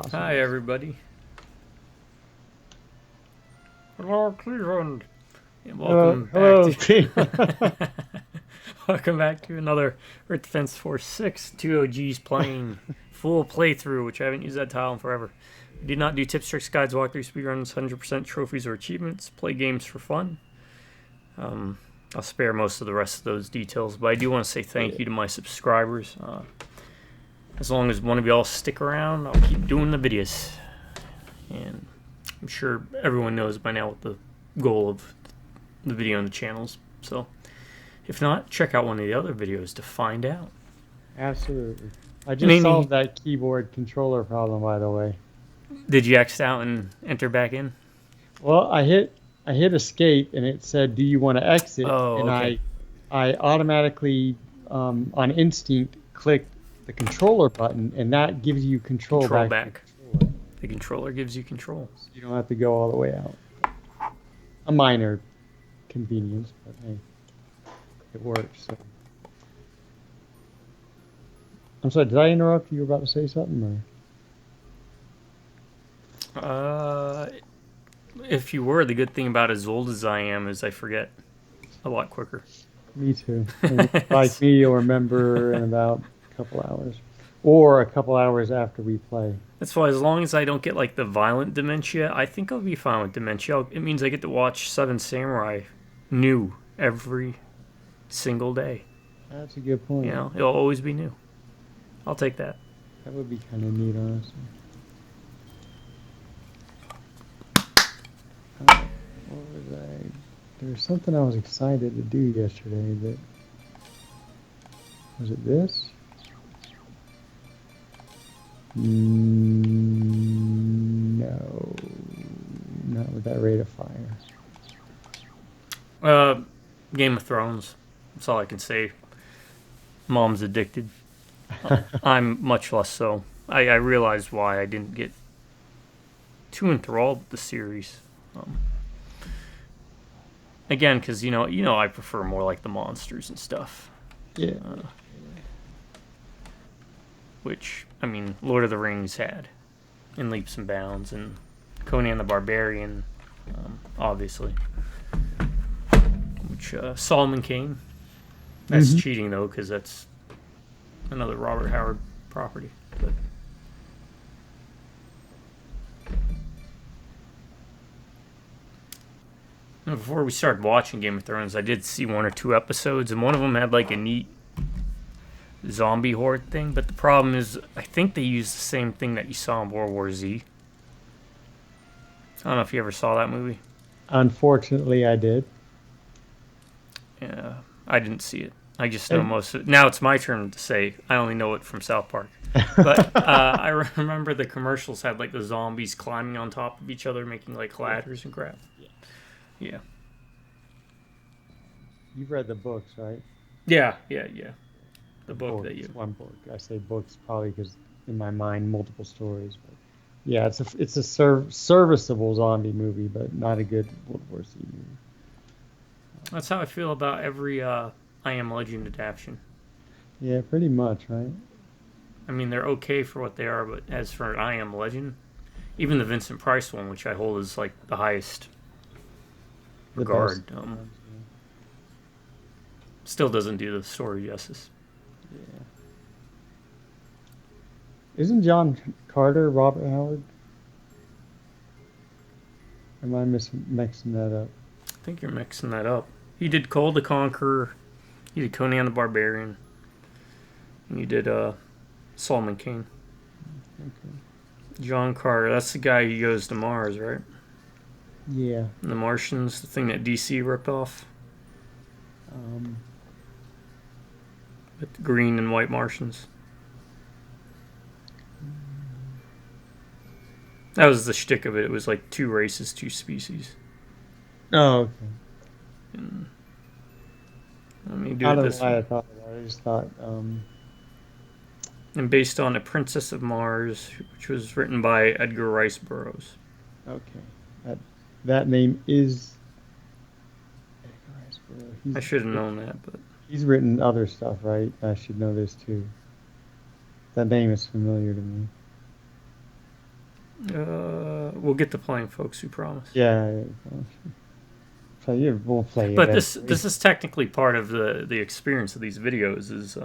possible. Hi, everybody. Hello, Cleveland. And welcome back Hello, to Steve. welcome back to another Earth Defense Force 6 2 OGs playing full playthrough, which I haven't used that tile in forever. We do not do tips, tricks, guides, walkthroughs, speedruns, 100% trophies, or achievements. Play games for fun. I'll spare most of the rest of those details, but I do want to say thank you to my subscribers. As long as one of y'all stick around, I'll keep doing the videos. And I'm sure everyone knows by now what the goal of the video on the channels. So if not, check out one of the other videos to find out. Absolutely. I just solved that keyboard controller problem, by the way. Did you X out and enter back in? Well, I hit escape and it said, "Do you want to exit?" Oh, and okay. I automatically on instinct clicked the controller button, and that gives you control back. The controller gives you control. So you don't have to go all the way out. A minor convenience, but hey, it works. So. I'm sorry, did I interrupt? You were about to say something, or? If you were, the good thing about as old as I am is I forget a lot quicker. Me too. Like me, you'll remember in about a couple hours. Or a couple hours after we play. That's why, as long as I don't get like the violent dementia, I think I'll be fine with dementia. It means I get to watch Seven Samurai new every single day. That's a good point. You know, it'll always be new. I'll take that. That would be kind of neat, honestly. What was I? There was something I was excited to do yesterday. That was it. This? No, not with that rate of fire. Game of Thrones. That's all I can say. Mom's addicted. I'm much less so. I realized why I didn't get too enthralled with the series. Again, because you know, I prefer more like the monsters and stuff. Yeah. Which, I mean, Lord of the Rings had in leaps and bounds, and Conan the Barbarian, obviously. Which Solomon Kane. That's cheating though, because that's another Robert Howard property. But before we started watching Game of Thrones, I did see one or two episodes, and one of them had like a neat zombie horde thing. But the problem is, I think they used the same thing that you saw in World War Z. I don't know if you ever saw that movie. Unfortunately, I did. Yeah, I didn't see it. I just know most of it. Now it's my turn to say I only know it from South Park. But I remember the commercials had like the zombies climbing on top of each other, making like ladders and crap. Yeah. You've read the books, right? Yeah. The book that you. One book. I say books probably because in my mind multiple stories. But yeah, it's a serviceable zombie movie, but not a good World War Z movie. That's how I feel about every I Am Legend adaptation. Yeah, pretty much, right? I mean, they're okay for what they are, but as for I Am Legend, even the Vincent Price one, which I hold as like the highest regard, still doesn't do the story justice. Yeah. Isn't John Carter Robert Howard? Am I mixing that up? I think you're mixing that up. He did Cold the Conqueror, he did Conan the Barbarian, and you did Solomon Kane. Okay. John Carter, that's the guy who goes to Mars, right? Yeah. And the Martians, the thing that DC ripped off. With the green and white Martians. That was the shtick of it. It was like two races, two species. Oh, okay. And let me do I it don't this know why way. I thought of that. I just thought. And based on A Princess of Mars, which was written by Edgar Rice Burroughs. Okay. That name is Edgar Rice Burroughs. I should have known that, but he's written other stuff, right? I should know this too. That name is familiar to me. We'll get to playing, folks. We promise. Yeah. So you will play But eventually. this is technically part of the experience of these videos. Is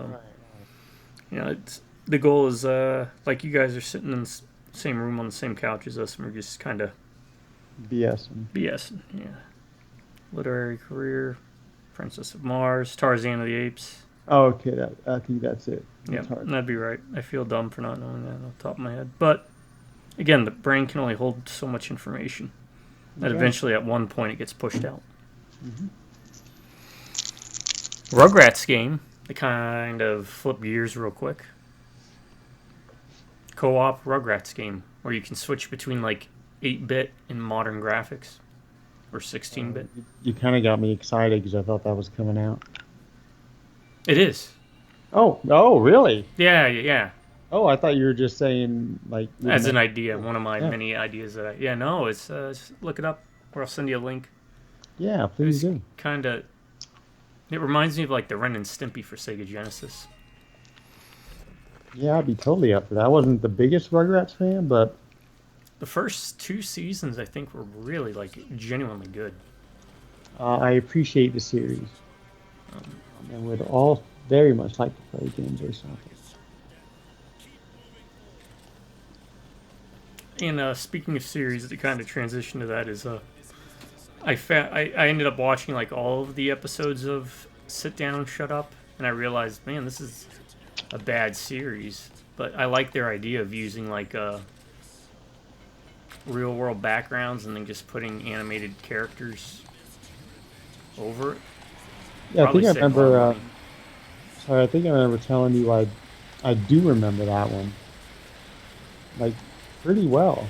Right. it's the goal is like you guys are sitting in the same room on the same couch as us, and we're just kind of BS. BS. Yeah. Literary career, Princess of Mars, Tarzan of the Apes. Oh, okay. I think that's it. Yeah, It's hard. that'd be right. I feel dumb for not knowing that off the top of my head. But again, the brain can only hold so much information. That Okay. eventually, at one point, it gets pushed out. Mhm. Rugrats game, to kind of flip gears real quick. Co-op Rugrats game, where you can switch between like 8-bit and modern graphics, or 16-bit. You kind of got me excited because I thought that was coming out. It is. Oh, really? Yeah. Oh, I thought you were just saying like As an idea, one of my Yeah. many ideas that no, it's just look it up, or I'll send you a link. Yeah, please do. Kind of. It reminds me of like the Ren and Stimpy for Sega Genesis. Yeah, I'd be totally up for that. I wasn't the biggest Rugrats fan, but The first 2 seasons, I think, were really like genuinely good. I appreciate the series and would all very much like to play games or something. And speaking of series, the kind of transition to that is I ended up watching like all of the episodes of Sit Down, Shut Up, and I realized, man, this is a bad series. But I like their idea of using like real world backgrounds and then just putting animated characters over it. Yeah, I Probably think I save a lot of remember. money. Sorry, I think I remember telling you I do remember that one, like pretty well.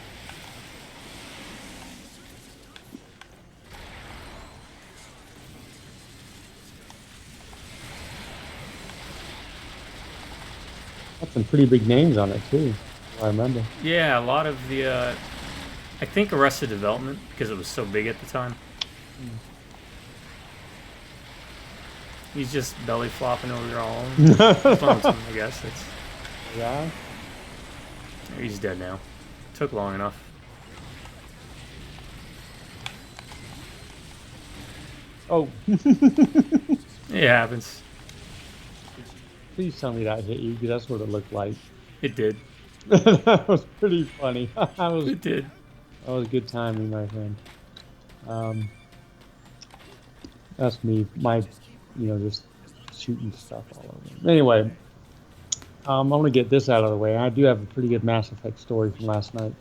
Got some pretty big names on it too. I remember. Yeah, a lot of the I think Arrested Development because it was so big at the time. He's just belly flopping over all lonesome, I guess. Yeah. He's dead now. Took long enough. Oh, It happens. please tell me that hit you because that's what it looked like. It did. That was pretty funny. It did. That was good timing, my friend. Um, that's me. Just shooting stuff all over. Anyway, I'm gonna get this out of the way. I do have a pretty good Mass Effect story from last night.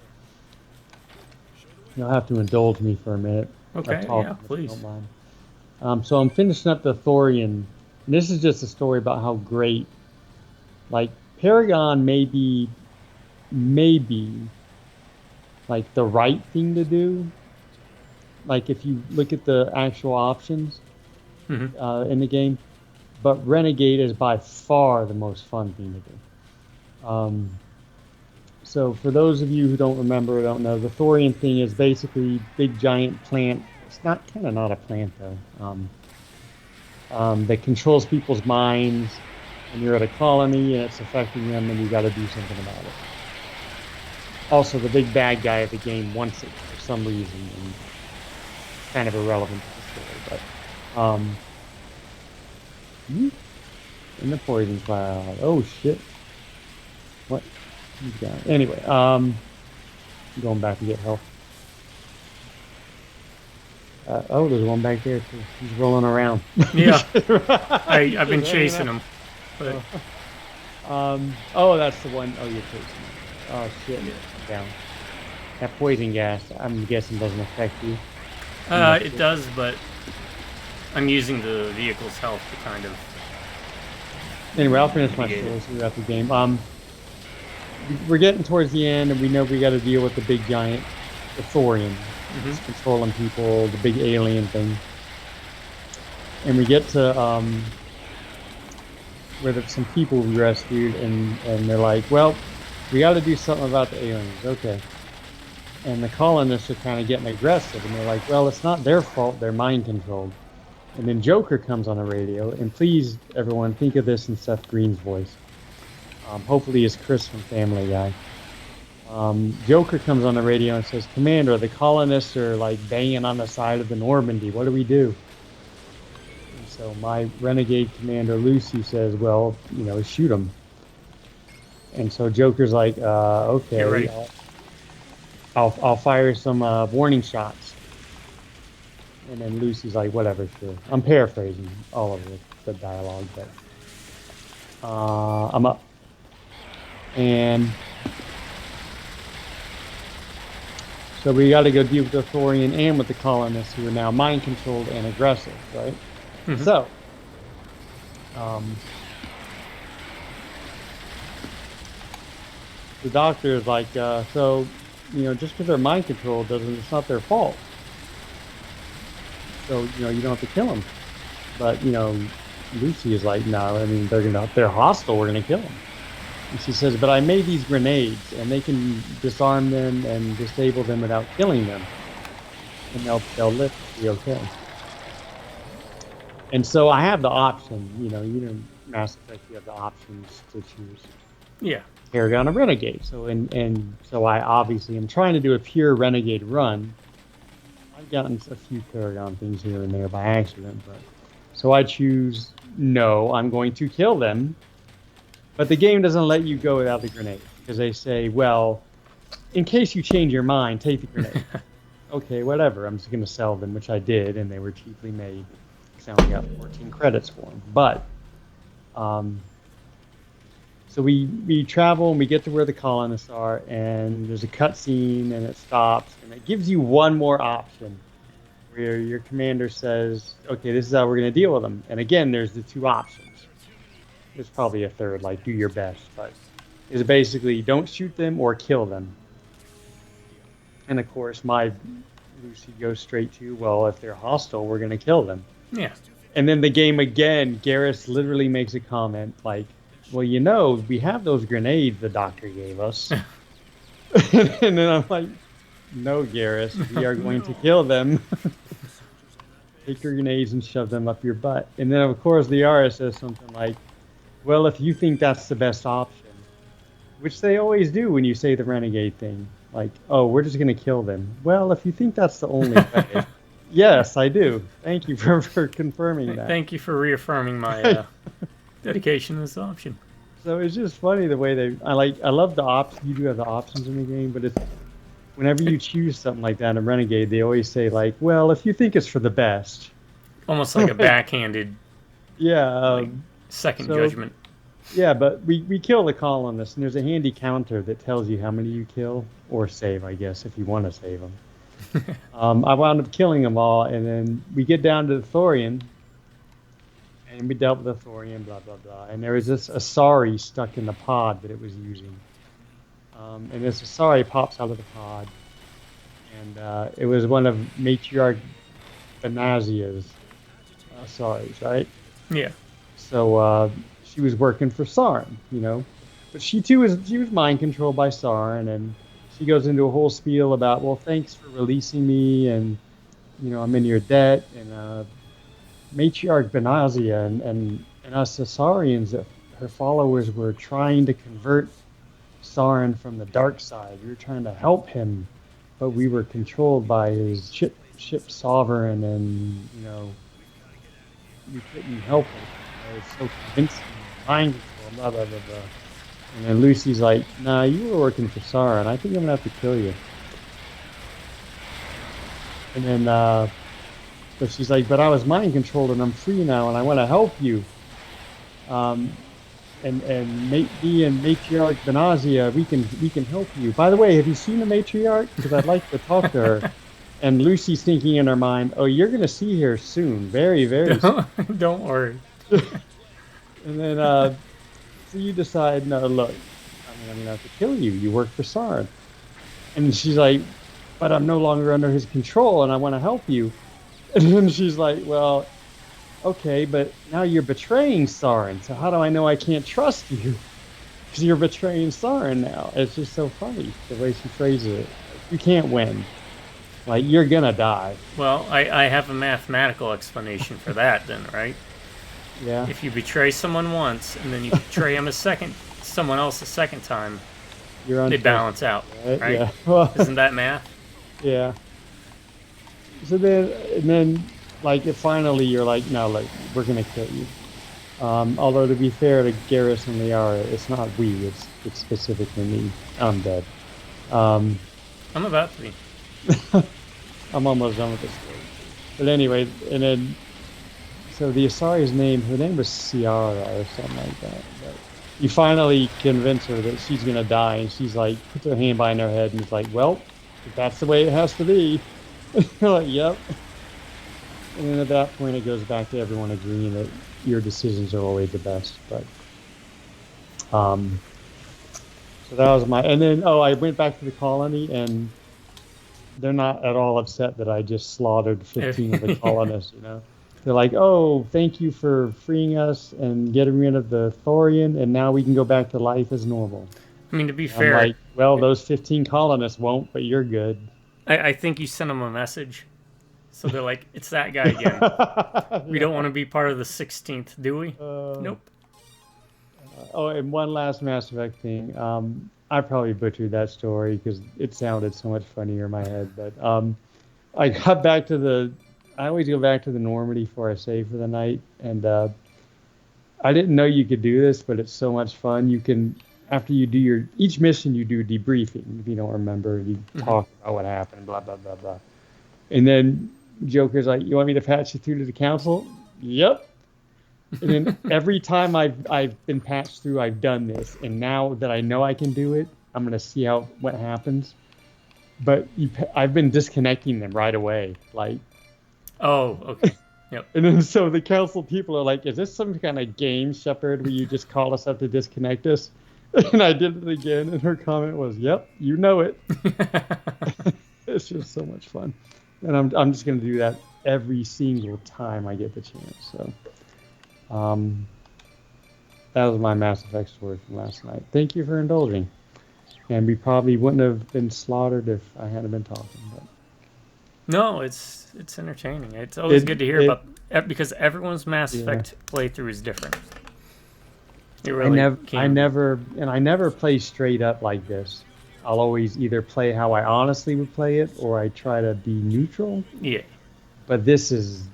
You'll have to indulge me for a minute. Okay, I've talked, yeah, if you please. don't mind. So I'm finishing up the Thorian. And this is just a story about how great, like Paragon maybe like the right thing to do. Like if you look at the actual options Mhm. in the game, but Renegade is by far the most fun thing to do. So for those of you who don't remember or don't know, the Thorian thing is basically big giant plant. It's not a plant though. That controls people's minds, and you're at a colony and it's affecting them, and you got to do something about it. Also, the big bad guy of the game wants it for some reason, and kind of irrelevant to the story. But in the poison cloud. Oh shit! What? He's gone. Anyway, going back to get help. Oh, there's one back there too. He's rolling around. Yeah. I've been chasing him. But Oh, that's the one. Oh, you're chasing him. Oh shit! Down. That poison gas, I'm guessing, doesn't affect you. it does, but I'm using the vehicle's health to kind of. Anyway, I'll finish my Negate it. story throughout the game. We're getting towards the end, and we know we got to deal with the big giant, the Thorian, Mhm. controlling people, the big alien thing. And we get to where there's some people we rescued, and they're like, well, we got to do something about the aliens. Okay. And the colonists are kind of getting aggressive, and they're like, well, it's not their fault. They're mind controlled. And then Joker comes on the radio, and please, everyone, think of this in Seth Green's voice. Hopefully it's Chris from Family Guy. Joker comes on the radio and says, "Commander, the colonists are like banging on the side of the Normandy. What do we do?" And so my renegade commander Lucy says, "Well, shoot them." And so Joker's like, Get "Okay, ready. I'll fire some warning shots." And then Lucy's like, "Whatever, sure." I'm paraphrasing all of the dialogue, but I'm up. And so we got to go deal with the Thorian and with the colonists who are now mind controlled and aggressive, right? Mhm. So, um, the doctor is like, just because they're mind controlled it's not their fault. So, you don't have to kill them. But, Lucy is like, no, I mean, they're hostile. We're going to kill them. And she says, but I made these grenades and they can disarm them and disable them without killing them. And they'll live, be okay. And so I have the option, Mass Effect, you have the options to choose Yeah. Paragon or Renegade. So and so I obviously am trying to do a pure Renegade run. I've gotten a few Paragon things here and there by accident, but so I choose no, I'm going to kill them. But the game doesn't let you go without the grenade because they say, well, in case you change your mind, take the grenade. Okay, whatever. I'm just going to sell them, which I did, and they were cheaply made. I only got 14 credits for them. But so we travel and we get to where the colonists are, and there's a cutscene, and it stops, and it gives you one more option where your commander says, okay, this is how we're going to deal with them. And again, there's the two options. There's probably a third, like do your best, but it's basically don't shoot them or kill them. And of course, my Lucy goes straight to, well, if they're hostile, we're going to kill them. Yeah. And then the game again, Garrus literally makes a comment like, well, we have those grenades the doctor gave us. And then I'm like, no, Garrus, we are going to kill them. Take your grenades and shove them up your butt. And then, of course, the RS says something like, well, if you think that's the best option, which they always do when you say the renegade thing, like, oh, we're just going to kill them. Well, if you think that's the only way, yes, I do. Thank you for confirming that. Thank you for reaffirming my dedication to this option. So it's just funny the way I love the options. You do have the options in the game, but it's whenever you choose something like that in Renegade, they always say like, well, if you think it's for the best. Almost like a backhanded Yeah. second judgment. Yeah, but we kill the colonists, and there's a handy counter that tells you how many you kill or save, I guess, if you want to save them. I wound up killing them all, and then we get down to the Thorian, and we dealt with the Thorian, blah, blah, blah. And there was this Asari stuck in the pod that it was using. And this Asari pops out of the pod, and it was one of Matriarch Benazia's Asaris, right? Yeah. So she was working for Sauron, but she was mind controlled by Sauron, and she goes into a whole spiel about, well, thanks for releasing me, and I'm in your debt, and Matriarch Benazia and us Asarians, her followers, were trying to convert Sauron from the dark side. We were trying to help him, but we were controlled by his ship sovereign, and we couldn't help him. It's so convincing, mind control, blah, blah, blah, blah. And then Lucy's like, nah, you were working for Sauron. I think I'm going to have to kill you. And then, but she's like, but I was mind controlled and I'm free now and I want to help you. And me and Matriarch Benazia, we can help you. By the way, have you seen the Matriarch? Because I'd like to talk to her. And Lucy's thinking in her mind, oh, you're going to see her soon. Very, very soon. Don't worry. And then, so you decide, no, look, I'm going to have to kill you. You work for Sauron. And she's like, but I'm no longer under his control and I want to help you. And then she's like, well, okay, but now you're betraying Sauron. So how do I know I can't trust you? Because you're betraying Sauron now. It's just so funny the way she phrases it. You can't win. Like, you're going to die. Well, I have a mathematical explanation for that then, right? Yeah. If you betray someone once and then you betray someone else a second time, You're They untrustworthy, balance out, right? right? Yeah. Well, Isn't that math? yeah. So then, and then, like, if finally you're like, no, like, we're gonna kill you. Although to be fair to Garrison Liara, it's not we, it's specifically me. I'm dead. Um, I'm about to be. I'm almost done with the story. But anyway, and then so the Asari's name, her name was Ciara or something like that. But you finally convince her that she's gonna die, and she's like, puts her hand behind her head, and it's like, well, if that's the way it has to be. You're like, yep. And then at that point, it goes back to everyone agreeing that your decisions are always the best. But um, so that was my, and then I went back to the colony, and they're not at all upset that I just slaughtered 15 of the Yeah. colonists. They're like, oh, thank you for freeing us and getting rid of the Thorian, and now we can go back to life as normal. I mean, to be I'm fair, like, well, those 15 colonists won't, but you're good. I think you sent them a message. So they're like, it's that guy again. We don't want Yeah. to be part of the 16th, do we? Uh, Nope. oh, and one last Mass Effect thing. I probably butchered that story because it sounded so much funnier in my head. But I got back to the. I always go back to the Normandy before I save for the night, and I didn't know you could do this, but it's so much fun. You can, after you do your each mission, you do debriefing. If you don't remember, you Hmm. talk about what happened, blah blah blah blah. And then Joker's like, "You want me to patch you through to the council?" Yep. And then every time I've been patched through, I've done this. And now that I know I can do it, I'm gonna see how what happens. But I've been disconnecting them right away, like. Oh, okay. Yep. And then so the council people are like, "Is this some kind of game, Shepard, where you just call us up to disconnect us?" And I did it again, and her comment was, "Yep, you know it." It's just so much fun, and I'm just gonna do that every single time I get the chance. So, um, that was my Mass Effect story from last night. Thank you for indulging. And we probably wouldn't have been slaughtered if I hadn't been talking. But No, it's entertaining. It's always it good to hear it about because everyone's Mass yeah. Effect playthrough is different. It I really never, I can be. never, and I never play straight up like this. I'll always either play how I honestly would play it, or I try to be neutral. Yeah. But this is,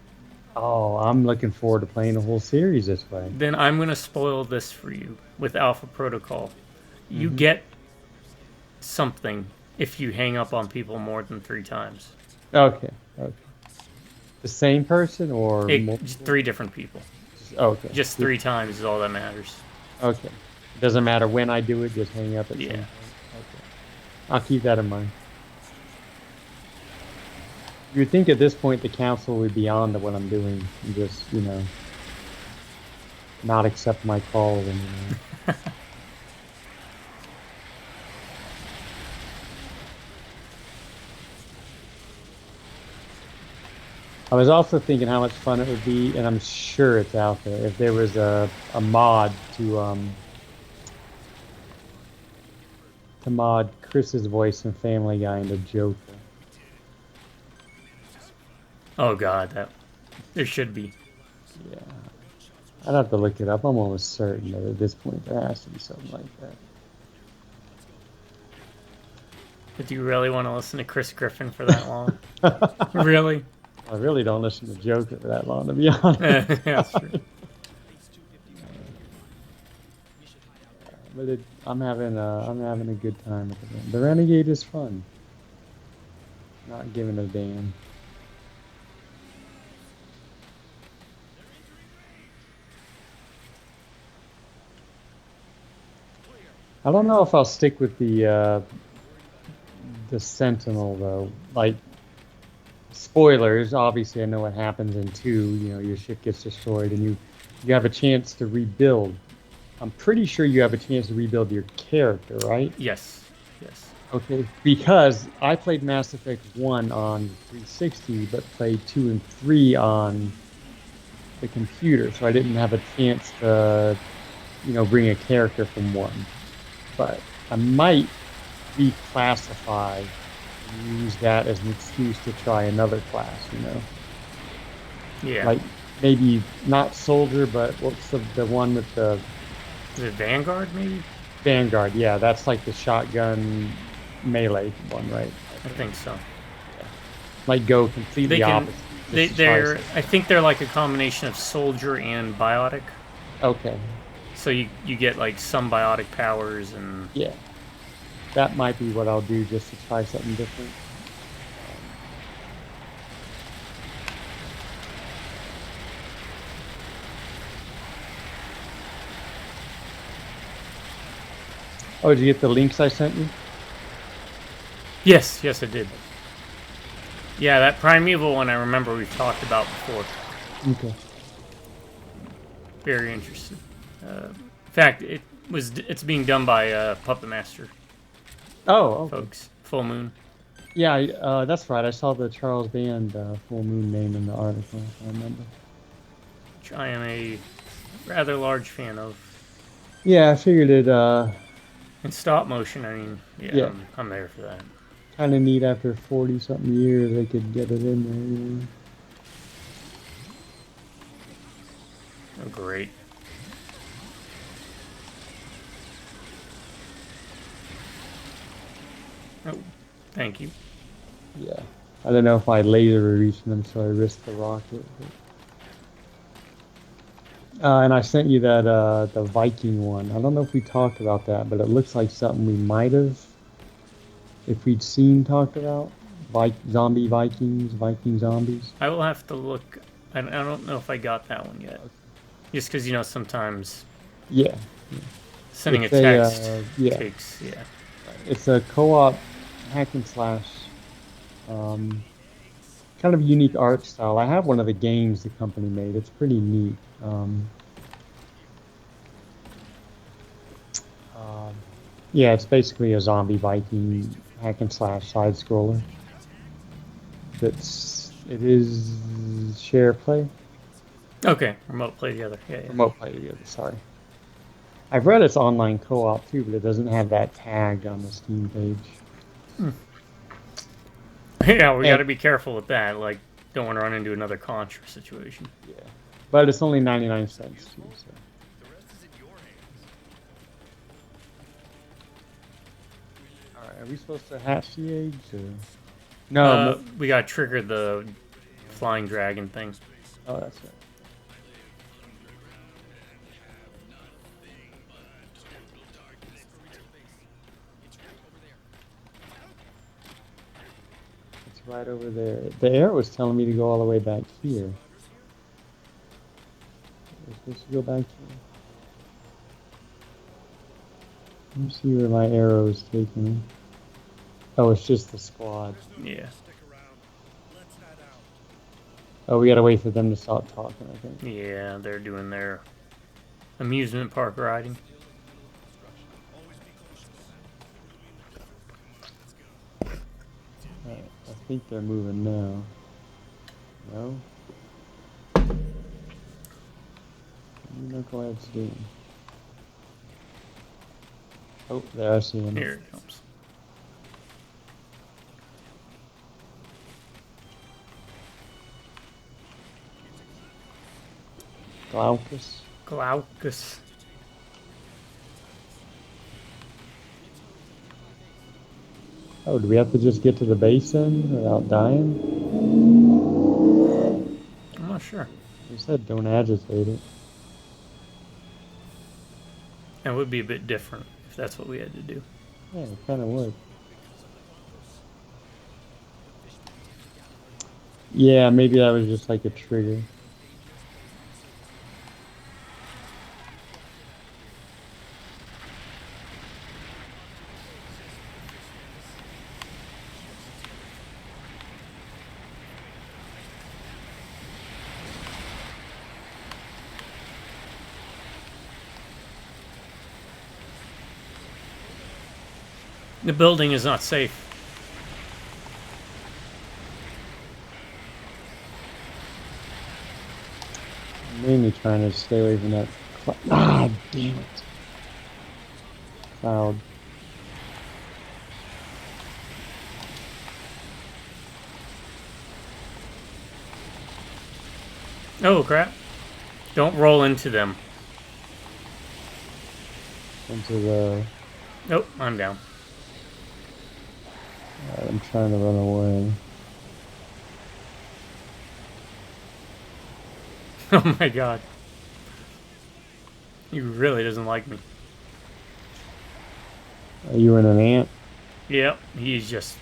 oh, I'm looking forward to playing the whole series this way. Then I'm gonna spoil this for you with Alpha Protocol. You Hmm. get something if you hang up on people more than 3 times. Okay, okay. The same person or Just multiple? 3 different people. Okay, Just 3 times is all that matters. okay. Doesn't matter when I do it, just hang up at some Yeah. point. Okay, I'll keep that in mind. You would think at this point the council would be on to what I'm doing and just, not accept my calls anymore. I was also thinking how much fun it would be, and I'm sure it's out there, if there was a mod to mod Chris's voice in Family Guy into Joker. Oh god, that there should be. Yeah, I'd have to look it up. I'm almost certain that at this point there has to be something like that. But do you really want to listen to Chris Griffin for that long? Really? I really don't listen to Joker for that long, to be honest. That's true. But I'm having a good time with it. The Renegade is fun. Not giving a damn. I don't know if I'll stick with the Sentinel though. Like, spoilers, obviously I know what happens in 2. Your ship gets destroyed and you have a chance to rebuild. I'm pretty sure you have a chance to rebuild your character, right? Yes. Yes. Okay, because I played Mass Effect 1 on 360, but played 2 and 3 on the computer, so I didn't have a chance to, bring a character from 1. But I might reclassify and use that as an excuse to try another class. Yeah. Like, maybe not soldier, but what's the one with the Is it Vanguard maybe? Vanguard, yeah, that's like the shotgun melee one, right? I Okay. think so. Yeah. Might go They completely can. opposite just to try They're. something. I think they're like a combination of soldier and biotic. Okay. So you get like some biotic powers and Yeah. That might be what I'll do just to try something different. Um, oh, did you get the links I sent you? yes, yes, it did. Yeah, that primeval one I remember we've talked about before. Okay. Very interesting. In fact, it's being done by Puppet Master Oh, okay. folks. Full Moon, Yeah, that's right. I saw the Charles Band full moon name in the article, if I remember. which I am a rather large fan of. Yeah, I figured it. In stop motion, I mean, yeah, Yeah, I'm there for that. kind of neat. After 40 something years, they could get it in there. Oh, great. Oh, thank you. Yeah. I don't know if I laser reached them, so I risked the rocket. And I sent you that the Viking one. I don't know if we talked about that, but it looks like something we might have, if we'd seen talked about. Zombie Vikings, Viking zombies. I will have to look. I don't know if I got that one yet. Okay. Just because sometimes Yeah, sending a it's a text yeah, takes yeah. it's a co-op hack and slash. Um, Kind of unique art style. I have one of the games the company made. It's pretty neat. Um, yeah, it's basically a zombie Viking hack and slash side scroller. It is share play, Okay, remote play together. Yeah, yeah. remote play together. Sorry, I've read it's online co-op too, but it doesn't have that tag on the Steam page. Yeah, we got And to be careful with that. Like, don't want to run into another Contra situation. yeah, but it's only 99 cents too. So. All right, are we supposed to hatch the eggs or? No, We got to trigger the flying dragon thing. oh, that's right. It's right over there. The arrow was telling me to go all the way back here. We're supposed to go back here. Let me see where my arrow is taking me. Oh, it's just the squad. Yeah, Oh, we gotta wait for them to stop talking, I think. yeah, they're doing their amusement park riding. Alright, I think they're moving now. No? What are knuckleheads doing? Oh, there, I see them. Here it comes. Glaucus. Glaucus. Oh, do we have to just get to the basin without dying? I'm not sure. You said don't agitate it. It would be a bit different if that's what we had to do. Yeah, it kind of would. Yeah, maybe that was just like a trigger. The building is not safe. I'm mainly trying to stay away from that. Ah, damn it. Cloud. Oh crap! Don't roll into them. into the... Nope, I'm down. I'm trying to run away. Oh my god. He really doesn't like me. Are you in an ant? Yep, he's just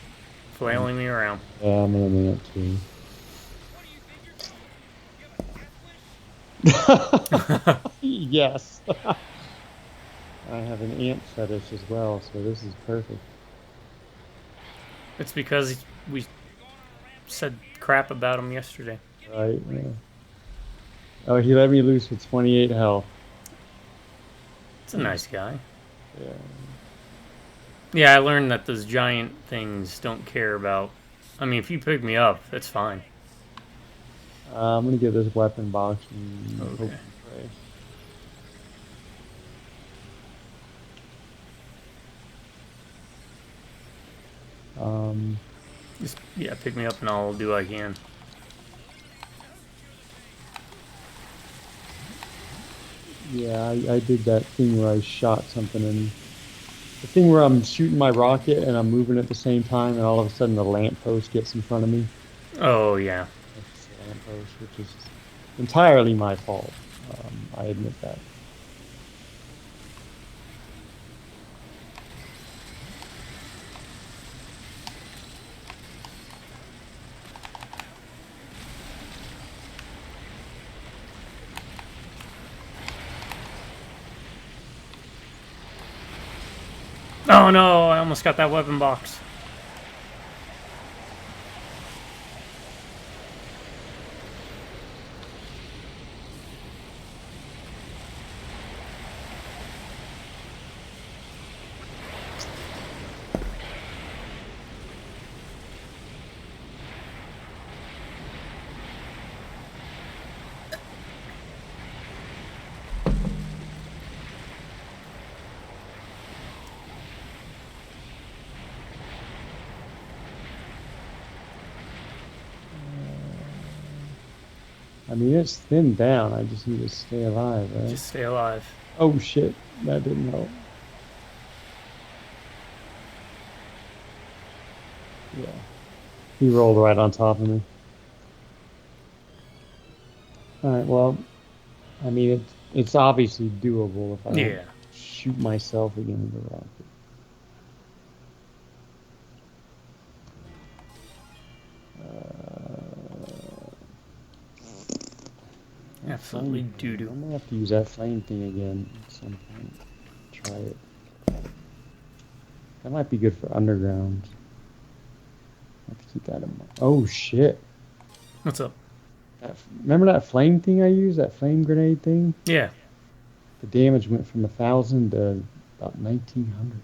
flailing me around. Yeah, I'm in an ant too. Yes. I have an ant fetish as well, so this is perfect. It's because we said crap about him yesterday. Right? Yeah. Oh, he let me loose with 28 health. It's a nice guy. Yeah. Yeah, I learned that those giant things don't care about. I mean, if you pick me up, that's fine. I'm gonna get this weapon box and hope Okay. and pray. Um, Just, yeah, pick me up and I'll do what I can. yeah, I did that thing where I shot something, and the thing where I'm shooting my rocket and I'm moving at the same time, and all of a sudden the lamppost gets in front of me. Oh, yeah. That's the lamppost, which is entirely my fault. I admit that. Oh no, I almost got that weapon box. I mean, it's thinned down. I just need to stay alive, right? Just stay alive. Oh shit, that didn't help. Yeah, he rolled right on top of me. All right, well, I mean, it's obviously doable if I don't Yeah. shoot myself again with the rocket. Absolutely Flame thing. doo-doo. I'm gonna have to use that flame thing again at some point. Try it. That might be good for underground. I have to keep that in mind. Oh shit! What's up? Remember that flame thing I used? That flame grenade thing? Yeah. The damage went from 1,000 to about 1,900.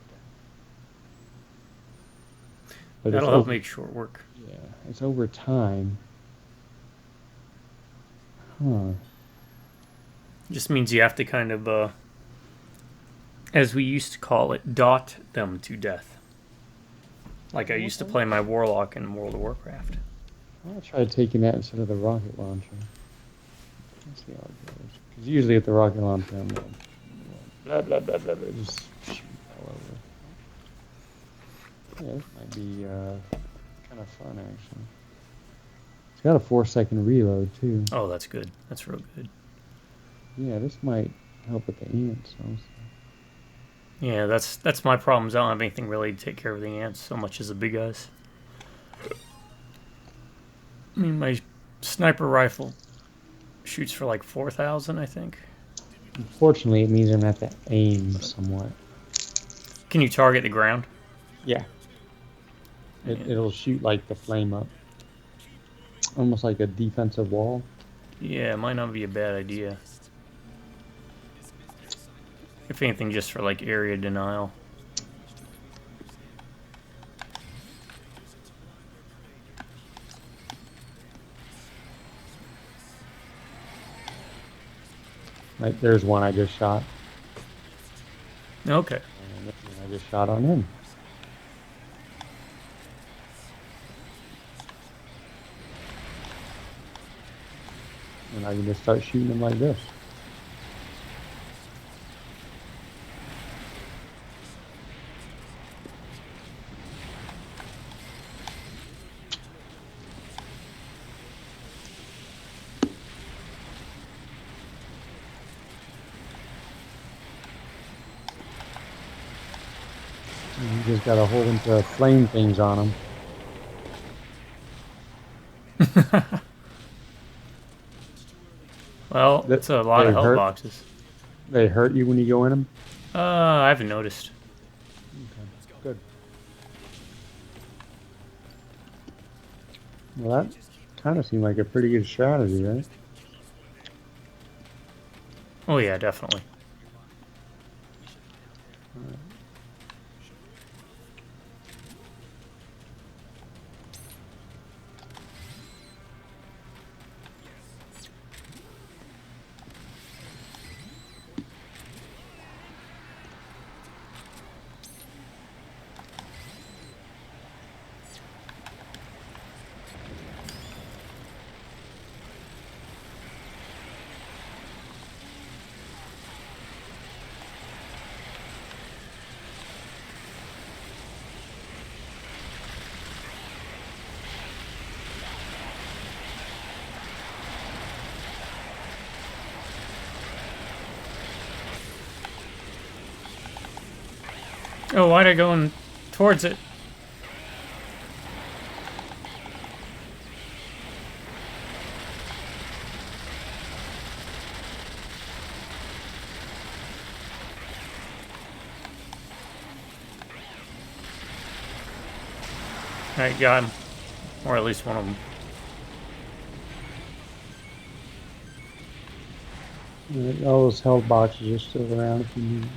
But it's That'll help over. make short work. Yeah, it's over time. Huh. Just means you have to kind of, as we used to call it, dot them to death. Like I used to play my warlock in World of Warcraft. I'm gonna try taking that instead of the rocket launcher. Let's see how it goes. Because usually at the rocket launcher, I'm like, blah blah blah blah blah, just shoot all over. Yeah, this might be kind of fun actually. It's got a 4-second reload too. Oh, that's good. That's real good. Yeah, this might help with the ants also. Yeah, that's my problems. I don't have anything really to take care of the ants so much as the big guys. I mean, my sniper rifle shoots for like 4,000, I think. Unfortunately, it means I'm gonna have to aim somewhat. Can you target the ground? Yeah. It'll shoot like the flame up. Almost like a defensive wall. Yeah, it might not be a bad idea. If anything, just for like area denial. Like there's one I just shot. Okay. And this one I just shot on him. And I can just start shooting them like this. just got a whole bunch of flame things on them. Well, That it's a lot they of health hurt. boxes. They hurt you when you go in them. I haven't noticed. Okay, good. Well, that kind of seemed like a pretty good strategy, right? Oh yeah, definitely. Oh, why'd I go in towards it? I got him. Or at least one of them. All those health boxes are still around if you need them.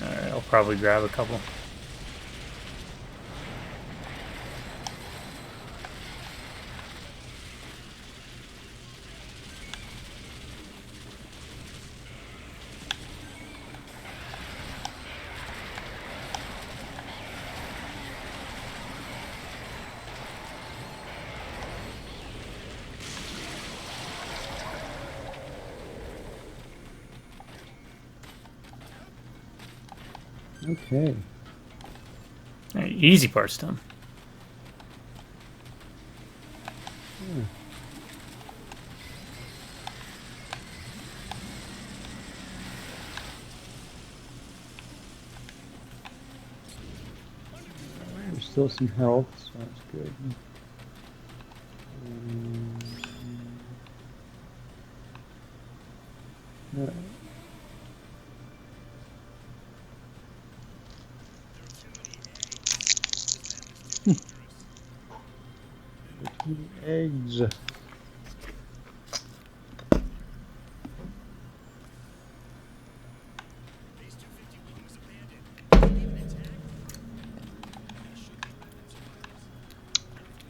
Alright, I'll probably grab a couple. Okay. Alright, easy part's done. Yeah. There's still some health, so that's good. Yeah. Eggs.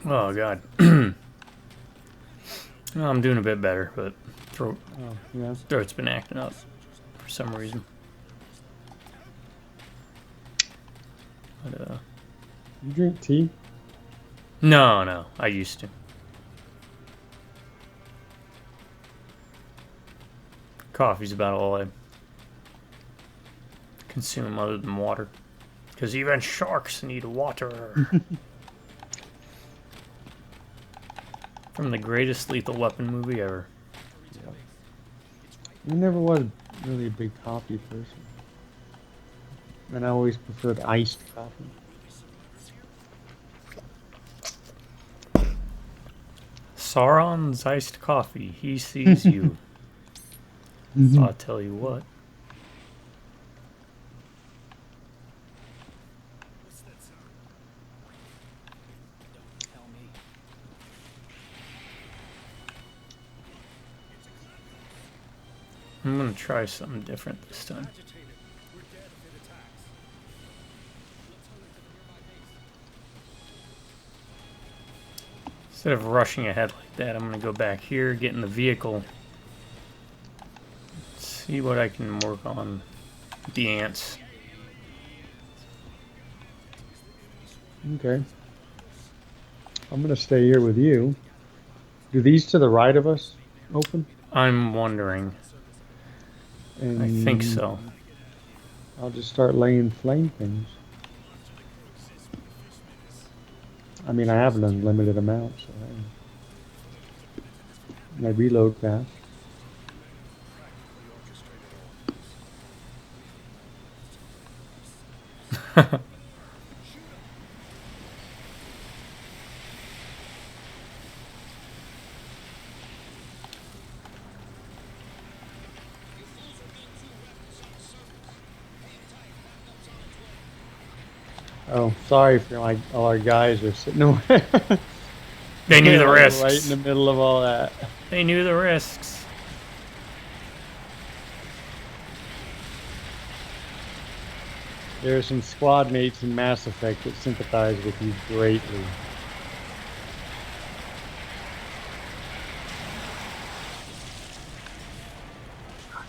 Oh god. Well, I'm doing a bit better, but Oh, yeah. throat's been acting up for some reason. But, You drink tea? no, I used to. Coffee's about all I consume other than water. Because even sharks need water. From the greatest Lethal Weapon movie ever. I never was really a big coffee person. And I always preferred iced coffee. Sauron's iced coffee. He sees you. I'll tell you what. I'm gonna try something different this time. Instead of rushing ahead like that, I'm gonna go back here, get in the vehicle, see what I can work on with the ants. Okay. I'm gonna stay here with you. Do these to the right of us open? I'm wondering. I think And so. I'll just start laying flame things. I mean, I have an unlimited amount, so I reload fast. Oh, sorry for like all our guys are sitting away. They knew They're the like right in risks. the middle of all that. They knew the risks. There are some squad mates in Mass Effect that sympathize with you greatly.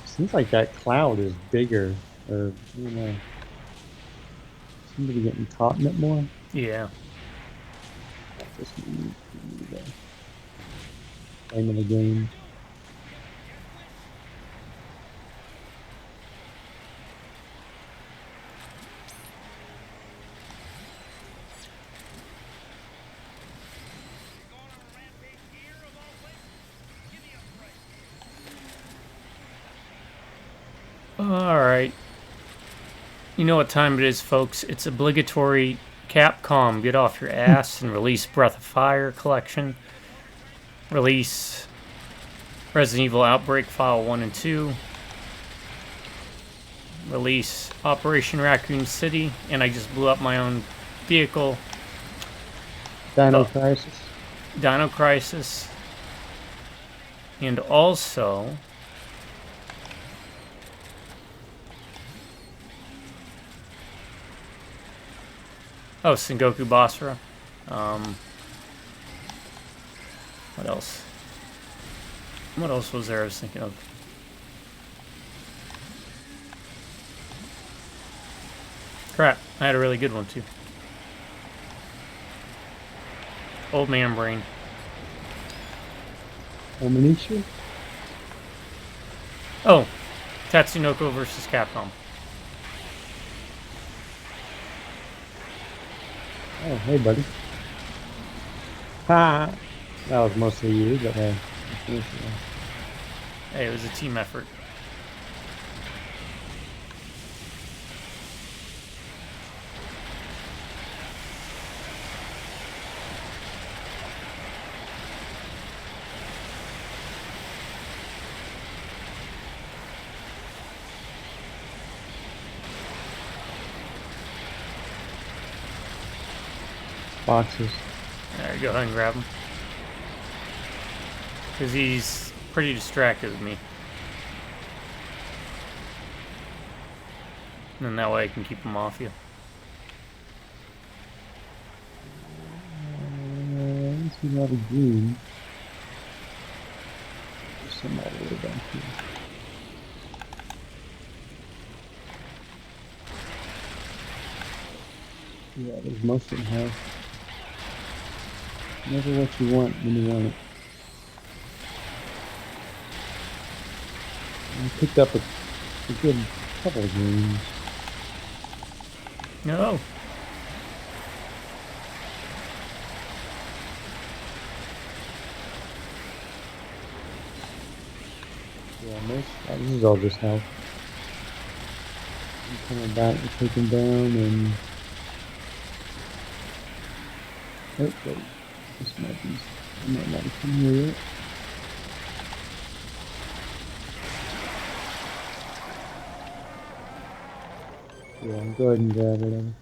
Seems like that cloud is bigger, or you know, somebody getting caught in it more. Yeah. Just need the name of the game. Alright. You know what time it is, folks. It's obligatory Capcom Get Off Your Ass and release Breath of Fire collection. Release Resident Evil Outbreak File 1 and 2. Release Operation Raccoon City. And I just blew up my own vehicle. Dino Crisis. Dino Crisis. And also... Oh, Sengoku Basara. What else? What else was there I was thinking of? Crap, I had a really good one too. Old man brain. Omniscia? Oh, Tatsunoko versus Capcom. Oh, hey, buddy. Ha! That was mostly you, but hey. Hey, it was a team effort. Boxes. There, go ahead and grab him. Because he's pretty distracted with me. And then that way I can keep him off you. I see a lot of green. There's some all the way back here. Yeah, there's most of the house. Never what you want when you want it. I picked up a good couple of greens. No. Yeah, this is all just health. I'm coming back to take him down and... Oh, wait. This might be... I might not come here yet. Yeah, go ahead and grab whatever.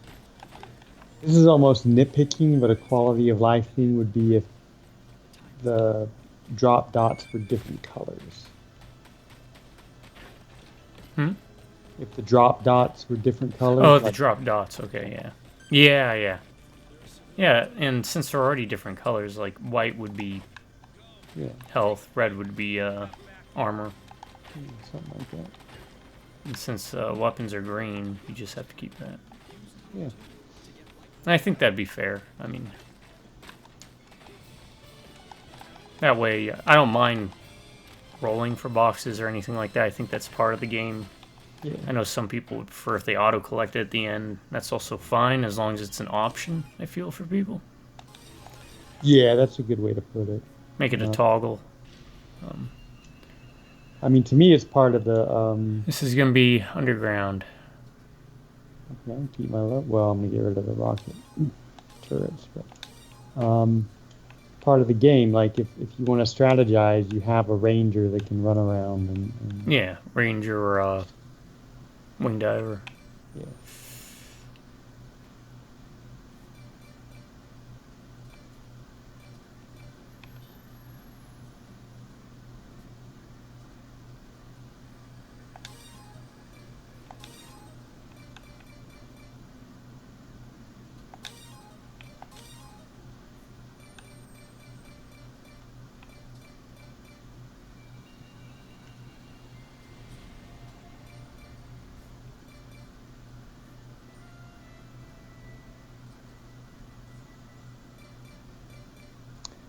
This is almost nitpicking, but a quality of life thing would be if the drop dots were different colors. Hmm? If the drop dots were different colors. Oh, the like, drop dots. Okay, yeah. Yeah, yeah. Yeah, and since they're already different colors, like white would be yeah, health, red would be armor. something like that. And since weapons are green, you just have to keep that. Yeah. And I think that'd be fair. I mean, That way, I don't mind rolling for boxes or anything like that. I think that's part of the game. Yeah. I know some people would prefer if they auto-collect at the end. That's also fine, as long as it's an option, I feel, for people. Yeah, that's a good way to put it. Make it a Uh, toggle. I mean, to me, it's part of the. This is going to be underground. Okay, I'll keep my well. I'm gonna get rid of the rocket turrets, but part of the game. Like if you want to strategize, you have a ranger that can run around and Yeah, ranger or wing diver. yeah.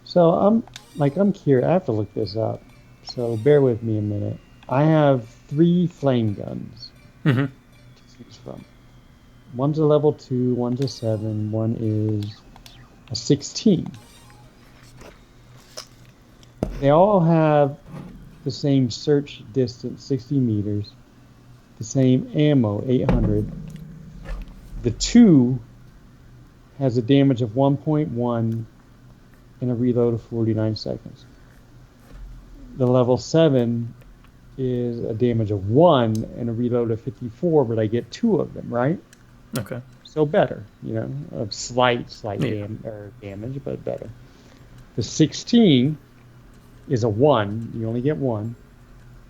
So I'm curious. I have to look this up. So bear with me a minute. I have 3 flame guns Mm-hmm. to choose from. One's a level 2, one's a 7, one is a 16. They all have the same search distance, 60 meters, the same ammo, 800. The 2 has a damage of 1.1 and a reload of 49 seconds. The level 7 is a damage of 1 and a reload of 54, but I get 2 of them, right? Okay. So better, a slight Yeah. damage, but better. The 16 is a 1, you only get 1,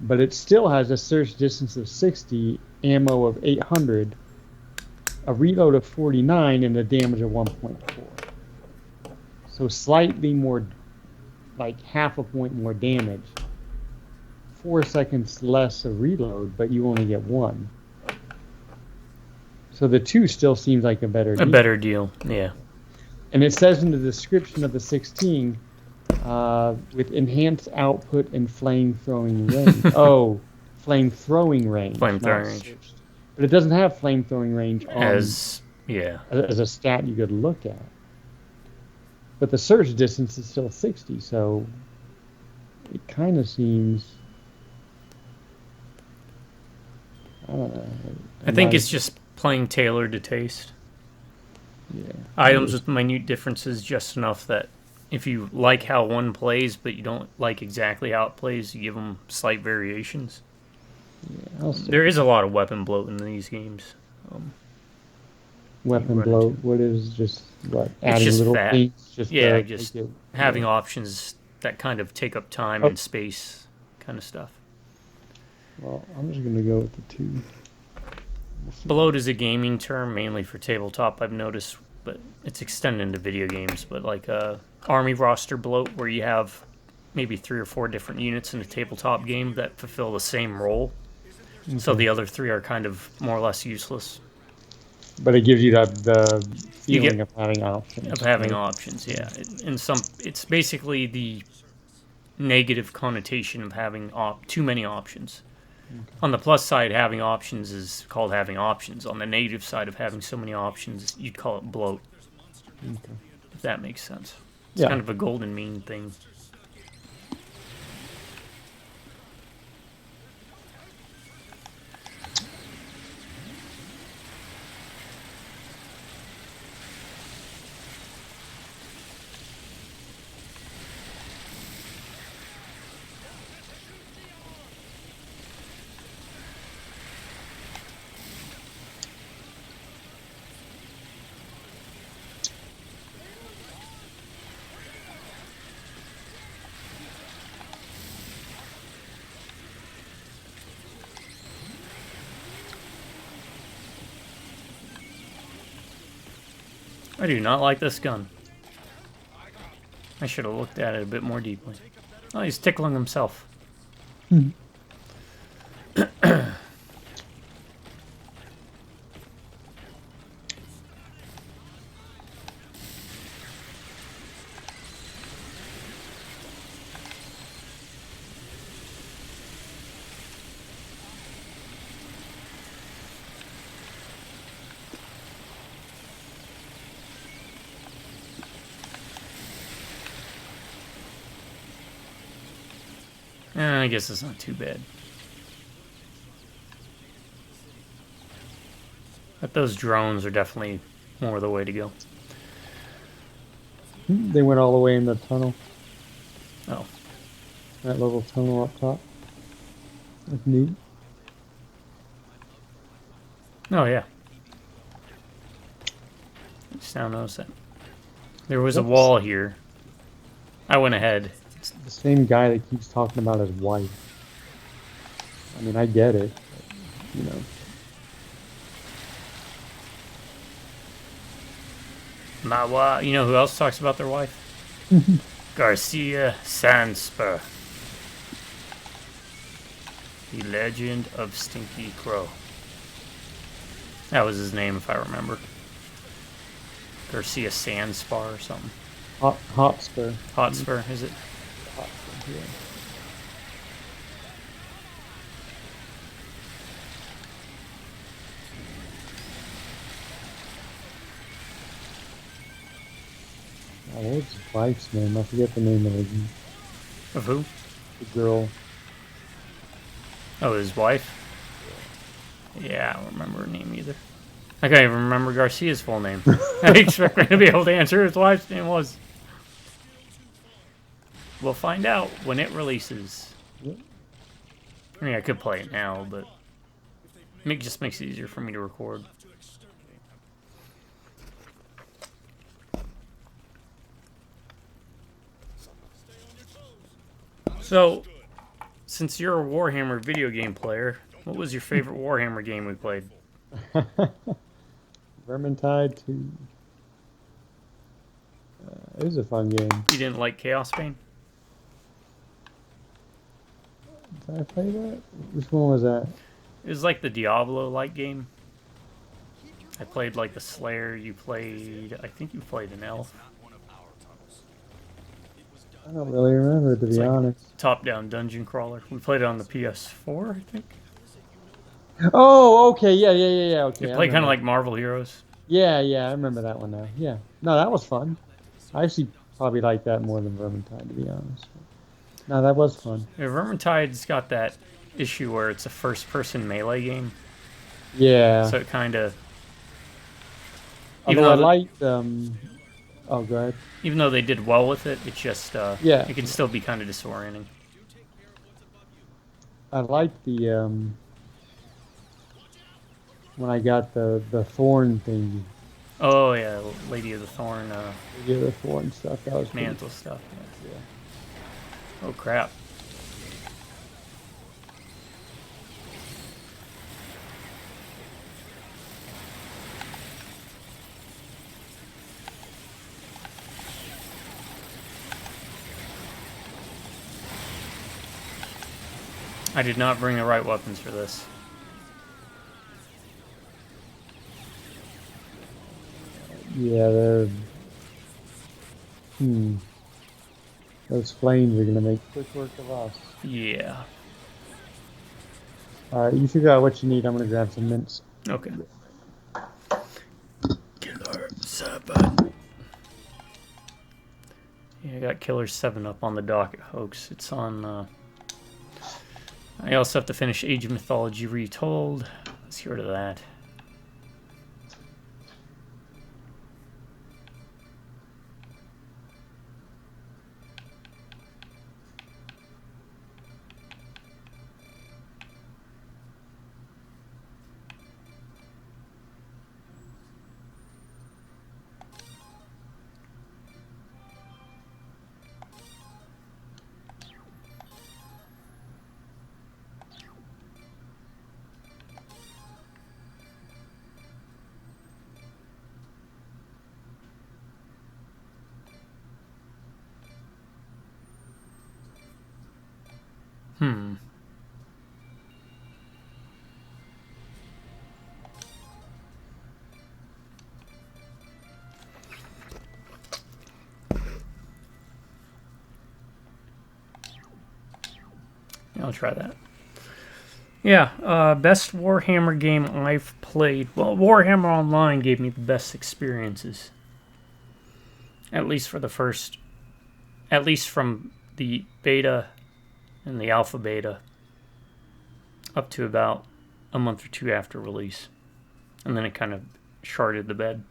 but it still has a search distance of 60, ammo of 800, a reload of 49, and a damage of 1.4. So slightly more, like half a point more damage. 4 seconds less of reload, but you only get 1. So the 2 still seems like a better A deal. better deal, yeah. And it says in the description of the 16, with enhanced output and flame throwing range. Oh, flame throwing range, Flame not throwing range. searched. But it doesn't have flame throwing range on Yeah. as a stat you could look at. But the search distance is still 60, so it kind of seems. I don't know. I think it's just playing tailored to taste. Yeah. Items with minute differences just enough that if you like how one plays, but you don't like exactly how it plays, you give them slight variations. Yeah, There is a lot of weapon bloat in these games. weapon run into. bloat. What is just what It's adding just little fat. things just Yeah, to just make it. having Yeah. options that kind of take up time Oh, and space kind of stuff. well, I'm just gonna go with the 2. We'll see. Bloat is a gaming term mainly for tabletop, I've noticed, but it's extended into video games. But like army roster bloat, where you have maybe 3 or 4 different units in a tabletop game that fulfill the same role, so Okay. the other 3 are kind of more or less useless. But it gives you the You feeling get of having options. of having Right? options, yeah. In some, it's basically the negative connotation of having too many options. Okay. On the plus side, having options is called having options. On the negative side of having so many options, you'd call it bloat, Okay. if that makes sense. It's Yeah. kind of a golden mean thing. I do not like this gun. I should have looked at it a bit more deeply. Oh, he's tickling himself. Hmm. I guess it's not too bad. But those drones are definitely more the way to go. They went all the way in the tunnel. Oh. That little tunnel up top. That's neat. Oh, yeah. Just now noticed that. There was a wall here. I went ahead. It's the same guy that keeps talking about his wife. I mean, I get it. But, you know. My wife. You know who else talks about their wife? Garcia Sandspur. The Legend of Stinky Crow. That was his name, if I remember. Garcia Sandspar or something. Hotspur. Hotspur, is it? Hotspur, yeah. Oh, what was his wife's name? I forget the name of it. Of who? The girl. Oh, his wife? Yeah, I don't remember her name either. I can't even remember Garcia's full name. I expect me to be able to answer his wife's name was. We'll find out when it releases. Yep. I mean, I could play it now, but it just makes it easier for me to record. So, since you're a Warhammer video game player, what was your favorite Warhammer game we played? Vermintide 2. It was a fun game. You didn't like Chaos Bane? Did I play that? Which one was that? It was like the Diablo-like game. I played like the Slayer. You played... I think you played an elf. I don't really remember, to be honest. Top-down dungeon crawler. We played it on the PS4, I think. Oh, okay, yeah. Okay, You played kind of like Marvel Heroes. Yeah, I remember that one now. Yeah, no, that was fun. I actually probably like that more than Vermintide, to be honest. No, that was fun. Yeah, Vermintide's got that issue where it's a first-person melee game. Yeah. So it kind of... Although I liked... oh, go ahead. Even though they did well with it, it's just... yeah. It can still be kind of disorienting. I liked the... when I got the thorn thing. Oh, yeah, Lady of the Thorn... Lady of the Thorn stuff. That was mantle stuff. Yeah. Oh, crap. I did not bring the right weapons for this. Yeah, they're... Those flames are going to make quick work of us. Yeah. Alright, you figure out what you need. I'm going to grab some mints. Okay. Killer 7. Yeah, I got Killer 7 up on the docket, folks. It's on... I also have to finish Age of Mythology Retold. Let's get rid of that. I'll try that. Yeah, best Warhammer game I've played. Well, Warhammer Online gave me the best experiences. At least for the first... At least from the beta in the alpha beta up to about a month or two after release. And then it kind of sharded the bed.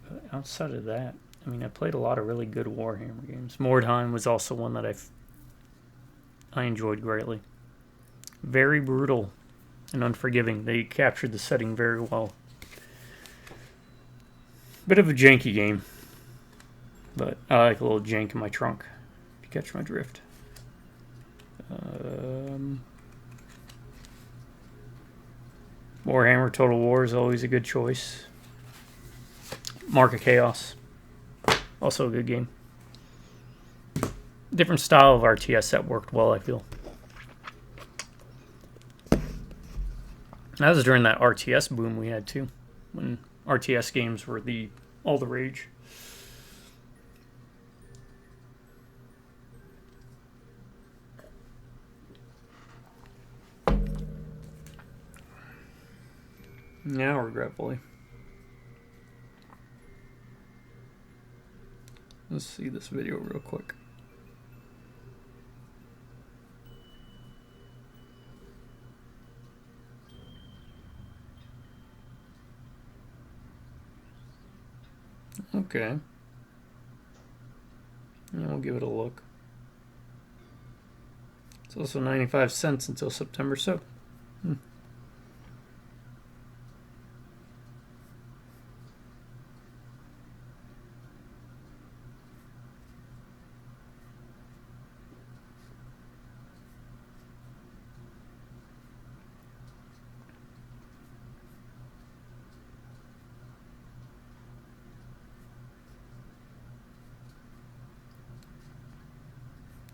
But outside of that, I mean, I played a lot of really good Warhammer games. Mordheim was also one that I enjoyed greatly. Very brutal and unforgiving. They captured the setting very well. Bit of a janky game, but I like a little jank in my trunk, if you catch my drift. Warhammer Total War is always a good choice. Mark of Chaos, also a good game. Different style of RTS that worked well, I feel. That was during that RTS boom we had too, when RTS games were all the rage. Now, regretfully. Let's see this video real quick. Okay. Yeah, we'll give it a look. It's also 95 cents until September 7th.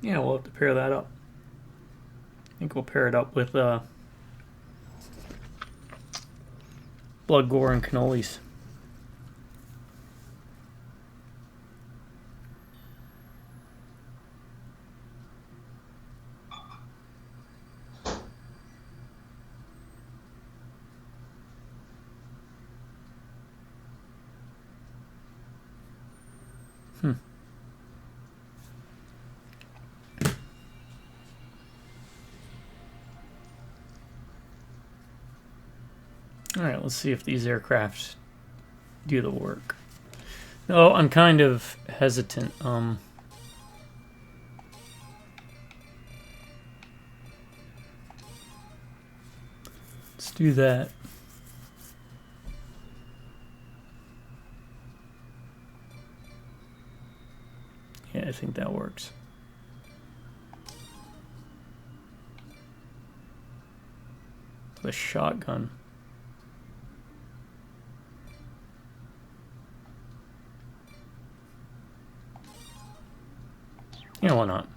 Yeah, we'll have to pair that up. I think we'll pair it up with blood, gore, and cannolis. Alright, let's see if these aircraft do the work. No, I'm kind of hesitant. Let's do that. Yeah, I think that works. The shotgun. Yeah, why not?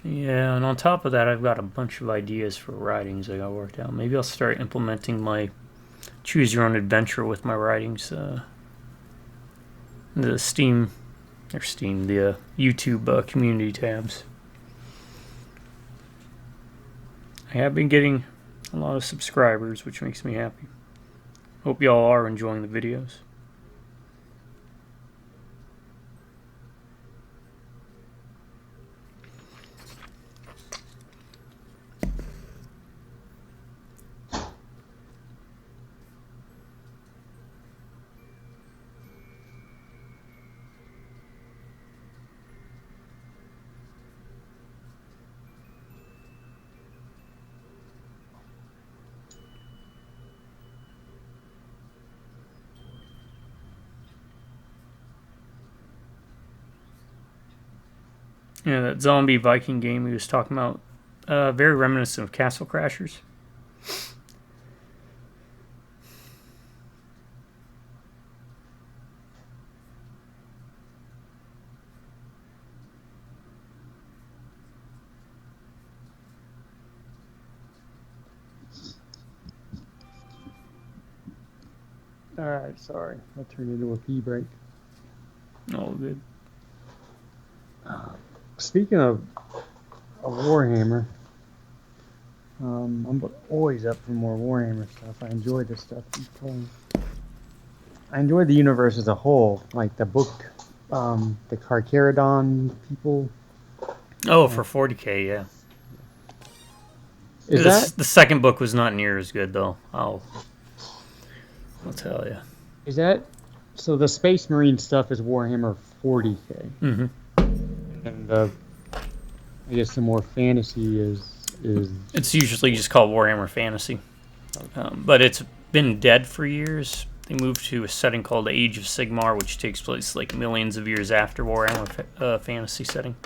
Yeah, and on top of that, I've got a bunch of ideas for writings I got worked out. Maybe I'll start implementing my choose your own adventure with my writings. The the YouTube community tabs. I have been getting a lot of subscribers, which makes me happy. Hope y'all are enjoying the videos. Yeah, that zombie Viking game we was talking about, very reminiscent of Castle Crashers. Alright, sorry. I turned into a pee break. All good. Speaking of Warhammer, I'm always up for more Warhammer stuff. I enjoy this stuff he's playing. I enjoy the universe as a whole, like the book, the Carcharodon people. Oh, Uh, for 40K, yeah. is that The second book was not near as good, though. I'll tell you. is that so? The Space Marine stuff is Warhammer 40K, Hmm. and I guess the more fantasy is It's usually just called Warhammer Fantasy, but it's been dead for years. They moved to a setting called Age of Sigmar, which takes place like millions of years after Warhammer Fantasy setting.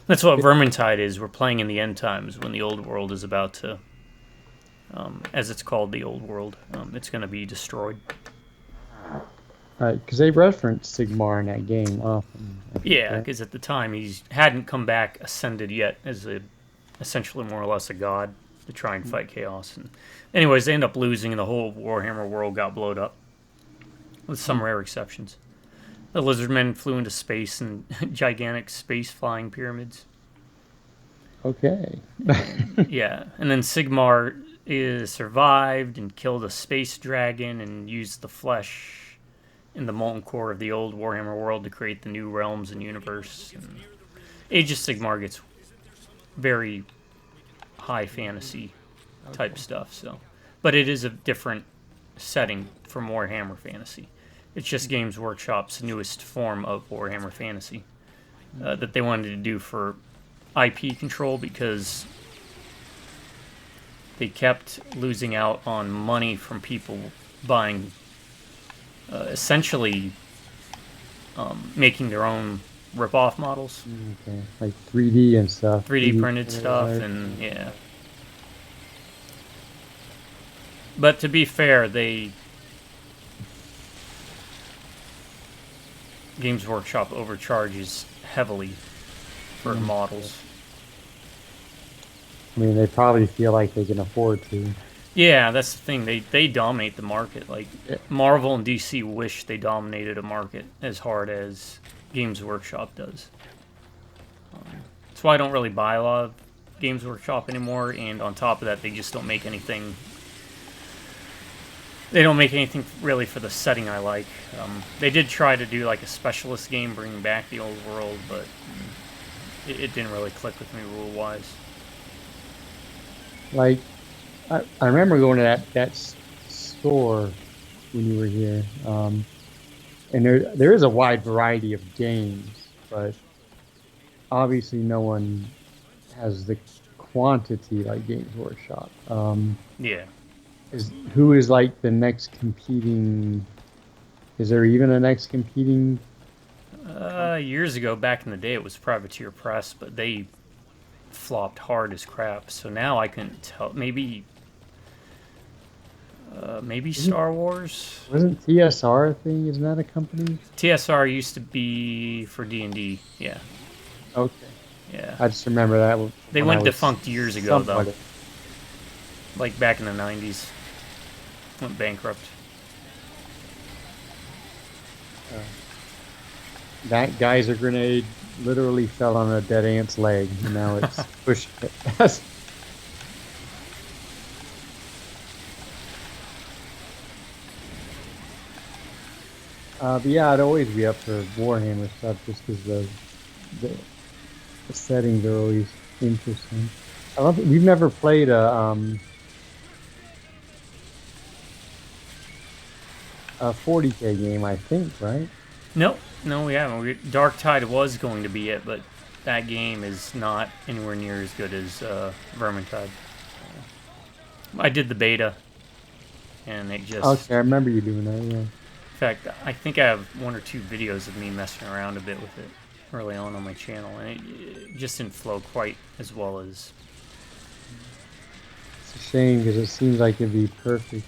That's what Vermintide is. We're playing in the end times when the old world is about to, as it's called, the old world. It's going to be destroyed. right because they reference Sigmar in that game often. I think, Yeah, right? because at the time he hadn't come back ascended yet as essentially more or less a god to try and fight chaos. And anyways, they end up losing, and the whole Warhammer world got blowed up, with some rare exceptions. The lizardmen flew into space in gigantic space flying pyramids. Okay. Yeah, and then Sigmar is survived and killed a space dragon and used the flesh in the molten core of the old Warhammer world to create the new realms and universe. And Age of Sigmar gets very high fantasy type stuff. So, but it is a different setting from Warhammer Fantasy. It's just Games Workshop's newest form of Warhammer Fantasy that they wanted to do for IP control because they kept losing out on money from people buying, essentially making their own rip-off models, Okay, like 3D and stuff. 3D printed printed stuff, art. and yeah. But to be fair, Games Workshop overcharges heavily for models. I mean, they probably feel like they can afford to. Yeah, that's the thing. They dominate the market. Like Yeah. Marvel and DC wish they dominated a market as hard as Games Workshop does. That's why I don't really buy a lot of Games Workshop anymore. And on top of that, they just don't make anything. They don't make anything really for the setting I like. They did try to do like a specialist game, bringing back the old world, but it didn't really click with me rule wise. Like, I remember going to that store when you were here, and there is a wide variety of games, but obviously no one has the quantity like Games Workshop. Yeah. Who is like the next competing? Is there even a next competing? Years ago, back in the day, it was Privateer Press, but they flopped hard as crap. So now I couldn't tell. Maybe Star Wars. Wasn't TSR a thing? Isn't that a company? TSR used to be for D&D. Yeah, Okay, yeah. I just remember that. They when I went was defunct years ago, though. somewhat- Like back in the 90s. Went bankrupt. That geyser grenade literally fell on a dead ant's leg, and now it's pushing it. But yeah, I'd always be up for Warhammer stuff just because the the settings are always interesting. I love it. We've never played a 40K game, I think, right? Nope. No, we haven't. Dark Tide was going to be it, but that game is not anywhere near as good as Vermintide. I did the beta, and it just... Okay, I remember you doing that. Yeah. In fact, I think I have one or two videos of me messing around a bit with it early on my channel, and it just didn't flow quite as well as... It's a shame because it seems like it'd be perfect.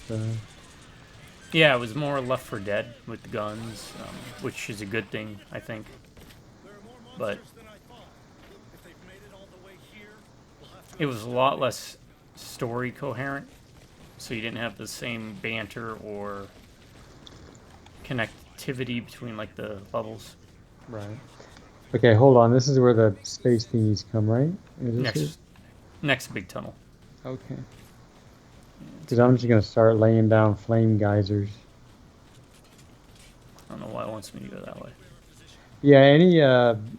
Yeah, it was more Left 4 Dead with the guns, which is a good thing, I think. But it was a lot less story coherent, so you didn't have the same banter or connectivity between like the levels. Right. Okay, hold on. This is where the space thingies come, right? Is this it? Next big tunnel. Okay. It's Because I'm gonna just be. gonna start laying down flame geysers. I don't know why it wants me to go that way. Yeah,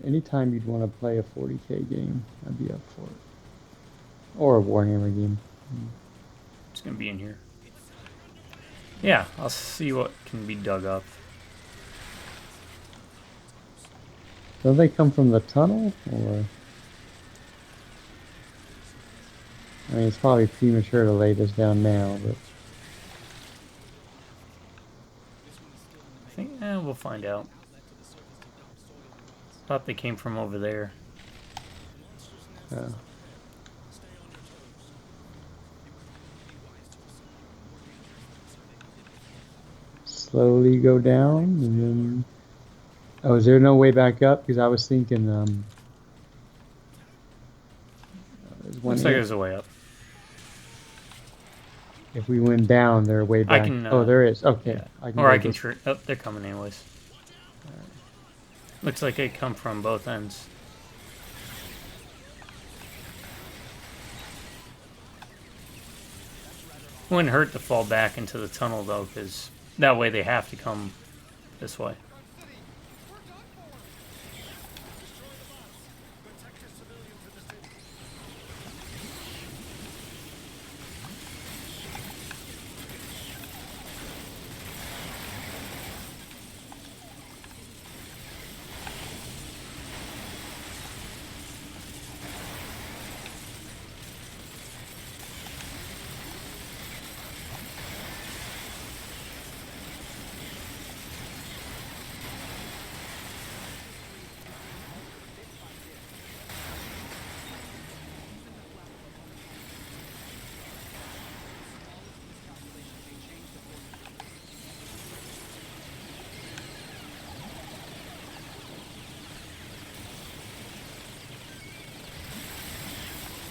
anytime you'd want to play a 40K game, I'd be up for it. Or a Warhammer game. It's gonna be in here. Yeah, I'll see what can be dug up. Don't they come from the tunnel? Or I mean, it's probably premature to lay this down now, but I think, we'll find out. Thought they came from over there. uh, slowly go down, and then. Oh, is there no way back up? Because I was thinking, there's one Looks like in. there's a way up. If we went down, they're way I back. can, Oh, there is. Okay, yeah. I can Or go I can. this. Oh, they're coming anyways. Looks like they come from both ends. Wouldn't hurt to fall back into the tunnel though, because that way they have to come this way.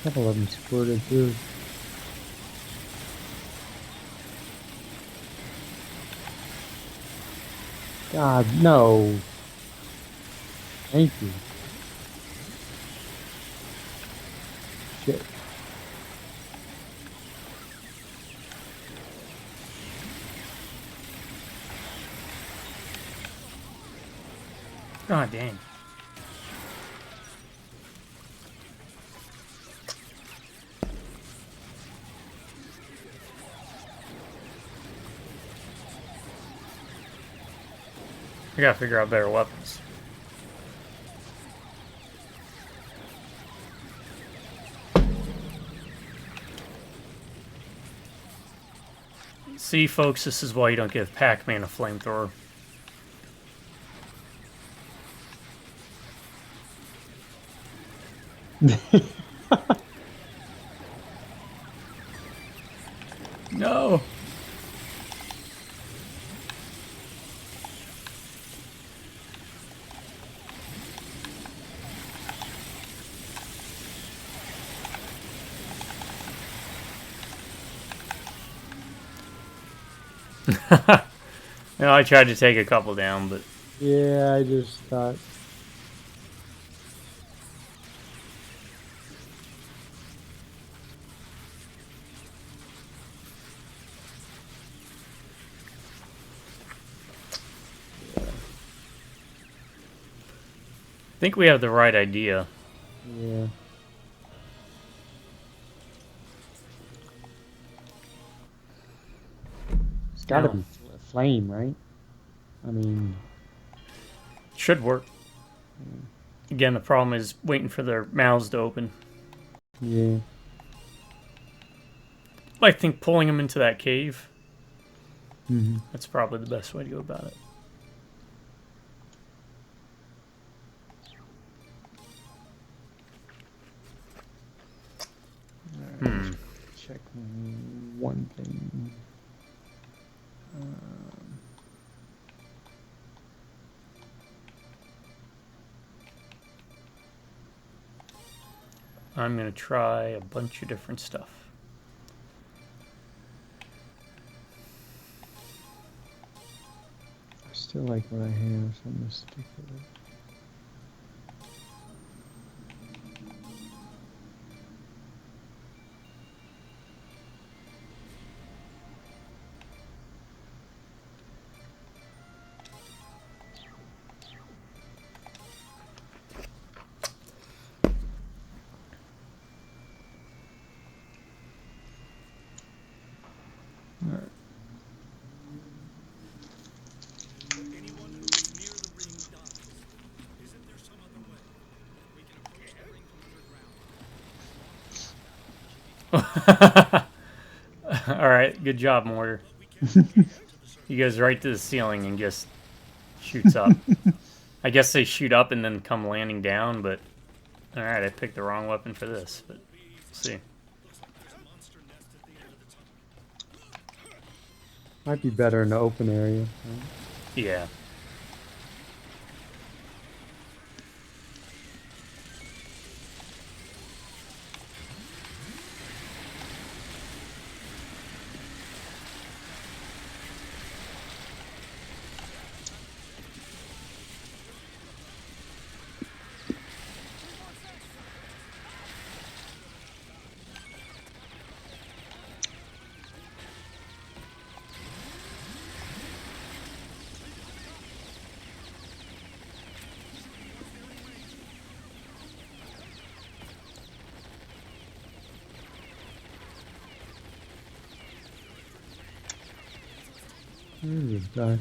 A couple of them squirted through. God, no. Thank you. Shit. God dang. I gotta figure out better weapons. See, folks, this is why you don't give Pac-Man a flamethrower. No! No, I tried to take a couple down, but Yeah, I just thought. I think we have the right idea. Yeah. It's got to No, be flame, right? I mean, should work. Again, the problem is waiting for their mouths to open. yeah. I think pulling them into that cave, Mm-hmm. that's probably the best way to go about it. Hmm. Check one thing. I'm gonna try a bunch of different stuff. I still like what I have, so I'm gonna stick with it. Alright, good job, Mortar. He goes right to the ceiling and just shoots up. I guess they shoot up and then come landing down, but... Alright, I picked the wrong weapon for this, but... We'll see. Might be better in the open area. Right? Yeah. Where is this guy?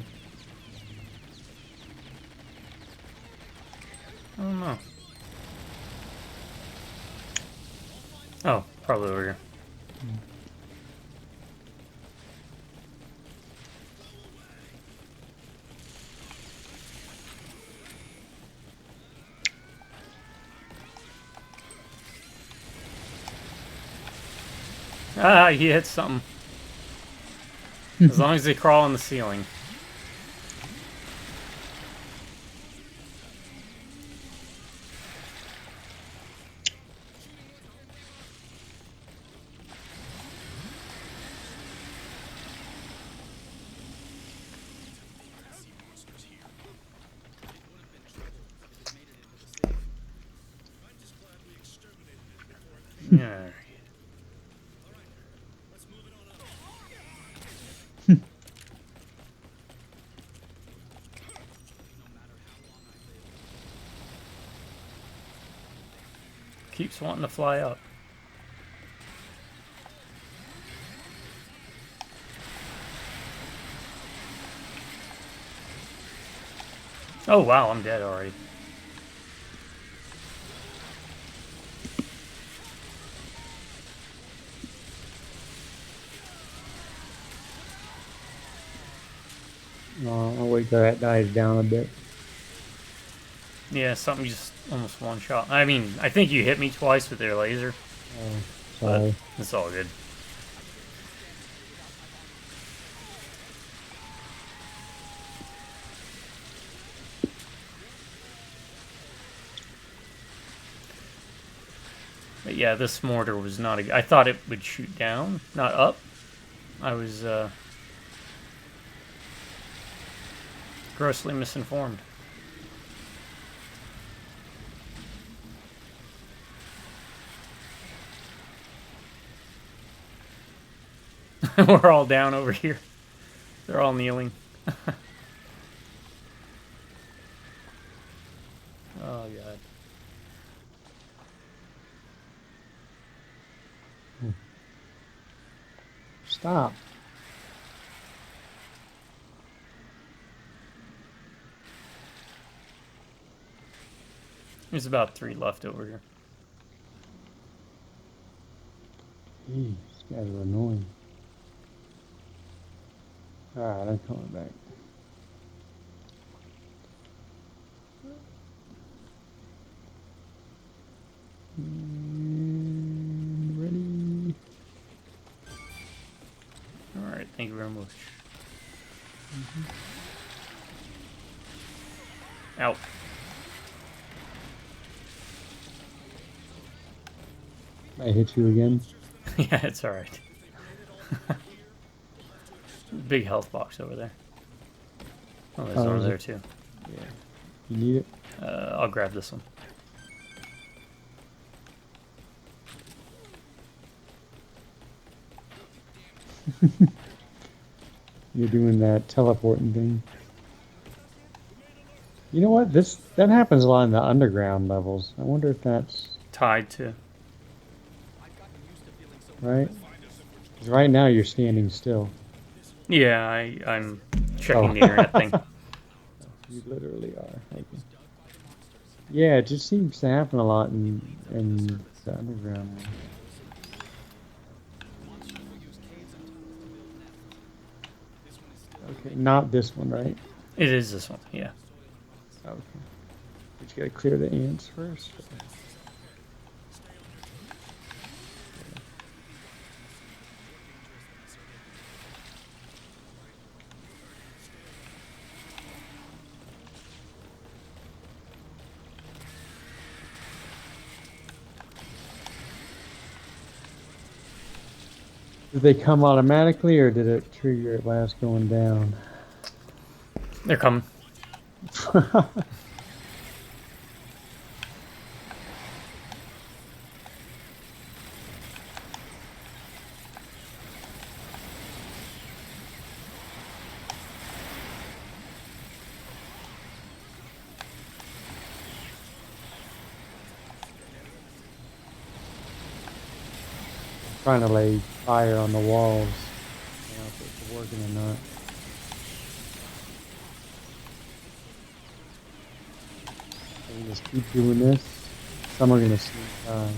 I don't know. Oh, probably over here. Ah, he hit something. As long as they crawl on the ceiling. Yeah. Keeps wanting to fly up. Oh wow, I'm dead already. I'll wait till that dies down a bit. Yeah, something just almost one shot. I mean, I think you hit me twice with their laser. Oh, But sorry. it's all good. But yeah, this mortar was not a... I thought it would shoot down, not up. I was grossly misinformed. We're all down over here. They're all kneeling. Oh, God. Stop. There's about 3 left over here. Jeez, these guys are annoying. Alright, I'm coming back. Ready? Alright, thank you very much. Ow. I hit you again. Yeah, it's alright. Big health box over there. Oh, there's one is there it? too. Yeah. You need it? I'll grab this one. You're doing that teleporting thing. You know what? That happens a lot in the underground levels. I wonder if that's Tied to. right. 'Cause right now you're standing still. Yeah, I'm checking the internet thing. You literally are. Thank you. Yeah, it just seems to happen a lot in the underground. Okay, not this one, right? It is this one, yeah. Okay. But you gotta clear the ants first. Did they come automatically, or did it trigger it while it's going down? They're coming. Trying to lay fire on the walls. I don't know if it's working or not. I can just keep doing this. Some are gonna sleep die.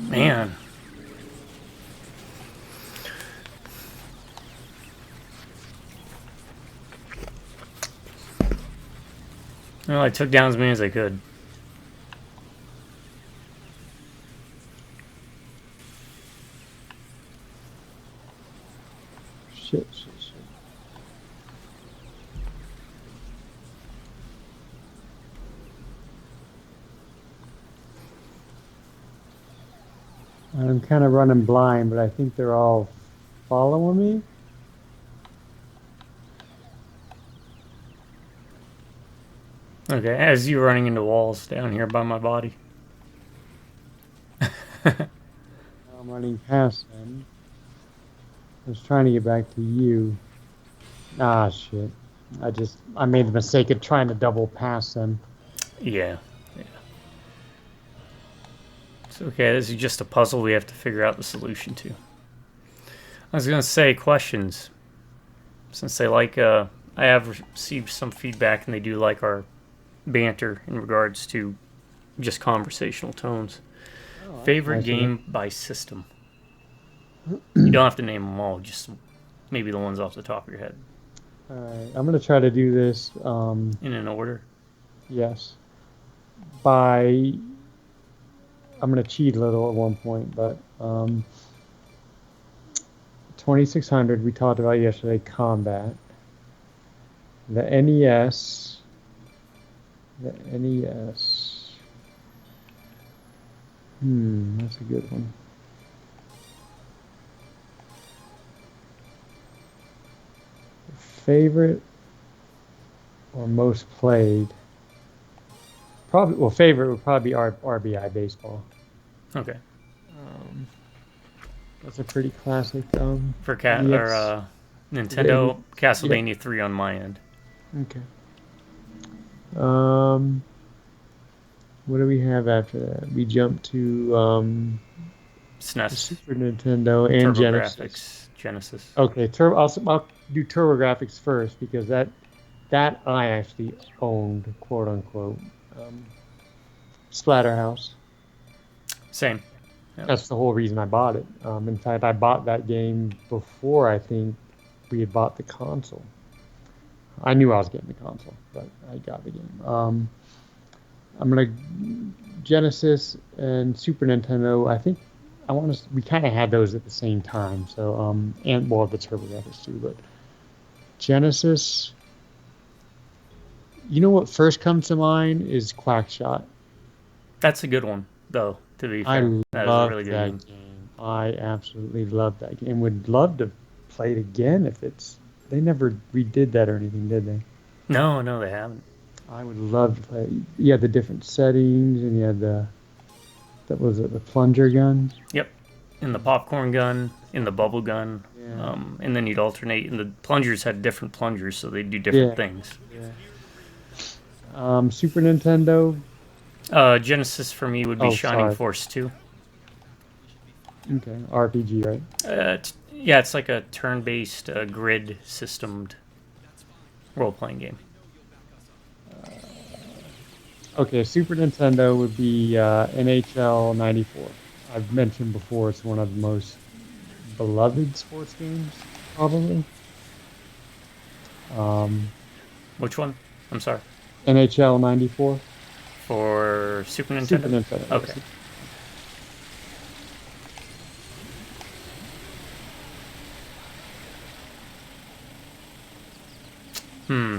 Man. Well, I took down as many as I could. Shit. I'm kind of running blind, but I think they're all following me. Okay, as you running into walls down here by my body. I'm running past them. I was trying to get back to you. Ah, shit. I made the mistake of trying to double pass them. Yeah. It's okay, this is just a puzzle we have to figure out the solution to. I was gonna say questions. Since they like I have received some feedback and they do like our banter in regards to just conversational tones. Oh, Favorite nice game by system. You don't have to name them all, just maybe the ones off the top of your head. All right, I'm gonna try to do this. In an order. Yes. By I'm gonna cheat a little at one point, but 2600 we talked about yesterday. Combat. The NES. The NES. That's a good one. Favorite or most played? Probably. Well, favorite would probably be RBI baseball. Okay. That's a pretty classic. For NES. Nintendo, Yep. Castlevania 3 on my end. Okay. What do we have after that? We jump to the SNES, Super Nintendo and Genesis. Genesis. Okay, I'll do TurboGrafx first because that I actually owned, quote unquote. Splatterhouse. Same. Yep. That's the whole reason I bought it. In fact, I bought that game before I think we had bought the console. I knew I was getting the console, but I got the game. I'm gonna Genesis and Super Nintendo. I think we kind of had those at the same time. So and well, the TurboGrafx too, but Genesis. You know what first comes to mind is Quackshot. That's a good one, though. To be fair, that is a really good game. I absolutely love that game. Would love to play it again if it's. They never redid that or anything, did they? No, no, they haven't. I would love to play. You had the different settings, and you had the that was it, the plunger gun. Yep. In the popcorn gun, in the bubble gun, Yeah, and then you'd alternate. And the plungers had different plungers, so they do different yeah, things. yeah. Super Nintendo. Genesis for me would be Oh, Shining sorry. Force 2. Okay, RPG, right? Yeah, it's like a turn-based grid systemed role-playing game. Okay, Super Nintendo would be NHL '94. I've mentioned before it's one of the most beloved sports games, probably. Um, Which one? I'm sorry. NHL '94. For Super Super Nintendo? Nintendo. Okay. Yes.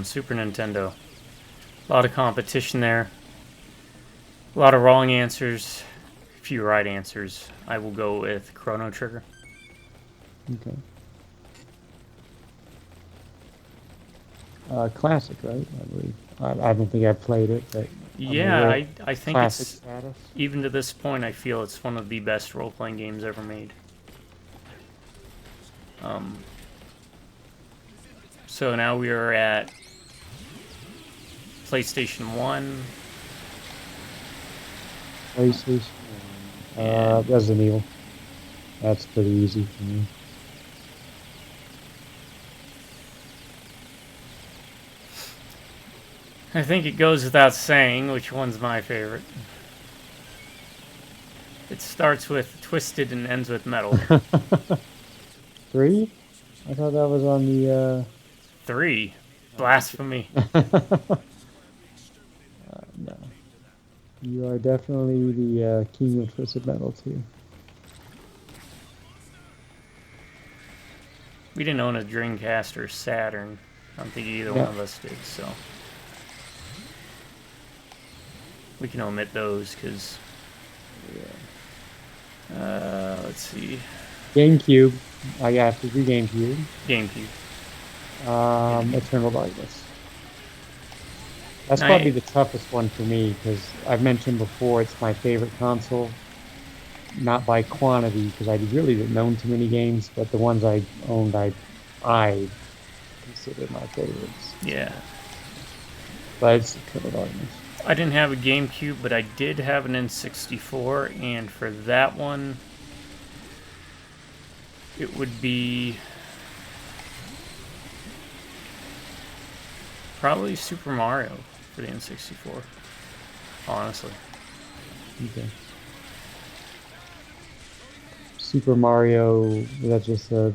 Super Nintendo. A lot of competition there. A lot of wrong answers. Few right answers. I will go with Chrono Trigger. Okay. Classic, right? I believe. I don't think I've played it, but I'm Yeah, aware. I think Classic it's, status. even to this point, I feel it's one of the best role-playing games ever made. Um, so now we are at PlayStation 1. PlayStation. And Resident Evil. That's pretty easy for me. I think it goes without saying which one's my favorite. It starts with Twisted and ends with Metal. 3? I thought that was on the. 3. Blasphemy. No. You are definitely the king of Twisted Metal too. We didn't own a Dreamcast or Saturn. I don't think either one No. of us did, so we can omit those because. Let's see. GameCube. I got to do GameCube. GameCube. Eternal Darkness. That's And probably the toughest one for me because I've mentioned before it's my favorite console. Not by quantity because I really didn't own too many games, but the ones I owned, I consider my favorites. Yeah. But it's Eternal Darkness. I didn't have a GameCube, but I did have an N64, and for that one, it would be probably Super Mario for the N64, honestly. Okay. Super Mario. Was that just a?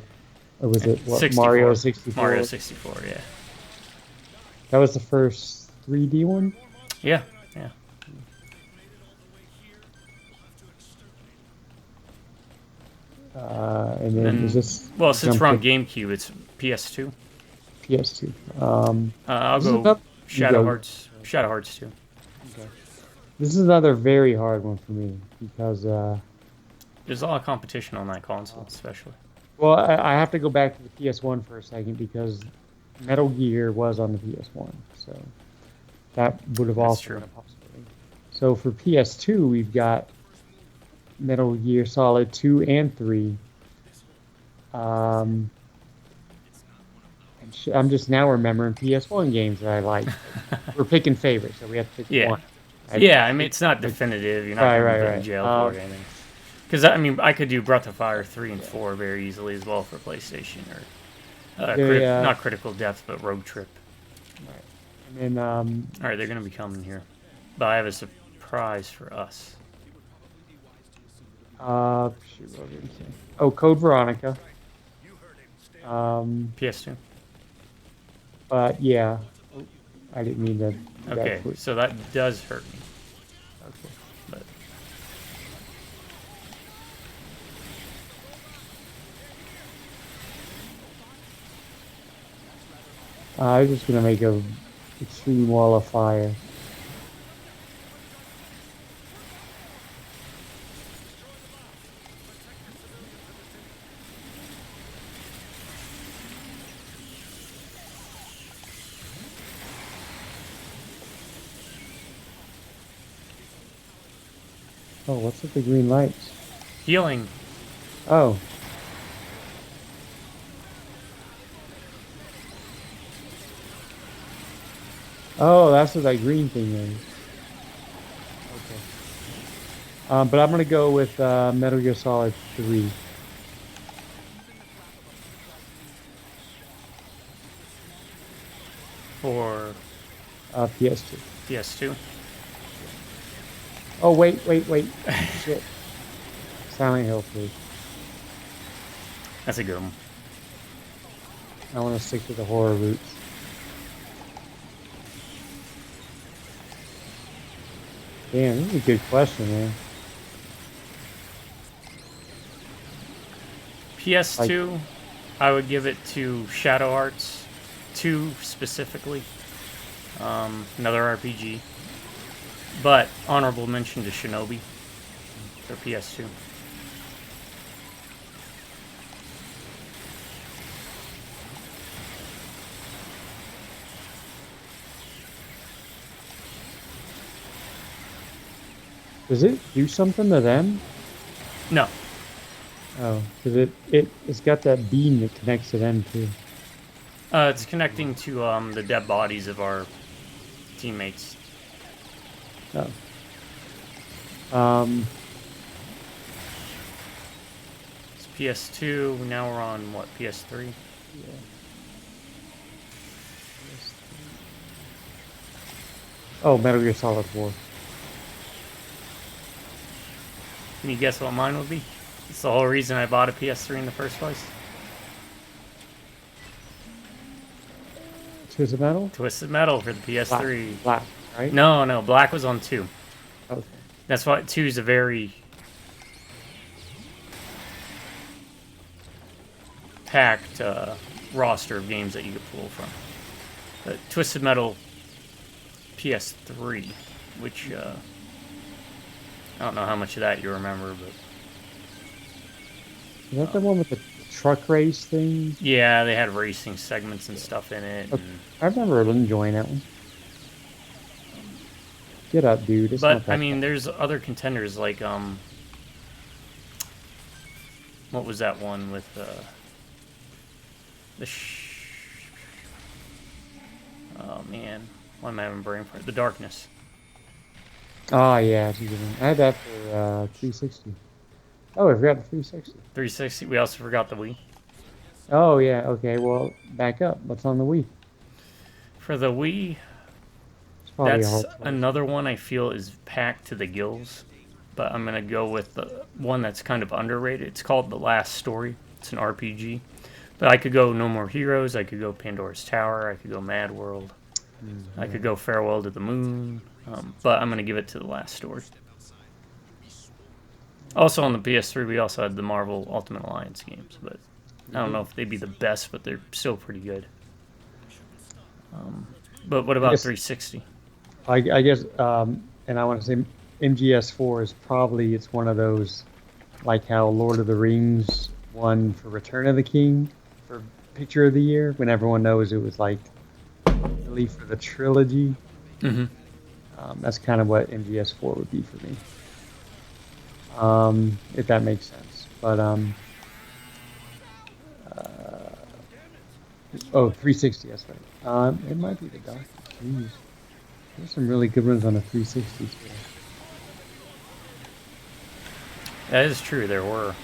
Or was it what? 64. Mario 64. Mario 64, yeah. That was the first 3D one. Yeah, yeah. And then is this? Well, since jump we're on to GameCube, it's PS2. PS2. I'll This is go another- Shadow you go. Hearts. Shadow Hearts 2. Okay. This is another very hard one for me because There's a lot of competition on that console, especially. well, I have to go back to the PS1 for a second because Metal Gear was on the PS1, so that would have That's also true. been a possibility. So for PS2, we've got Metal Gear Solid 2 and 3. And I'm just now remembering PS1 games that I like. We're picking favorites, so we have to pick Yeah. one. Yeah, I mean, it's not definitive. You're not Right, going to right, be put in right. jail for it or anything. Because, I mean, I could do Breath of Fire 3 and 4 very easily as well for PlayStation. Or not Critical Depth, but Road Trip. Right. And then, Alright, they're going to be coming here. But I have a surprise for us. shoot, what was I gonna say? Oh, Code Veronica. PS2. But yeah, I didn't mean to. do that Okay, quick. so that does hurt me. Okay. But I'm just gonna make a extreme wall of fire. Oh, what's with the green lights? Healing. Oh. Oh, that's what that green thing is. Okay. But I'm gonna go with Metal Gear Solid 3. For PS2. PS2. Oh, wait. Shit. Silent Hill 3. That's a good one. I want to stick to the horror roots. Damn, this is a good question, man. PS2, I would give it to Shadow Hearts 2 specifically. Another RPG. But honorable mention to Shinobi for PS2. Does it do something to them? No. Oh, because it's got that beam that connects to them too. It's connecting to the dead bodies of our teammates. Oh. Um, It's PS2. Now we're on what? PS3. yeah. Oh, Metal Gear Solid 4. Can you guess what mine would be? It's the whole reason I bought a PS3 in the first place. Twisted Metal? Twisted Metal for the PS3. Black, right? No, Black was on 2. Okay. That's why 2 is a very packed roster of games that you could pull from. But Twisted Metal PS3, which I don't know how much of that you remember, but Is that the one with the truck race thing? yeah, they had racing segments and stuff in it. Okay. And, I remember enjoying that one. Get up, dude. It's not but that I mean, bad. there's other contenders like what was that one with oh man, why am I having brain fart? The Darkness. Oh, yeah. It's a good one. I had that for 360. Oh, I forgot the 360. 360. We also forgot the Wii. Oh, yeah. Okay, well, back up. What's on the Wii? For the Wii, It's probably a that's hard choice. another one I feel is packed to the gills. But I'm gonna go with the one that's kind of underrated. It's called The Last Story. It's an RPG. But I could go No More Heroes. I could go Pandora's Tower. I could go Mad World. I could go Farewell to the Moon. But I'm gonna give it to The Last Story. Also on the PS3, we also had the Marvel Ultimate Alliance games, but I don't know if they'd be the best, but they're still pretty good. But what about Yes. 360? I guess, and I want to say MGS4 is probably, it's one of those, like how Lord of the Rings won for Return of the King for Picture of the Year, when everyone knows it was like really for the trilogy. Mm-hmm. That's kind of what MGS4 would be for me. If that makes sense. But, oh, 360, that's right. It might be the Doctor. Jeez. There's some really good ones on the 360 too. That is true. There were.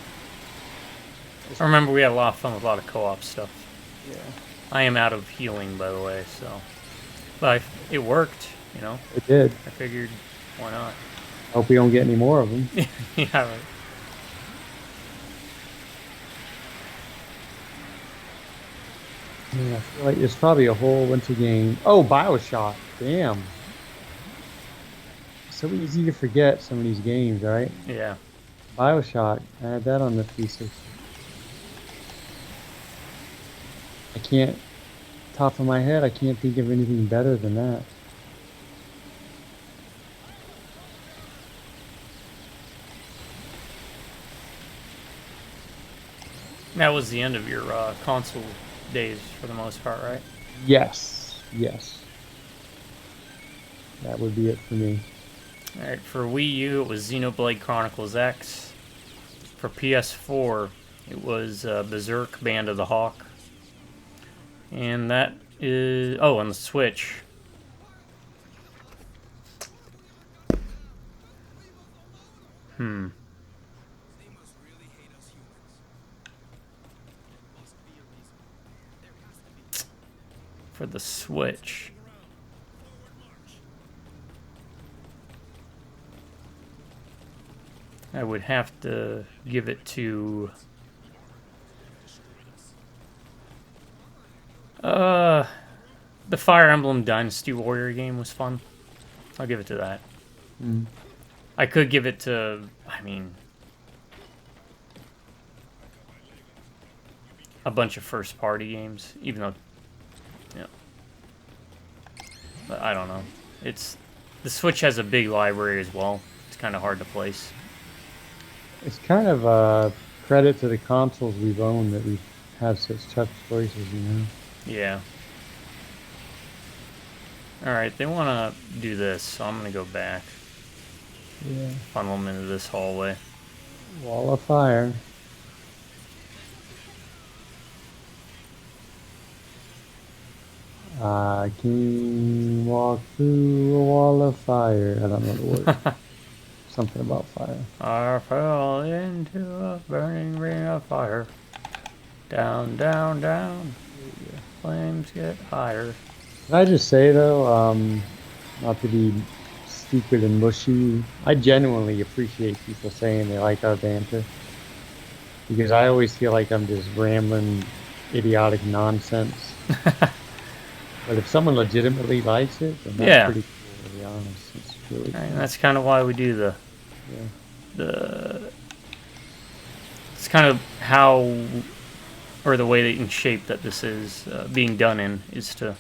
I remember we had a lot of fun with a lot of co-op stuff. Yeah. I am out of healing, by the way, so. But it worked, you know. It did. I figured, why not? Hope we don't get any more of them. Yeah, right. Yeah, I feel like there's probably a whole bunch of games. Oh, BioShock. Damn. So easy to forget some of these games, right? Yeah. BioShock. I had that on the 360. I can't, top of my head, I can't think of anything better than that. That was the end of your console days for the most part, right? Yes. Yes. That would be it for me. Alright, for Wii U, it was Xenoblade Chronicles X. For PS4, it was Berserk Band of the Hawk. And that is... Oh, on the Switch. For the Switch. I would have to give it to... the Fire Emblem Dynasty Warrior game was fun. I'll give it to that. Mm. I could give it to... I mean... a bunch of first-party games, even though... Yeah. But I don't know. It's... The Switch has a big library as well. It's kind of hard to place. It's kind of a credit to the consoles we've owned that we have such tough choices, you know? Yeah. Alright, they want to do this, so I'm going to go back. Yeah. Funnel them into this hallway. Wall of fire. I can walk through a wall of fire. I don't know the word. Something about fire. I fell into a burning ring of fire. Down, down, down. Flames get higher. Can I just say though, not to be stupid and mushy, I genuinely appreciate people saying they like our banter. Because I always feel like I'm just rambling idiotic nonsense. But if someone legitimately likes it, then that's pretty cool, to be honest. It's really cool. And that's kind of why we do the it's kind of how, or the way that in shape that this is being done in, is to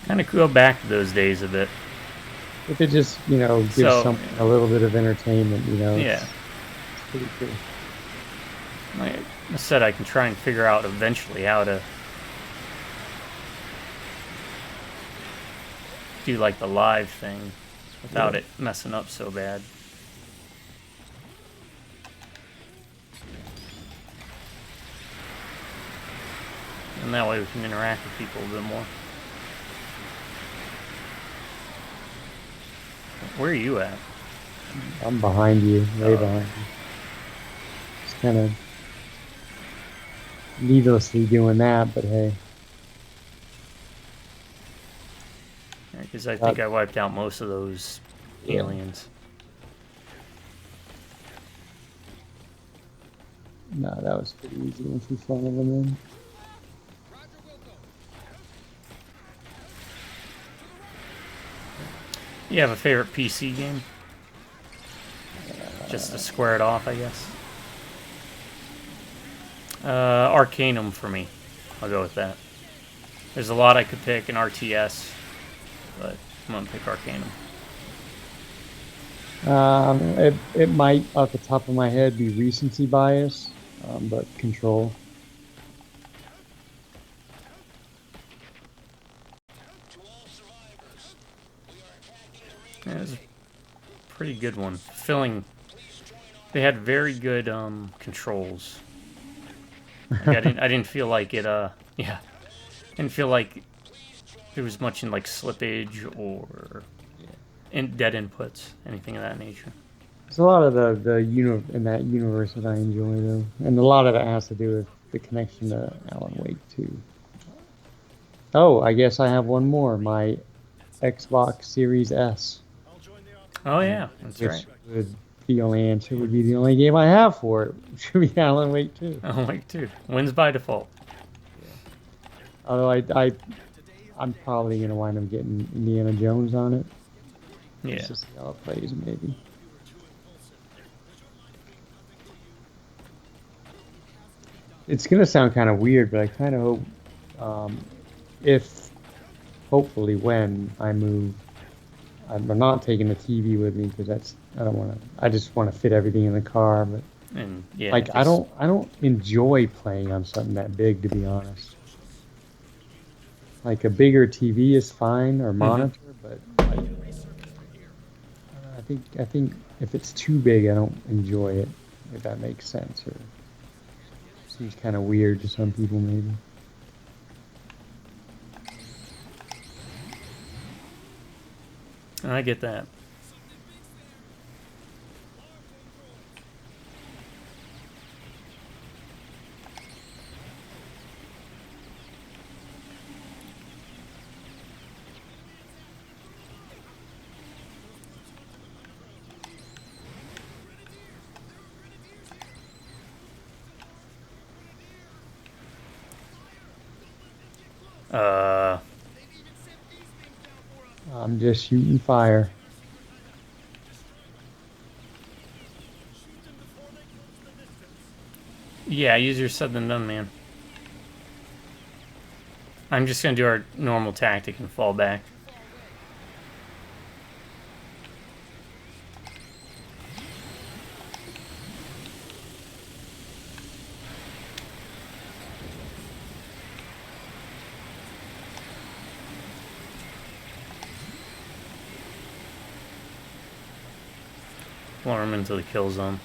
kind of go back to those days a bit. If it just, you know, gives something a little bit of entertainment, you know, it's pretty cool. Like I said, I can try and figure out eventually how to do like the live thing without it messing up so bad. And that way we can interact with people a bit more. Where are you at? I'm behind you, way behind you. Just kind of needlessly doing that, but hey. Because I think I wiped out most of those aliens. No, that was pretty easy once we funneled them in. You have a favorite PC game? Just to square it off, I guess. Arcanum for me. I'll go with that. There's a lot I could pick in RTS, but I'm gonna pick Arcanum. It might, off the top of my head, be recency bias, but Control. Yeah, it was a pretty good one. They had very good controls. Like, I didn't feel like it. Didn't feel like there was much in like slippage or dead inputs, anything of that nature. There's a lot of in that universe that I enjoy though, and a lot of it has to do with the connection to Alan Wake 2. Oh, I guess I have one more. My Xbox Series S. Oh yeah, that's right. The only answer would be the only game I have for it. Should be Alan Wake 2. Alan Wake 2 wins by default. Yeah. Although I'm probably gonna wind up getting Indiana Jones on it. Yeah. Just to see how it plays, maybe. It's gonna sound kind of weird, but I kind of hope, hopefully when I move, I'm not taking the TV with me because I just want to fit everything in the car. But like I don't enjoy playing on something that big, to be honest. Like a bigger TV is fine or monitor, but like, I think if it's too big, I don't enjoy it. If that makes sense, or seems kind of weird to some people, maybe. I get that. Uh, I'm just shooting fire. yeah, easier said than done, man. I'm just gonna do our normal tactic and fall back. Lure him into the kill zone.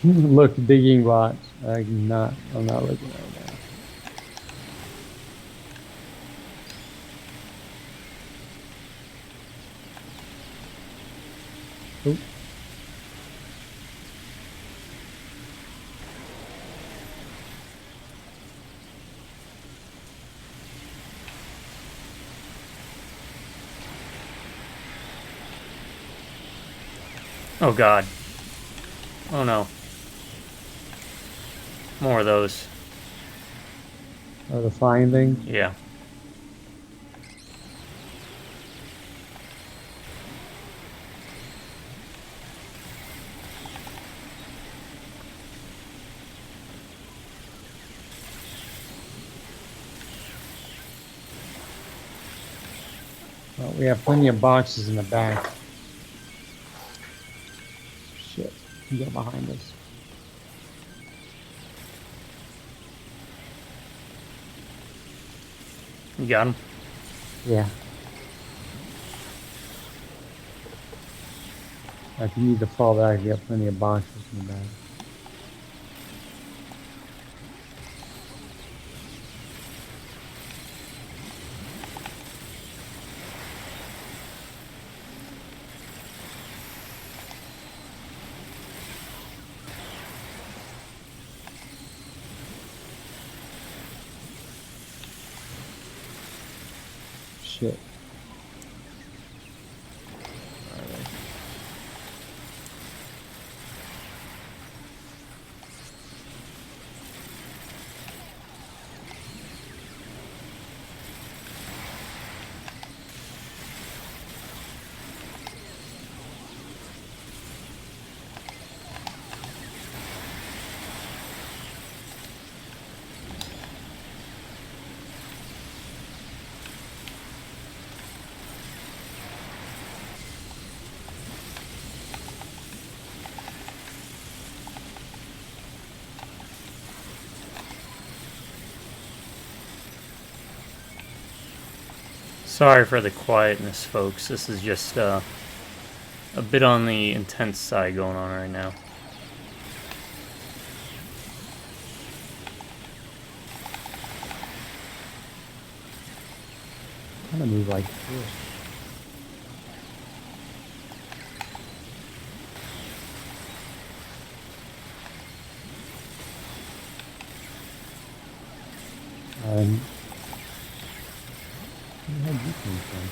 Look, digging bots. I'm not looking right now. Oh, Oh god. Oh no. More of those. oh, the flying things. Yeah. Well, we have plenty of boxes in the back. Shit, you got behind us. You got him? Yeah. If you need to fall back, you have plenty of boxes in the back. Shit. Sorry for the quietness, folks. This is just a bit on the intense side going on right now. Kind of move like this. Where did you come from?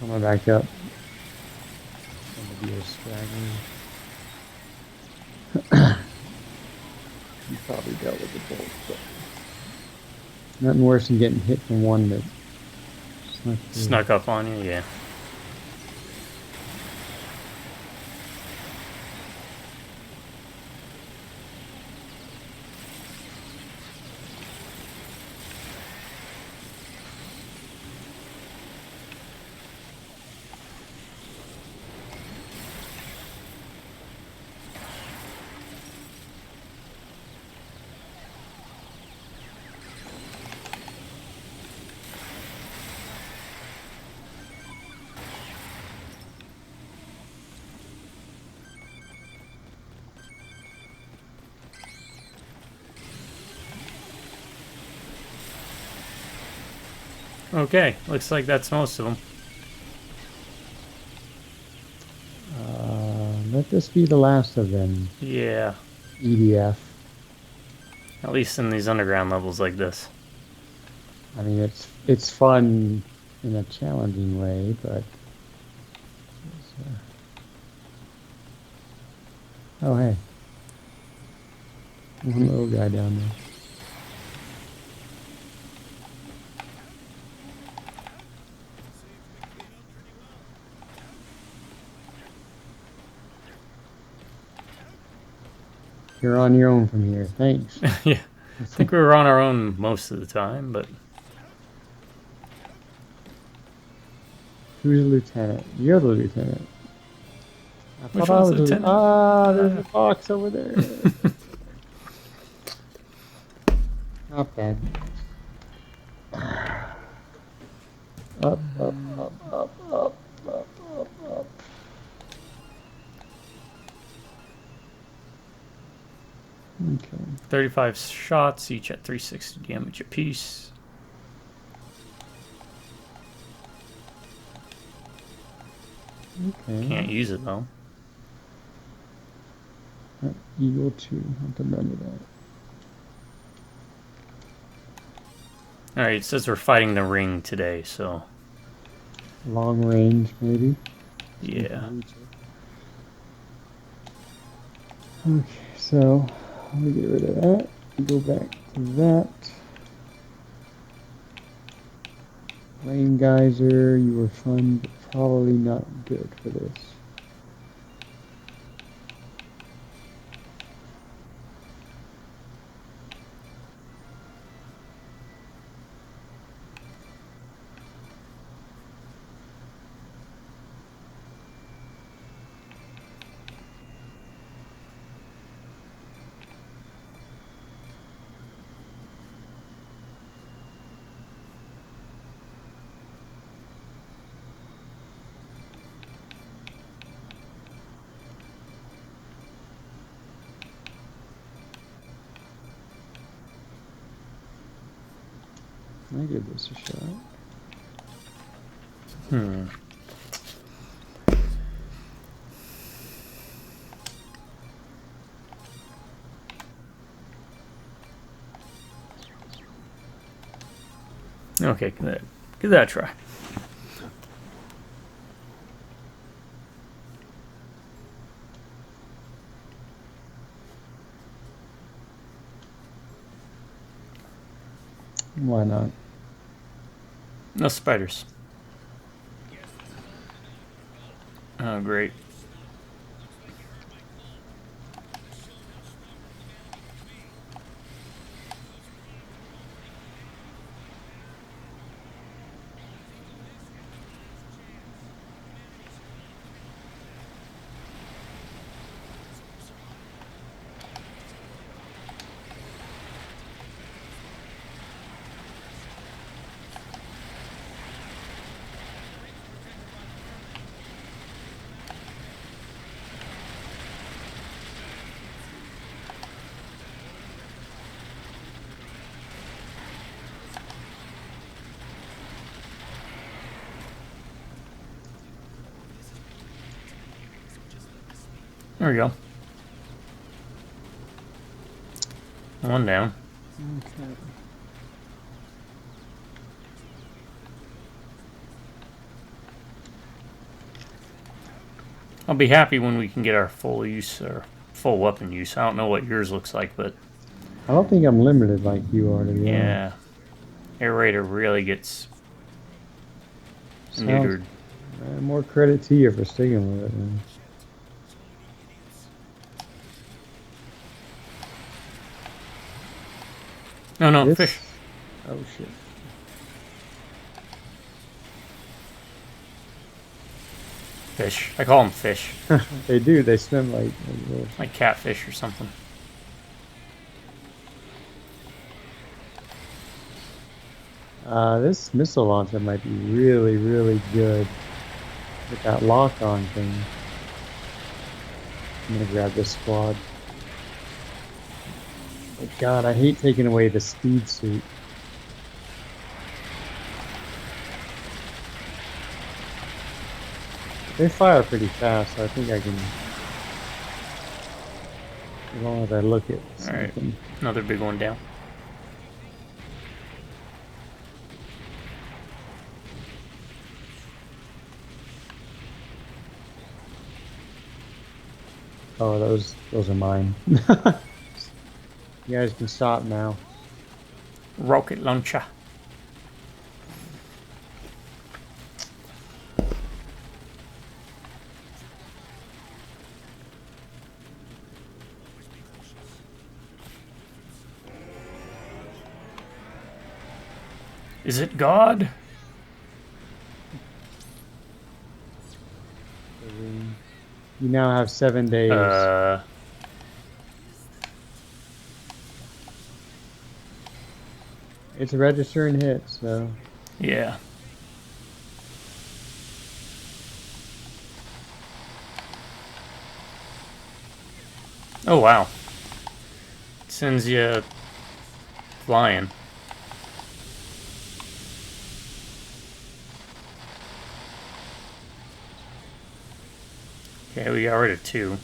Coming back up. Some of you are straggling. You probably dealt with the bolt, but nothing worse than getting hit from one that Snuck up on you, yeah. Okay, looks like that's most of them. Let this be the last of them. Yeah, EDF. at least in these underground levels like this. I mean, it's fun in a challenging way, but. Oh, hey. One little guy down there. You're on your own from here. Thanks. Yeah, I think we were on our own most of the time, but Who's the lieutenant? You're the lieutenant. I which thought I one's was lieutenant? there's a box over there. Not bad. Up, up, up, up, up, up, up, up. Okay. 35 shots, each at 360 damage apiece. Okay. Can't use it though. Eagle 2. Have to remember that. Alright, it says we're fighting the ring today, so Long range, maybe. yeah. Okay, so let me get rid of that. Go back to that. Flame geyser, you were fun, but probably not good for this. I give this a shot. Okay, give that a try. Why not? No spiders. Oh, great. There we go. One down. Okay. I'll be happy when we can get our full use or full weapon use. I don't know what yours looks like, but I don't think I'm limited like you are, to be honest. yeah, Air Raider really gets Sounds, neutered. more credit to you for sticking with it, man. No, This- fish. Oh shit. Fish. I call them fish. They do. They swim like little. Like catfish or something. This missile launcher might be really, really good with that lock-on thing. I'm gonna grab this squad. But God, I hate taking away the speed suit. They fire pretty fast, so I think I can, as long as I look at Alright, something. another big one down. Oh, those are mine. You guys can stop now. Rocket launcher. Is it God? You now have 7 days. It's a register and hit, so Yeah. Oh, wow. It sends you flying. Okay, we got rid of 2.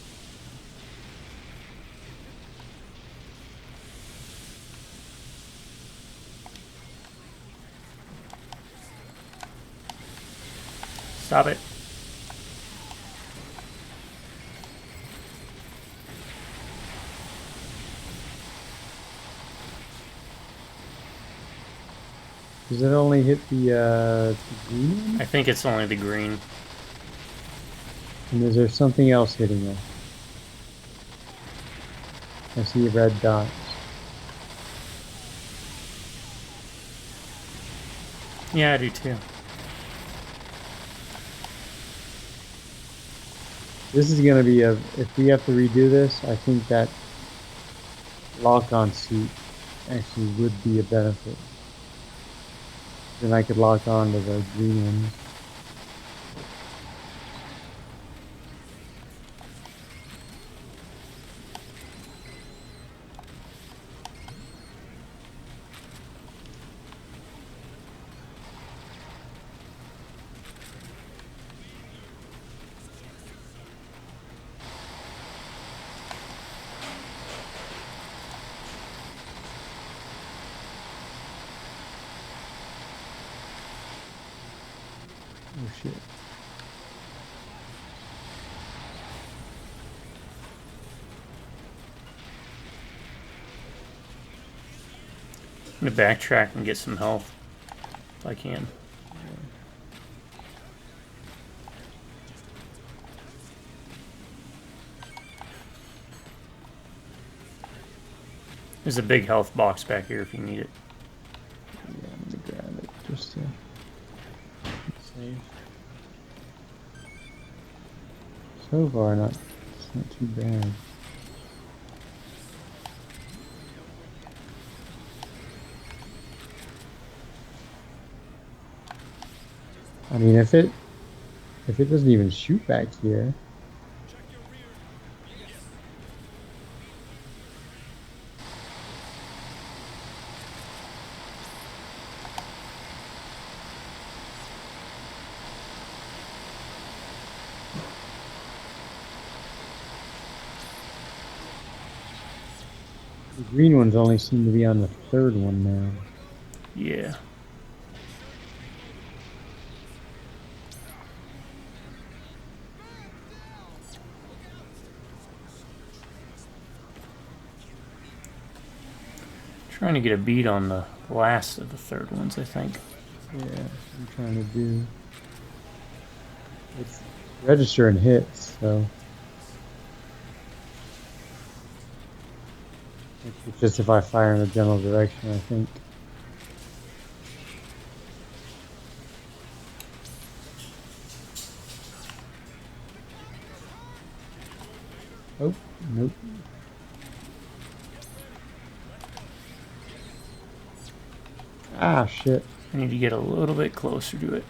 Stop it. does it only hit the green one? I think it's only the green. And is there something else hitting it? I see red dots. Yeah, I do too. This is gonna be if we have to redo this, I think that lock-on seat actually would be a benefit. Then I could lock on to the green ones. Oh shit. I'm gonna backtrack and get some health if I can. There's a big health box back here if you need it. Yeah, I'm gonna grab it just to be safe. So far, it's not too bad. I mean, if it doesn't even shoot back here, the green ones only seem to be on the third one now. Yeah. Trying to get a beat on the last of the third ones, I think. Yeah, I'm trying to do. It's register and hits, so it's just if I fire in a general direction, I think. Oh, nope. Ah, shit. I need to get a little bit closer to it.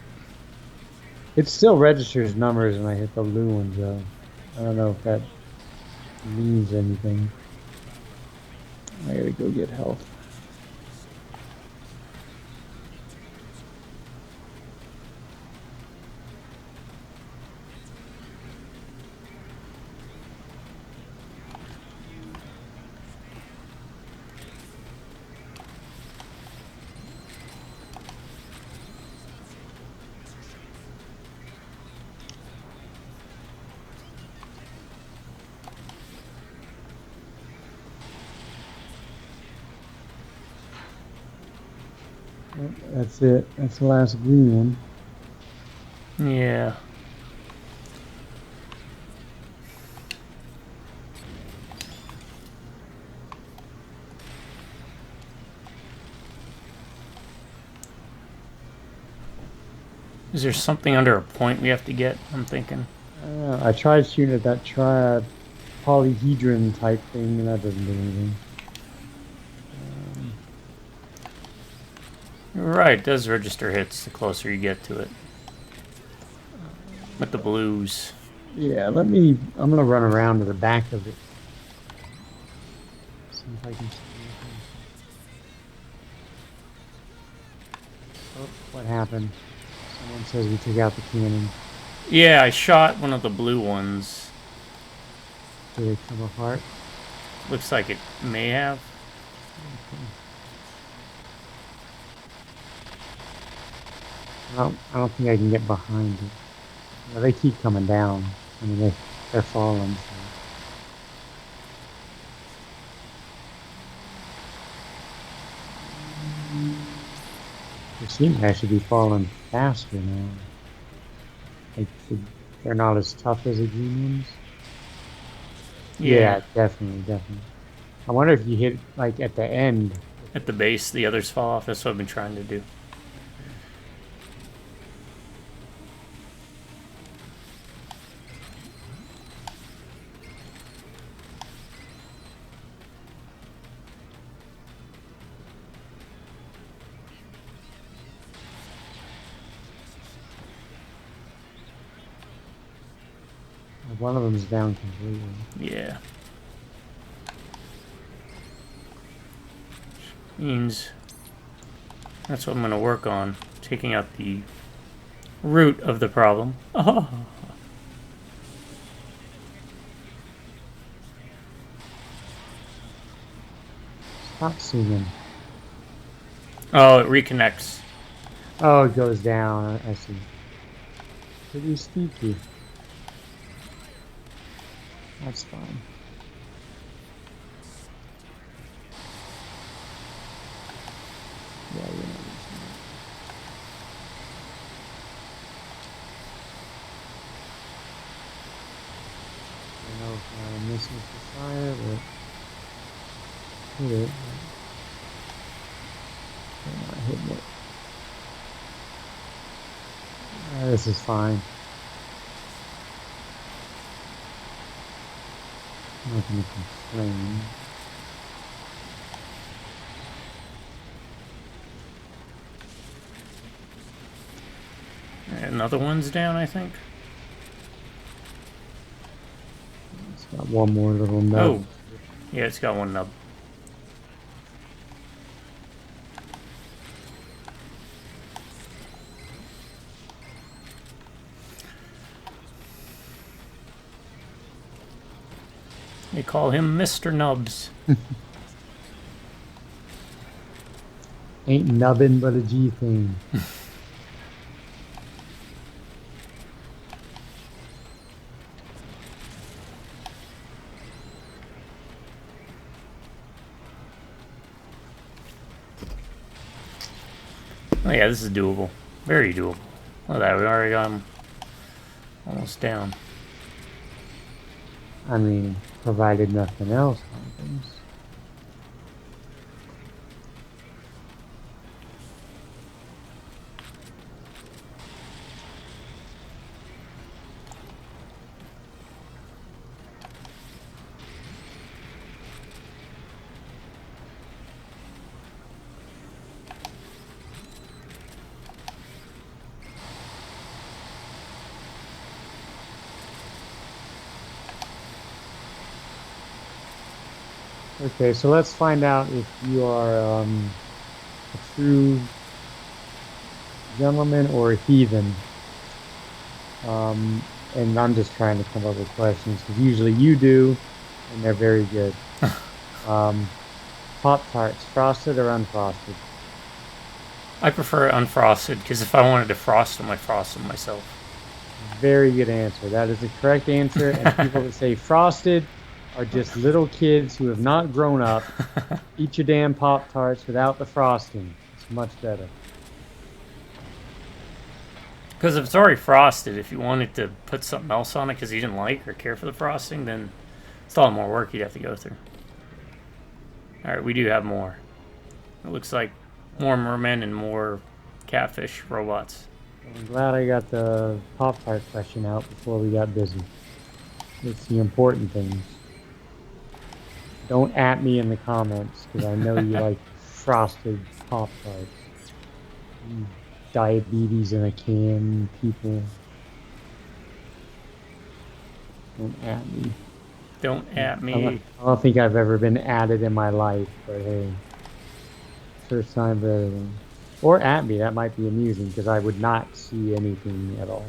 It still registers numbers when I hit the blue ones, though. I don't know if that means anything. I gotta go get health. That's it. That's the last green one. Yeah. Is there something under a point we have to get? I'm thinking. I tried shooting at that triad polyhedron type thing, and that doesn't do anything. You're right, it does register hits the closer you get to it. With the blues. Yeah, let me. I'm gonna run around to the back of it. See if I can see anything. Oh, what happened? Someone says we took out the cannon. Yeah, I shot one of the blue ones. Did it come apart? Looks like it may have. Okay. I don't think I can get behind it. Well, they keep coming down. I mean, they're falling. So. They seem to actually be falling faster now. Like they're not as tough as the green ones. Yeah, definitely. I wonder if you hit like at the end. At the base, the others fall off. That's what I've been trying to do. One of them's down completely. Yeah. Means that's what I'm going to work on. Taking out the root of the problem. Oh. Stop singing. Oh, it reconnects. Oh, it goes down. I see. Pretty sneaky. That's fine. Yeah, you're not losing it. I don't know if I'm missing the fire, but hit it. I'm not hitting it. This is fine. I'm not going to complain. Another one's down, I think. It's got one more little nub. Oh, yeah, it's got one nub. They call him Mr. Nubs. Ain't nubbin but a G thing. Oh yeah, this is doable. Very doable. Look at that, we already got him almost down. I mean, provided nothing else happens. Okay, so let's find out if you are a true gentleman or a heathen. And I'm just trying to come up with questions because usually you do, and they're very good. Pop-Tarts, frosted or unfrosted? I prefer unfrosted because if I wanted to frost them, I frost them myself. Very good answer. That is the correct answer. And people that say frosted are just little kids who have not grown up. Eat your damn Pop-Tarts without the frosting. It's much better. Because if it's already frosted, if you wanted to put something else on it because you didn't like or care for the frosting, then it's a lot more work you'd have to go through. Alright, we do have more. It looks like more mermen and more catfish robots. I'm glad I got the Pop-Tart question out before we got busy. It's the important things. Don't at me in the comments, because I know you like frosted Pop-Tarts. You diabetes in a can people. Don't at me. Don't at me. I don't think I've ever been added in my life, but hey. First time for everything. Or at me, that might be amusing, because I would not see anything at all.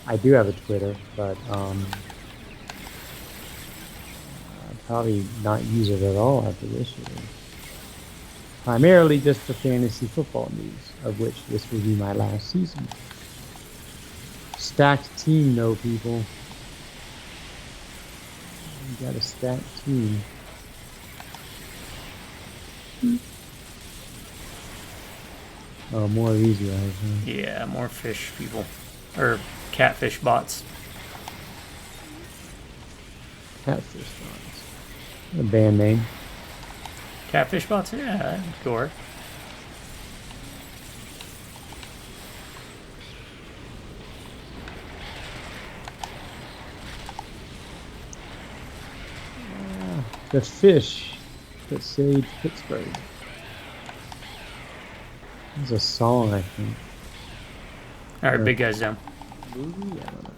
I do have a Twitter, but I'd probably not use it at all after this year. Primarily just the fantasy football news, of which this will be my last season. Stacked team, though, people. You got a stacked team. Oh, more of these guys, huh? Yeah, more fish people. Or catfish bots. Catfish bots. A band name. Catfish bots? Yeah, that'd go work. The fish that saved Pittsburgh. It's a song, I think. Alright, big guys down. Movie? I don't know.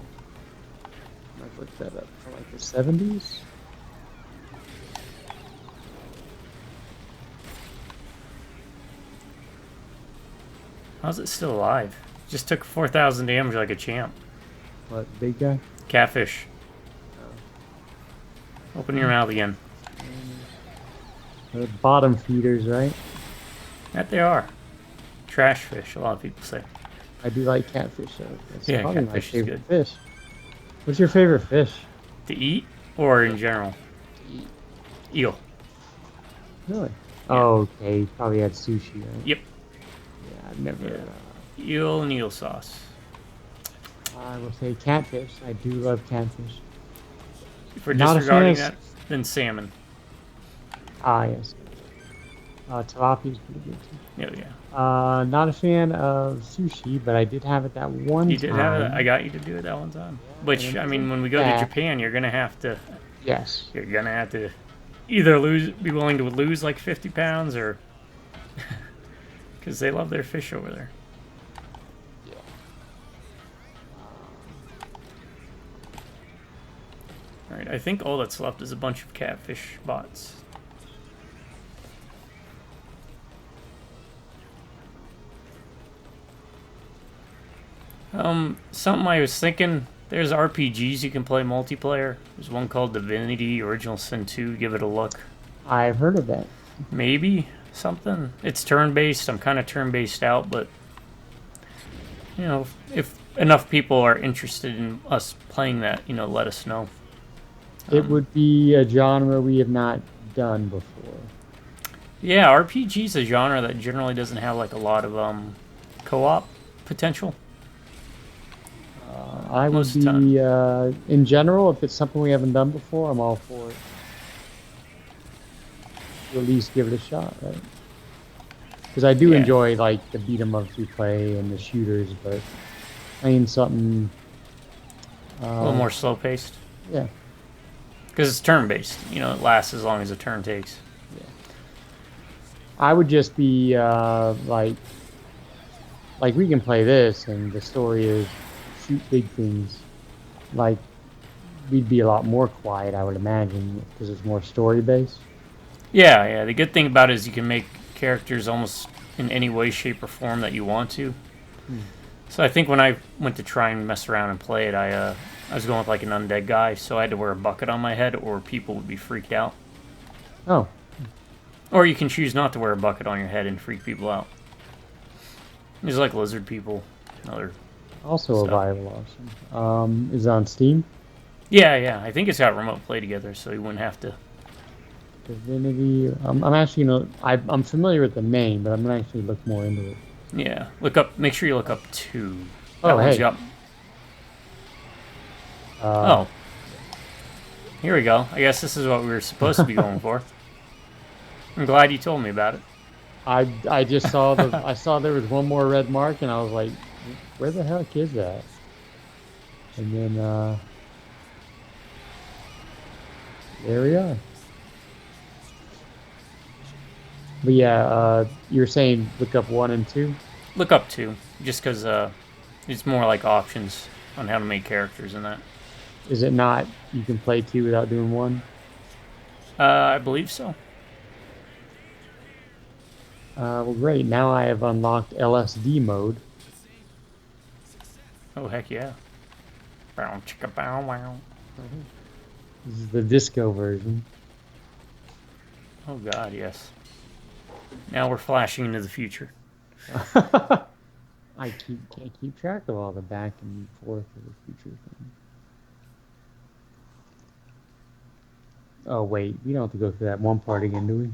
I've looked that up for like the 70s. How's it still alive? Just took 4,000 damage like a champ. What, big guy? Catfish. Open your mouth again. The bottom feeders, right? That they are. Trash fish, a lot of people say. I do like catfish, though. That's Yeah, probably my catfish is favorite good. fish. What's your favorite fish? To eat or in general? Eel. Really? Yeah. Oh, okay. You probably had sushi, right? Yep. Yeah, I've never. Yeah. Eel and eel sauce. I will say catfish. I do love catfish. If we're Not a disregarding fan that, then salmon. Ah, yes. Tilapia's pretty good too. Yeah, yeah. Not a fan of sushi, but I did have it that one You time. did have it. I got you to do it that one time. Yeah, Which, I mean, when we go to Japan, you're gonna have to. Yes. You're gonna have to either be willing to lose like 50 pounds, or because they love their fish over there. Yeah. All right, I think all that's left is a bunch of catfish bots. Something I was thinking, there's RPGs you can play multiplayer. There's one called Divinity Original Sin 2, give it a look. I've heard of that. Maybe something. It's turn-based, I'm kind of turn-based out, but you know, if enough people are interested in us playing that, you know, let us know. It would be a genre we have not done before. Yeah, RPG is a genre that generally doesn't have like a lot of co-op potential. I would Most of the time. be, in general, if it's something we haven't done before, I'm all for it. To at least give it a shot, right? Because I do Yeah. enjoy, like, the beat-em-ups we play and the shooters, but playing something... A little more slow-paced. Yeah. Because it's turn-based. You know, it lasts as long as a turn takes. Yeah. I would just be, like, we can play this, and the story is shoot big things. Like, we'd be a lot more quiet, I would imagine, because it's more story-based. Yeah, yeah. The good thing about it is you can make characters almost in any way, shape, or form that you want to. So I think when I went to try and mess around and play it, I was going with like an undead guy, so I had to wear a bucket on my head, or people would be freaked out. Oh. Or you can choose not to wear a bucket on your head and freak people out. There's like lizard people, other. Also stuff. a viable option. Is it on Steam? Yeah, yeah. I think it's got remote play together, so you wouldn't have to. Divinity. I'm actually I'm familiar with the name, but I'm gonna actually look more into it. Yeah, look up. Make sure you look up 2. That Oh, one's hey. got. Uh, Oh, here we go. I guess this is what we were supposed to be going for. I'm glad you told me about it. I just saw I saw there was one more red mark, and I was like, where the heck is that? And then there we are. But yeah, you're saying look up 1 and 2. Look up 2, just because it's more like options on how to make characters in that. Is it not? You can play 2 without doing 1. I believe so. Well, great. Now I have unlocked LSD mode. Oh heck yeah! Bow chicka bow wow. This is the disco version. Oh god, yes. Now we're flashing into the future. I can't keep track of all the back and forth of the future thing. Oh wait, we don't have to go through that one part again, do we?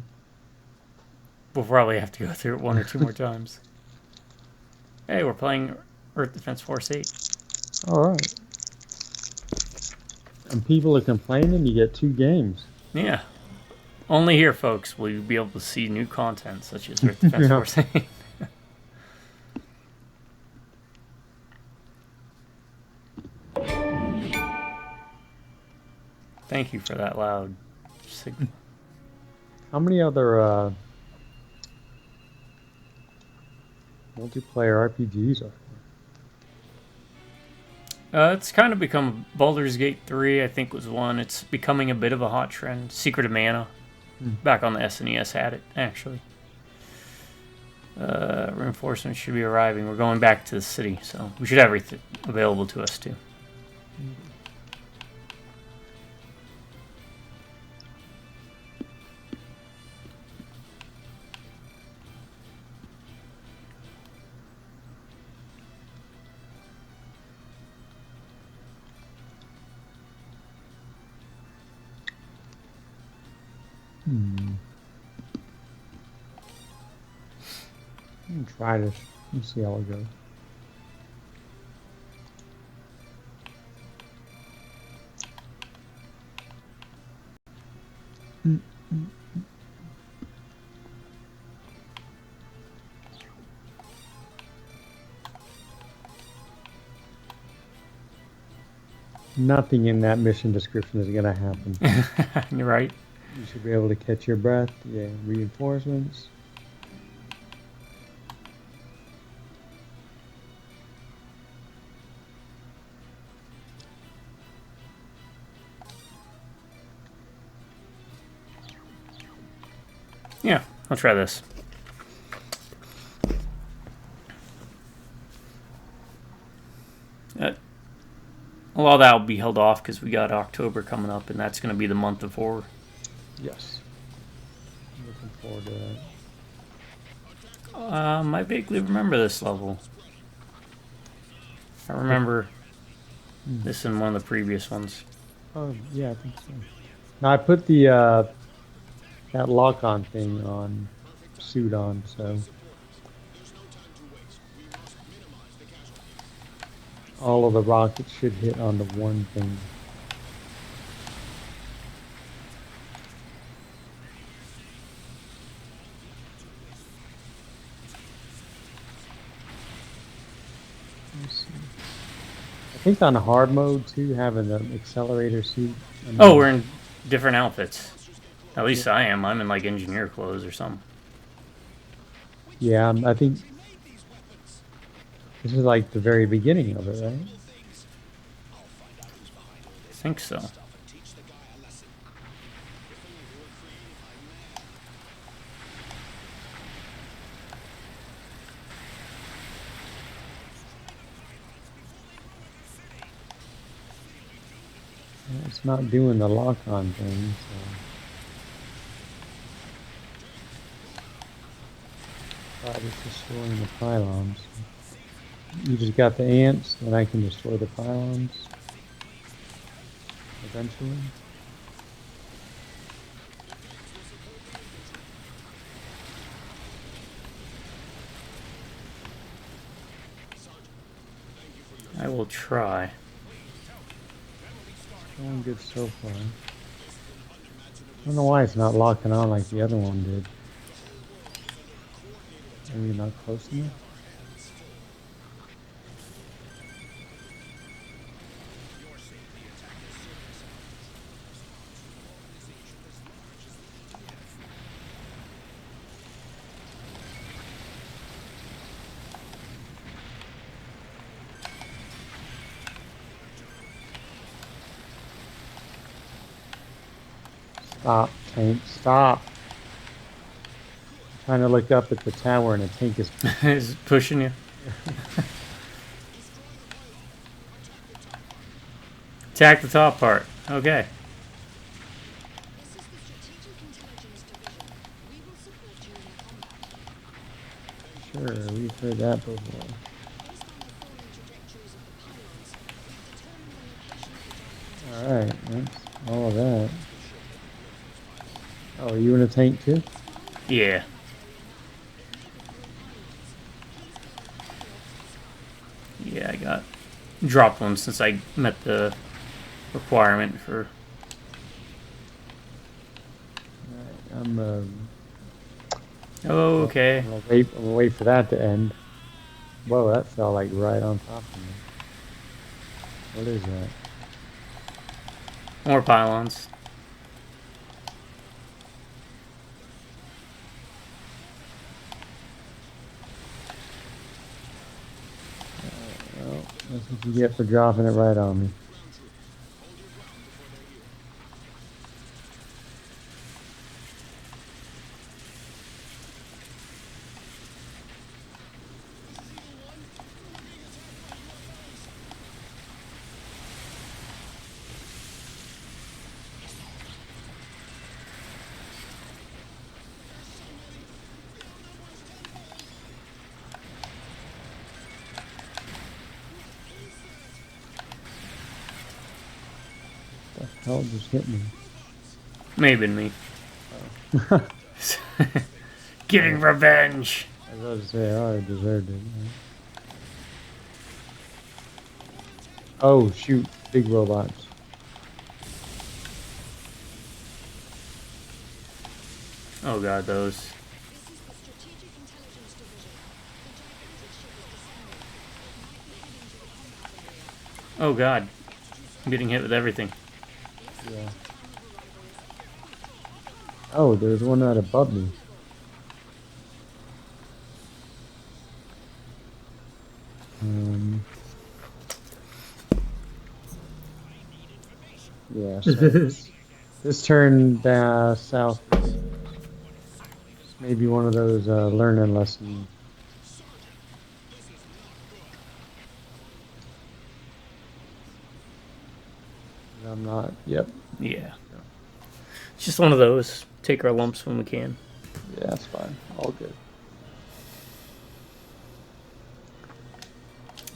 We'll probably have to go through it 1 or 2 more times. Hey, we're playing Earth Defense Force 8. All right. And people are complaining you get 2 games. Yeah. Only here, folks, will you be able to see new content such as Earth Defense Yeah. Force 8. Thank you for that loud signal. How many other multiplayer RPGs are It's kind of become Baldur's Gate 3, I think, was one. It's becoming a bit of a hot trend. Secret of Mana, back on the SNES, had it, actually. Reinforcements should be arriving. We're going back to the city, so we should have everything available to us, too. Try this. Let's see how it goes. Nothing in that mission description is going to happen. You're right. You should be able to catch your breath. Yeah, reinforcements. Yeah, I'll try this. A lot of that will be held off because we got October coming up, and that's going to be the month of horror. Yes. Looking forward to that. I vaguely remember this level. I remember this in one of the previous ones. Oh, yeah, I think so. Now I put the that lock-on thing on, suit on, so all of the rockets should hit on the one thing. Let's see. I think on hard mode too, having an accelerator suit. Oh, we're in different outfits. At least I am. I'm in like engineer clothes or something. Yeah, I think this is like the very beginning of it, right? I think so. It's not doing the lock-on thing, so. Just destroying the pylons. You just got the ants, and I can destroy the pylons. Eventually. I will try. Going good so far. I don't know why it's not locking on like the other one did. Maybe not close enough? Stop, tank, stop. I'm trying to look up at the tower and the tank is... Is it pushing you? Attack the top part. Okay. Sure, we've heard that before. Alright, that's all of that. Oh, are you in a tank too? Yeah. Yeah, I got dropped one since I met the requirement for. Alright, I'm Oh, okay. I'm gonna wait for that to end. Whoa, that fell like right on top of me. What is that? More pylons. Well, that's what you get for dropping it right on me. What the hell just hit me? Maybe me. Oh. Getting revenge. I was about to say, oh, I deserved it. Right? Oh, shoot. Big robots. Oh god, those. Oh god. I'm getting hit with everything. Yeah. Oh, there's one right above me. Yeah, so this turned south. Maybe one of those learning lessons. I'm not. Yep. Yeah. It's just one of those. Take our lumps when we can. Yeah, that's fine. All good.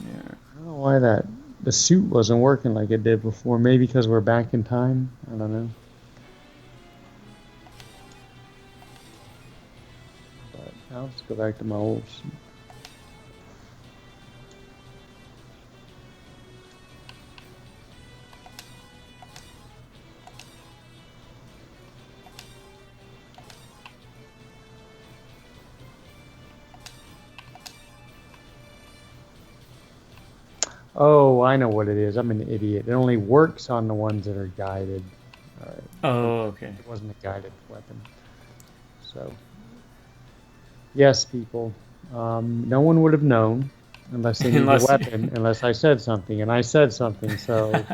Yeah. I don't know why the suit wasn't working like it did before. Maybe because we're back in time. I don't know. But I'll just go back to my old suit. Oh, I know what it is. I'm an idiot. It only works on the ones that are guided. All right. Oh, okay. It wasn't a guided weapon. So, yes, people. No one would have known unless they knew the weapon, unless I said something, and I said something. So,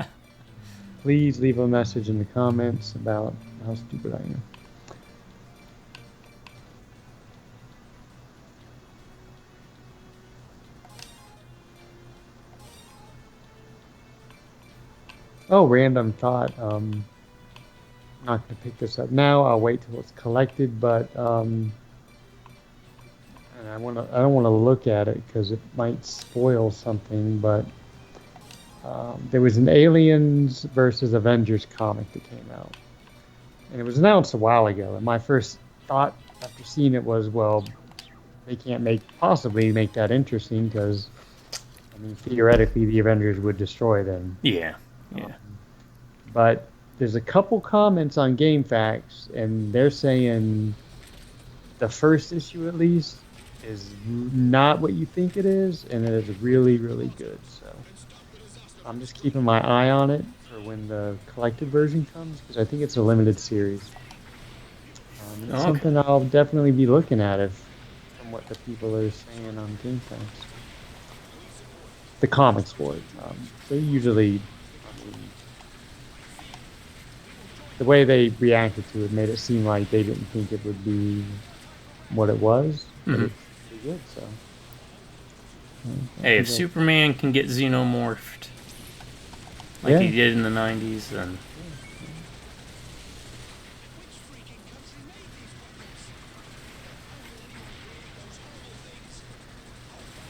please leave a message in the comments about how stupid I am. Oh, random thought. I'm not going to pick this up now. I'll wait till it's collected, but and I don't want to look at it because it might spoil something. But there was an Aliens versus Avengers comic that came out, and it was announced a while ago. And my first thought after seeing it was, well, they can't possibly make that interesting because mean, theoretically, the Avengers would destroy them. Yeah. Um, Yeah. but there's a couple comments on GameFAQs, and they're saying the first issue, at least, is not what you think it is, and it is really, really good. So I'm just keeping my eye on it for when the collected version comes, because I think it's a limited series. And it's Oh, okay. something I'll definitely be looking at if, from what the people are saying on GameFAQs. The comics for it. They usually, I mean, the way they reacted to it made it seem like they didn't think it would be what it was, but Hmm. it's pretty good. So I Hey, if think I'll, Superman can get xenomorphed like he yeah, did in the '90s, then yeah, yeah.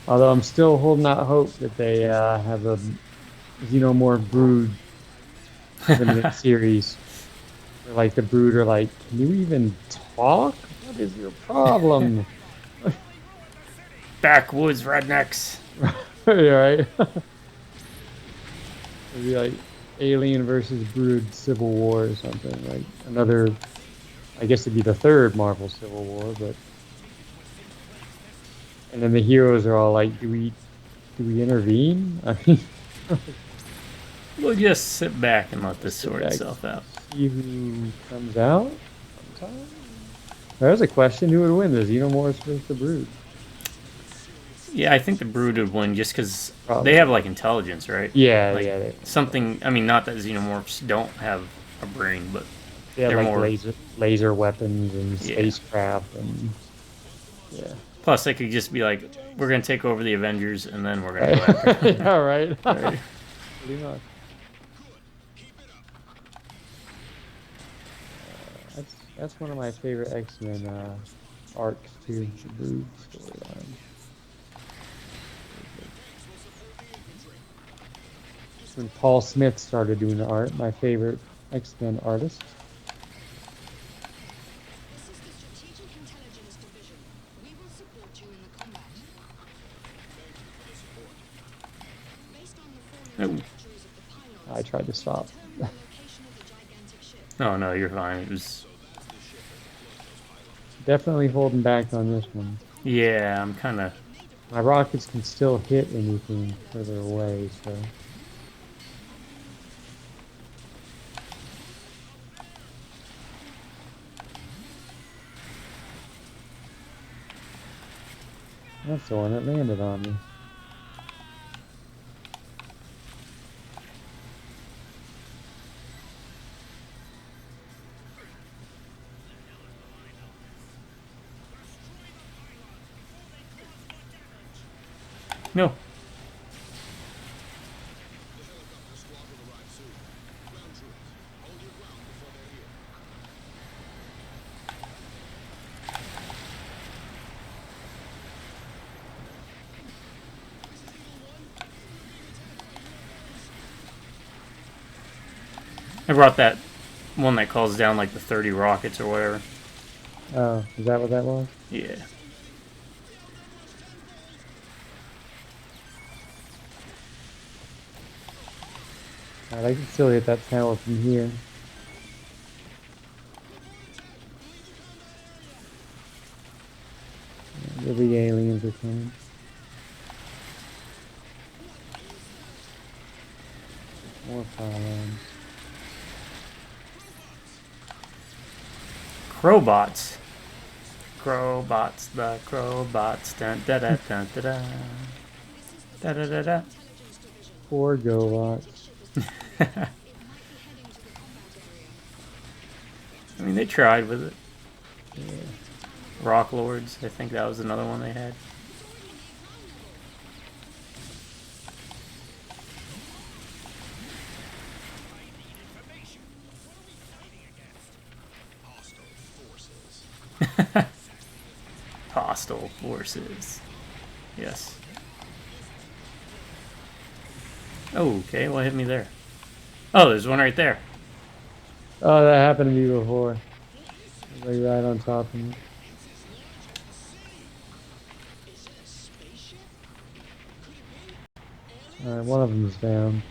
Although I'm still holding out hope that they have a Xenomorph Brood limited series where like the Brood are like, can you even talk? What is your problem? backwoods rednecks. Right? It'd be like Alien versus Brood Civil War or something. Like another, I guess it'd be the third Marvel Civil War, but and then the heroes are all like, do we intervene? I mean, We'll just sit back and let this just sit sort back, itself out. see who comes out sometime. There's a question: who would win, the Xenomorphs versus the Brood? Yeah, I think the Brood would win just because they have Probably. like intelligence, right? Yeah, Like yeah, something. I mean, not that xenomorphs don't have a brain, but they have they're like more. laser weapons and Yeah. spacecraft and yeah. Plus, they could just be like, "We're gonna take over the Avengers, and then we're gonna go Right. after them." Yeah, right. Right. Pretty much. That's one of my favorite X-Men arcs too, the Brood storyline. Very good. When Paul Smith started doing the art, my favorite X-Men artist. This is the Strategic Intelligence Division. We will support you in the combat. Based on the fallen Oh, trajectories of the I pylons, tried to we will stop. determine the location of the gigantic ship. no, no, you're fine. It was. Definitely holding back on this one. Yeah, I'm kind of. It may deploy My in rockets can response to still enemy hit forces. anything further away, so that's the one that landed on me. No. I brought that one that calls down like the 30 rockets or whatever. Oh, is that what that was? Yeah. Alright, I can still hit that tower from here. The big aliens are coming. More pylons. Crowbots. Crowbots, the crowbots. Dun, da, da, dun, da, da. Da, da, da, da. Intelligence Division. Poor The GoBots. ship is detected. It might be heading to the combat area. I mean, they tried with it. Yeah. Rock Lords, I think that was another one they had. Hostile forces. Yes. Oh, okay. What hit me there? Oh, there's one right there. Oh, that happened to me before. Like right on top of me. Alright, one of them's down.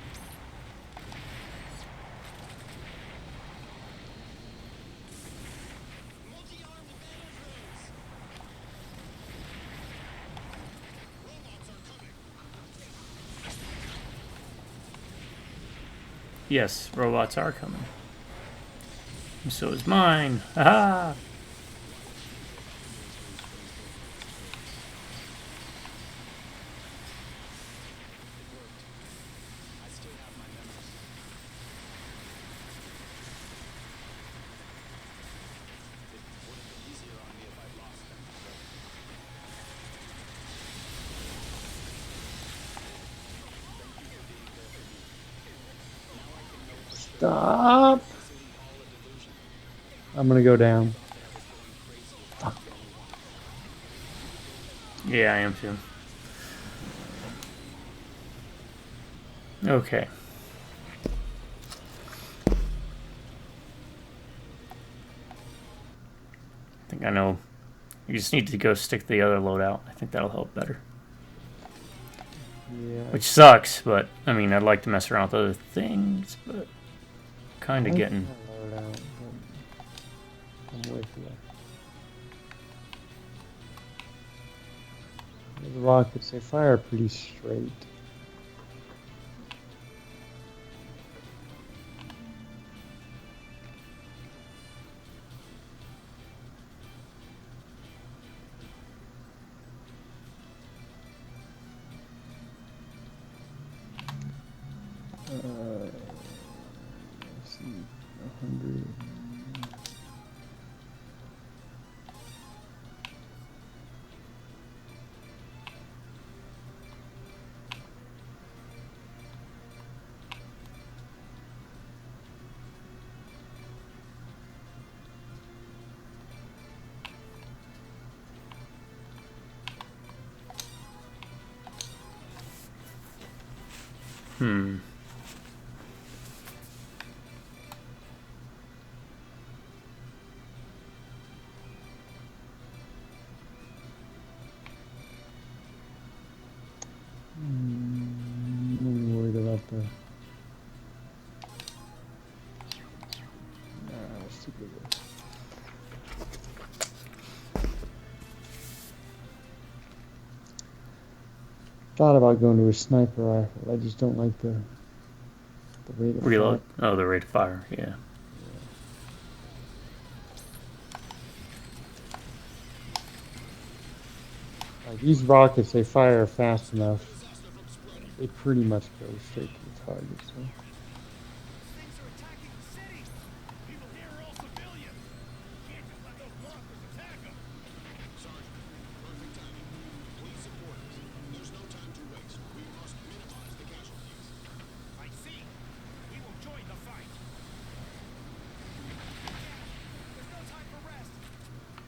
Multi-armed banner drones. Robots are coming. Yes, robots are coming. And so is mine. Haha! I still have my memories. It would have been easier on me if I'd lost them. Thank you for being there for me. Now I can know for sure. Stop! This isn't all a delusion. I'm gonna go down. Thought that I was going crazy if I was the only one. Yeah, I am too. Okay. I think I know. You just need to go stick the other load out. I think that'll help better. Yeah. Which sucks, but I mean, I'd like to mess around with other things, but kind of getting. Load out, but I'm with you. The rockets, they fire pretty straight. Let's see, 100. Hmm. I'm worried about the. Let's take a look. Thought about going to a sniper rifle. I just don't like the rate of Reload. fire. Oh, the rate of fire. Yeah. Like these rockets, they fire fast enough. They pretty much go straight to the target. So. Things are attacking the city. People here are all civilians. Can't just let those monsters attack them. Sergeant, perfect timing. Please support us. There's no time to waste. We must minimize the casualties. I see. We will join the fight. There's no time for rest.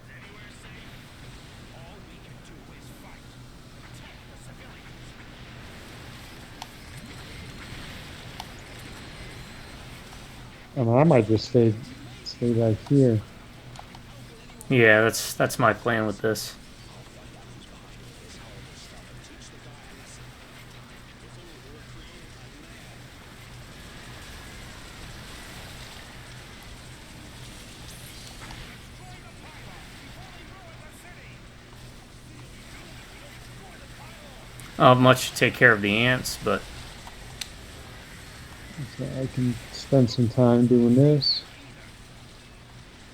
Anywhere safe? All we can do is fight. Protect the civilians. I mean, I might just stay right here. Yeah, that's my plan with this. I'll have much to take care of the ants, but So I can spend some time doing this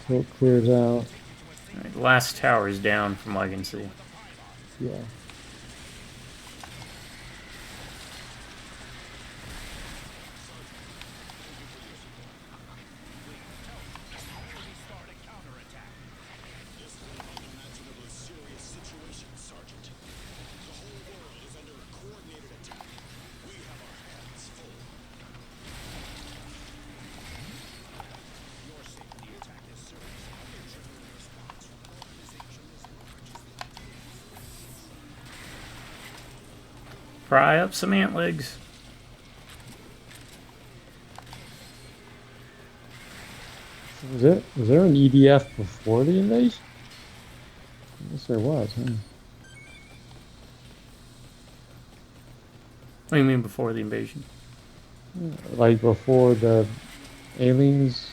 till it clears out. right, the last tower is down from what I can see. Yeah. Fry up some ant legs. Was there an EDF before the invasion? I guess there was, huh? What do you mean before the invasion? Like before the aliens?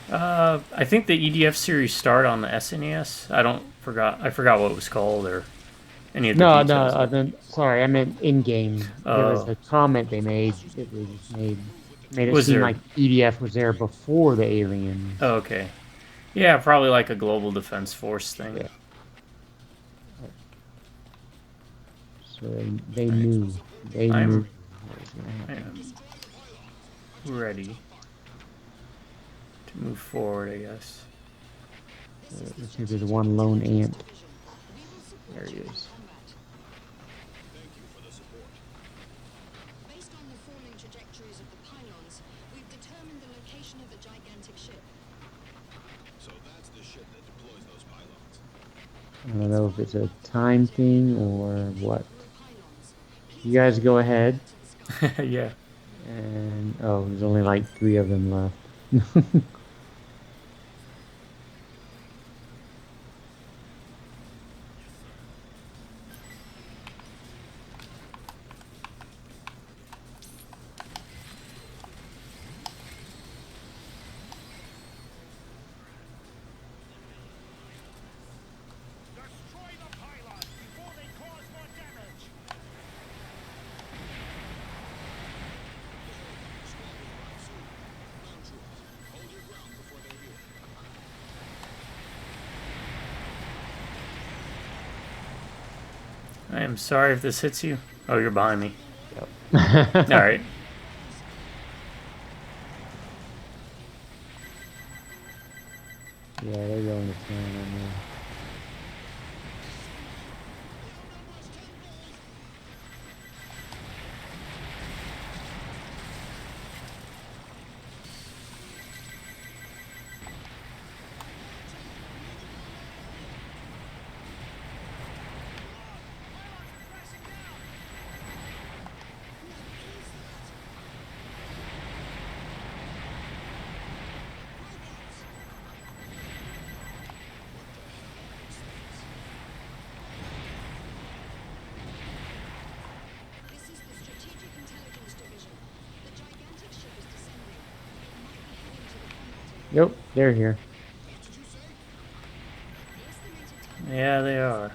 I think the EDF series started on the SNES. I forgot what it was called or any of the No, no, details. I meant, sorry, I meant in-game. There was Oh, a comment they made that they just made it was seem there? like EDF was there before the aliens. Oh, okay. Yeah, probably like a global defense force thing. Yeah. So they knew. They I'm knew what was going to I happen. am ready to move forward, I guess. Let's see if there's one lone ant. There he is. Thank you for the support. Based on the forming trajectories of the pylons, we've determined the location of the gigantic ship. So that's the ship that deploys those pylons. I don't know if it's a time thing or what. Pylons. You guys go ahead. To the sky. Yeah. And, oh, there's only like 3 of them left. Destroy the pylons before they cause more damage. Hold your ground before they're here. I am sorry if this hits you. Oh, you're behind me. Yep. All right. Yeah, they're going to town on there. This is the Strategic Intelligence Division. The gigantic ship is descending. It might be heading to the combat area. Yep, they're here. The estimated time Yeah, they are.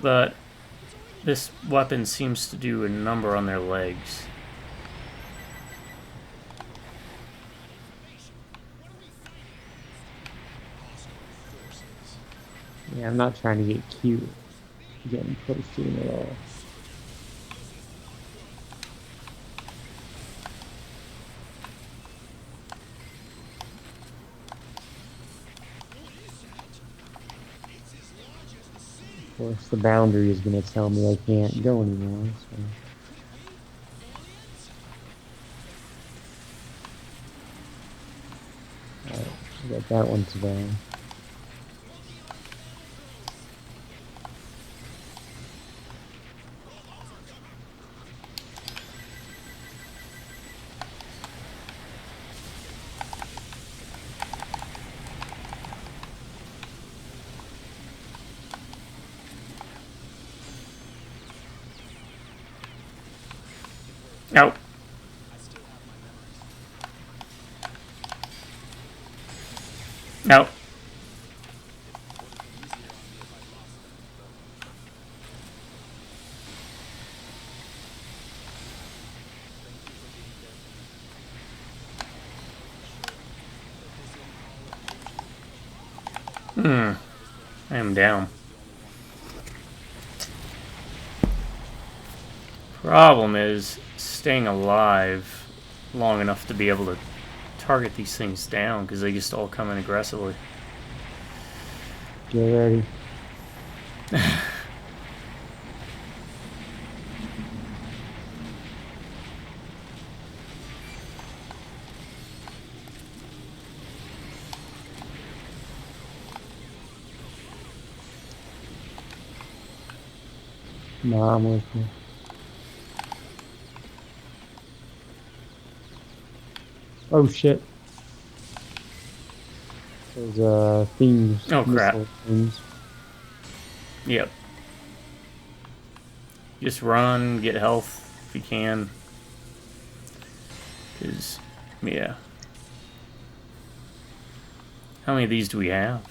But this weapon seems to do a number on their legs. Yeah, I'm not trying to get cute. Getting close to them at all. Of course, the boundary is going to tell me I can't go anymore. So. Alright, we got that one to down. Out. Out. I am down. Problem is staying alive long enough to be able to target these things down because they just all come in aggressively. Get ready. No, I'm with you. Oh shit. Those things. Oh, crap. Missile things. Yep. Just run, get health if you can. Because, yeah. How many of these do we have?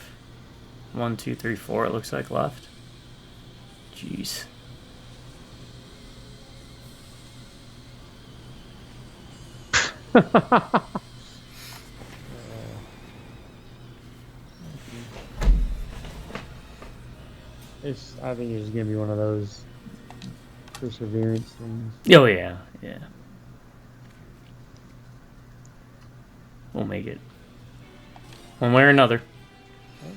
1, 2, 3, 4 it looks like left. Jeez. I think it's gonna be one of those perseverance things. Oh yeah, yeah. We'll make it. One way or another.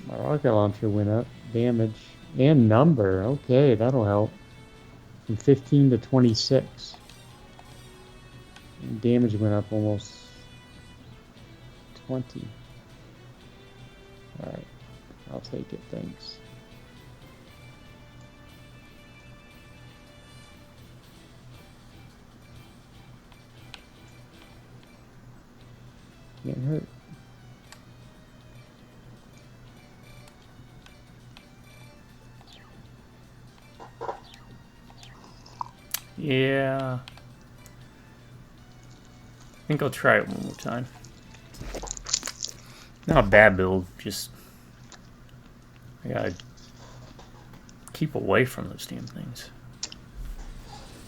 My rocket launcher went up. Damage and number. Okay, that'll help. From 15 to 26. And damage went up almost 20. Alright. I'll take it, thanks. Can't hurt. Yeah. I think I'll try it one more time. Not a bad build, just I gotta keep away from those damn things.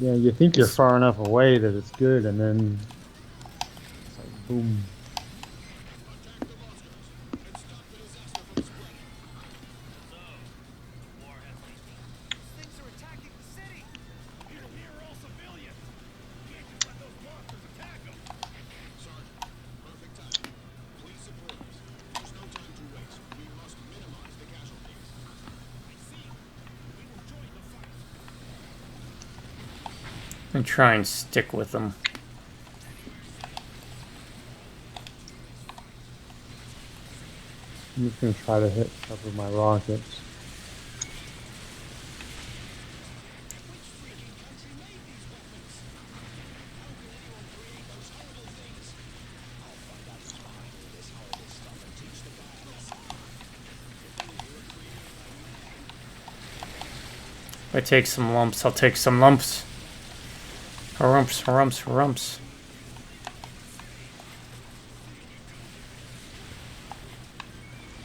Yeah, you think you're far enough away that it's good, and then it's like boom. Things are attacking the city. People here are all civilians. Can't just let those monsters attack them. Sergeant, perfect timing. Please support us. There's no time to waste. We must minimize the casualties. I see. We will join the fight. And try and stick with them. I'm just gonna try to hit stuff with my rockets. If I take some lumps, I'll take some lumps. Harumps, harumps, harumps.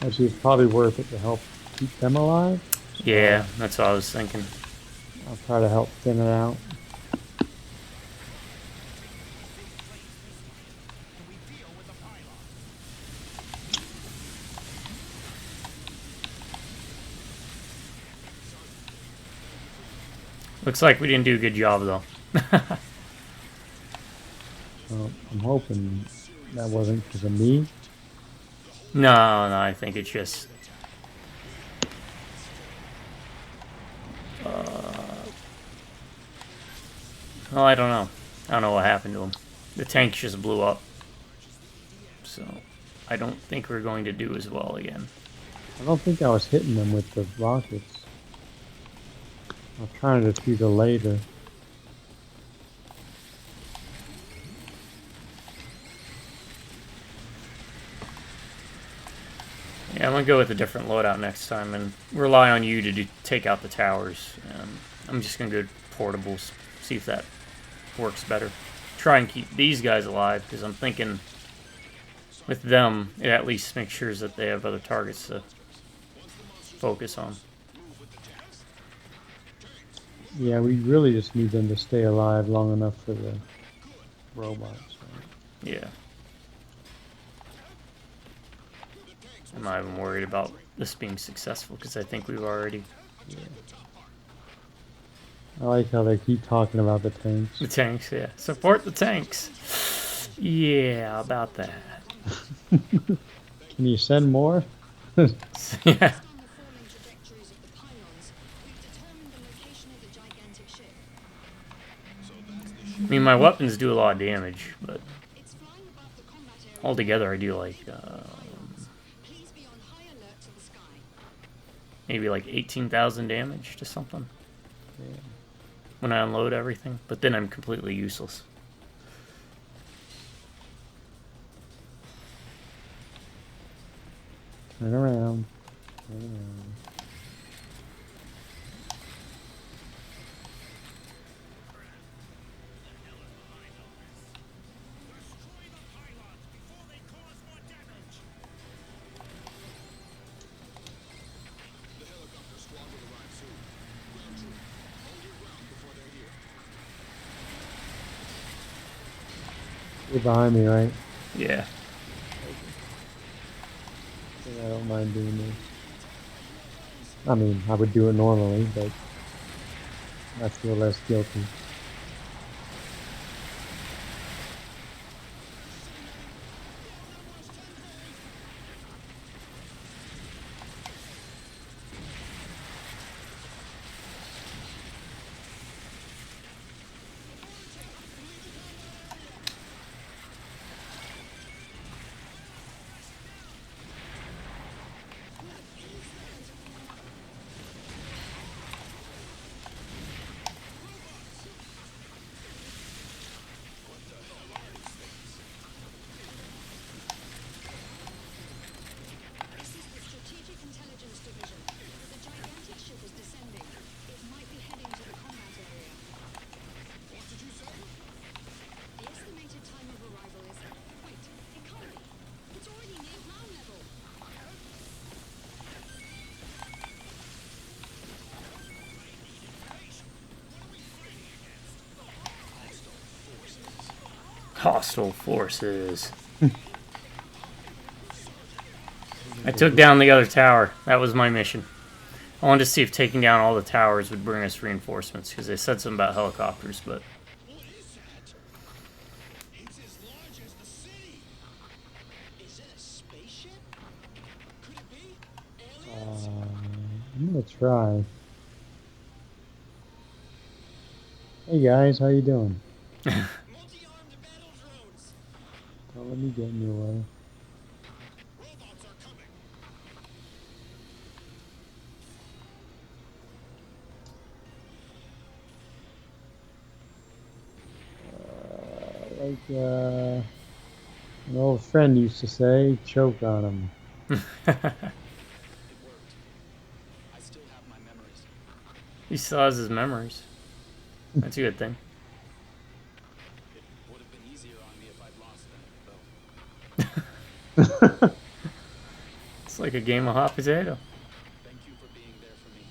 Actually, it's probably worth it to help keep them alive. Yeah, that's what I was thinking. I'll try to help thin it out. Looks like we didn't do a good job though. Well, I'm hoping that wasn't because of me. No, I think it's just... well, I don't know. I don't know what happened to him. The tank just blew up. So, I don't think we're going to do as well again. I don't think I was hitting them with the rockets. I'll try to do the later. Yeah, I'm going to go with a different loadout next time and rely on you to take out the towers. I'm just going to go portables, see if that works better. Try and keep these guys alive, because I'm thinking with them, it at least makes sure that they have other targets to focus on. Yeah, we really just need them to stay alive long enough for the robots. Right? Yeah. I'm not even worried about this being successful, because I think we've already... Yeah. I like how they keep talking about the tanks. The tanks, yeah. Support the tanks. Yeah, about that. Can you send more? Yeah. Based on the falling trajectories of the pylons, we've determined the location of the gigantic ship. I mean, my weapons do a lot of damage, but It's flying above the combat area. altogether I do like, Please be on high alert to the sky. maybe like 18,000 damage to something Yeah. when I unload everything. But then I'm completely useless. Turn around. Turn around. You're behind me, right? Yeah. Yeah, I don't mind doing this. I mean, I would do it normally, but I feel less guilty. This is the Strategic Intelligence Division. The gigantic ship is descending. It might be heading to the combat area. What did you say? The estimated time of arrival is... Wait, it can't be. It's already near ground level. Hostile forces. I took down the other tower. That was my mission. I wanted to see if taking down all the towers would bring us reinforcements, because they said something about helicopters, but... What is that? It's as large as the city. Is it a spaceship? Could it be? Aliens? I'm gonna try. Hey guys, how you doing? Multi-armed battle drones. Don't let me get in your way. Robots are coming. An old friend used to say, choke on him. It worked. I still have my memories. He still has his memories. That's a good thing. It would have been easier on me if I'd lost them, though. It's like a game of hot potato. Thank you for being there for me.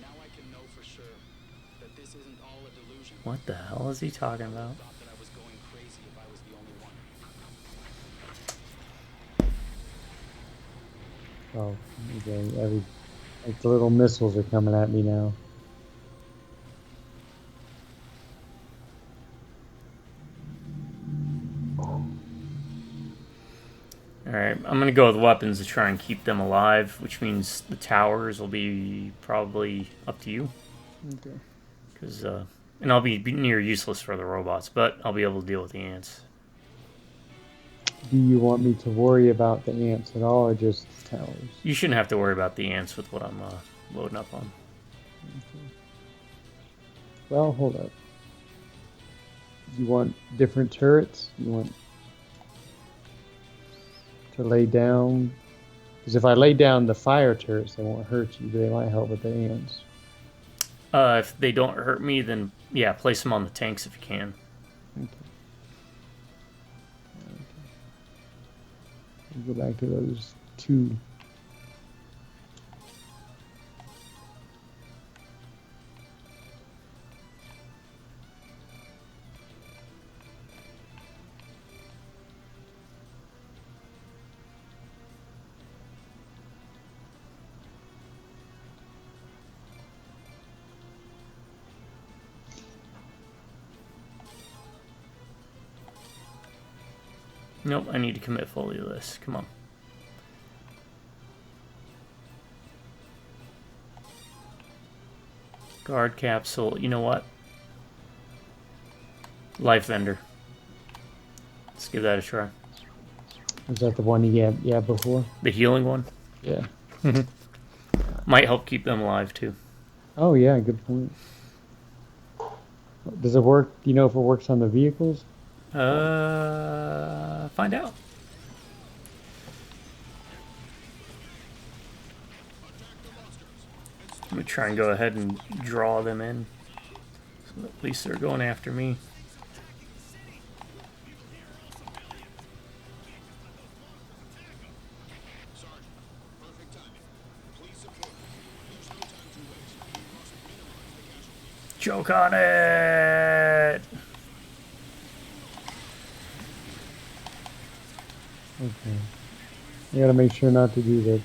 Now I can know for sure that this isn't all a delusion. What the hell is he talking about? Thought that I was going crazy if I was the only one. Oh, okay. Like the little missiles are coming at me now. Alright, I'm gonna go with weapons to try and keep them alive, which means the towers will be probably up to you. Okay. Because, and I'll be near useless for the robots, but I'll be able to deal with the ants. Do you want me to worry about the ants at all, or just the towers? You shouldn't have to worry about the ants with what I'm loading up on. Okay. Well, hold up. You want different turrets? You want to lay down? Because if I lay down the fire turrets, they won't hurt you, but they might help with the ants. If they don't hurt me, then yeah, place them on the tanks if you can. Okay. We'll go back to those two. Nope, I need to commit fully to this. Come on. Guard capsule. You know what? Life vendor. Let's give that a try. Was that the one you had before? The healing one Yeah. might help keep them alive too. Oh yeah, good point. Does it work? Do you know if it works on the vehicles? Find out. I'm gonna try and go ahead and draw them in. So at least they're going after me. Sergeant, perfect timing. Please support us. There's no time to waste. We must minimize the casualties. Choke on it! Okay. I gotta make sure not to do that.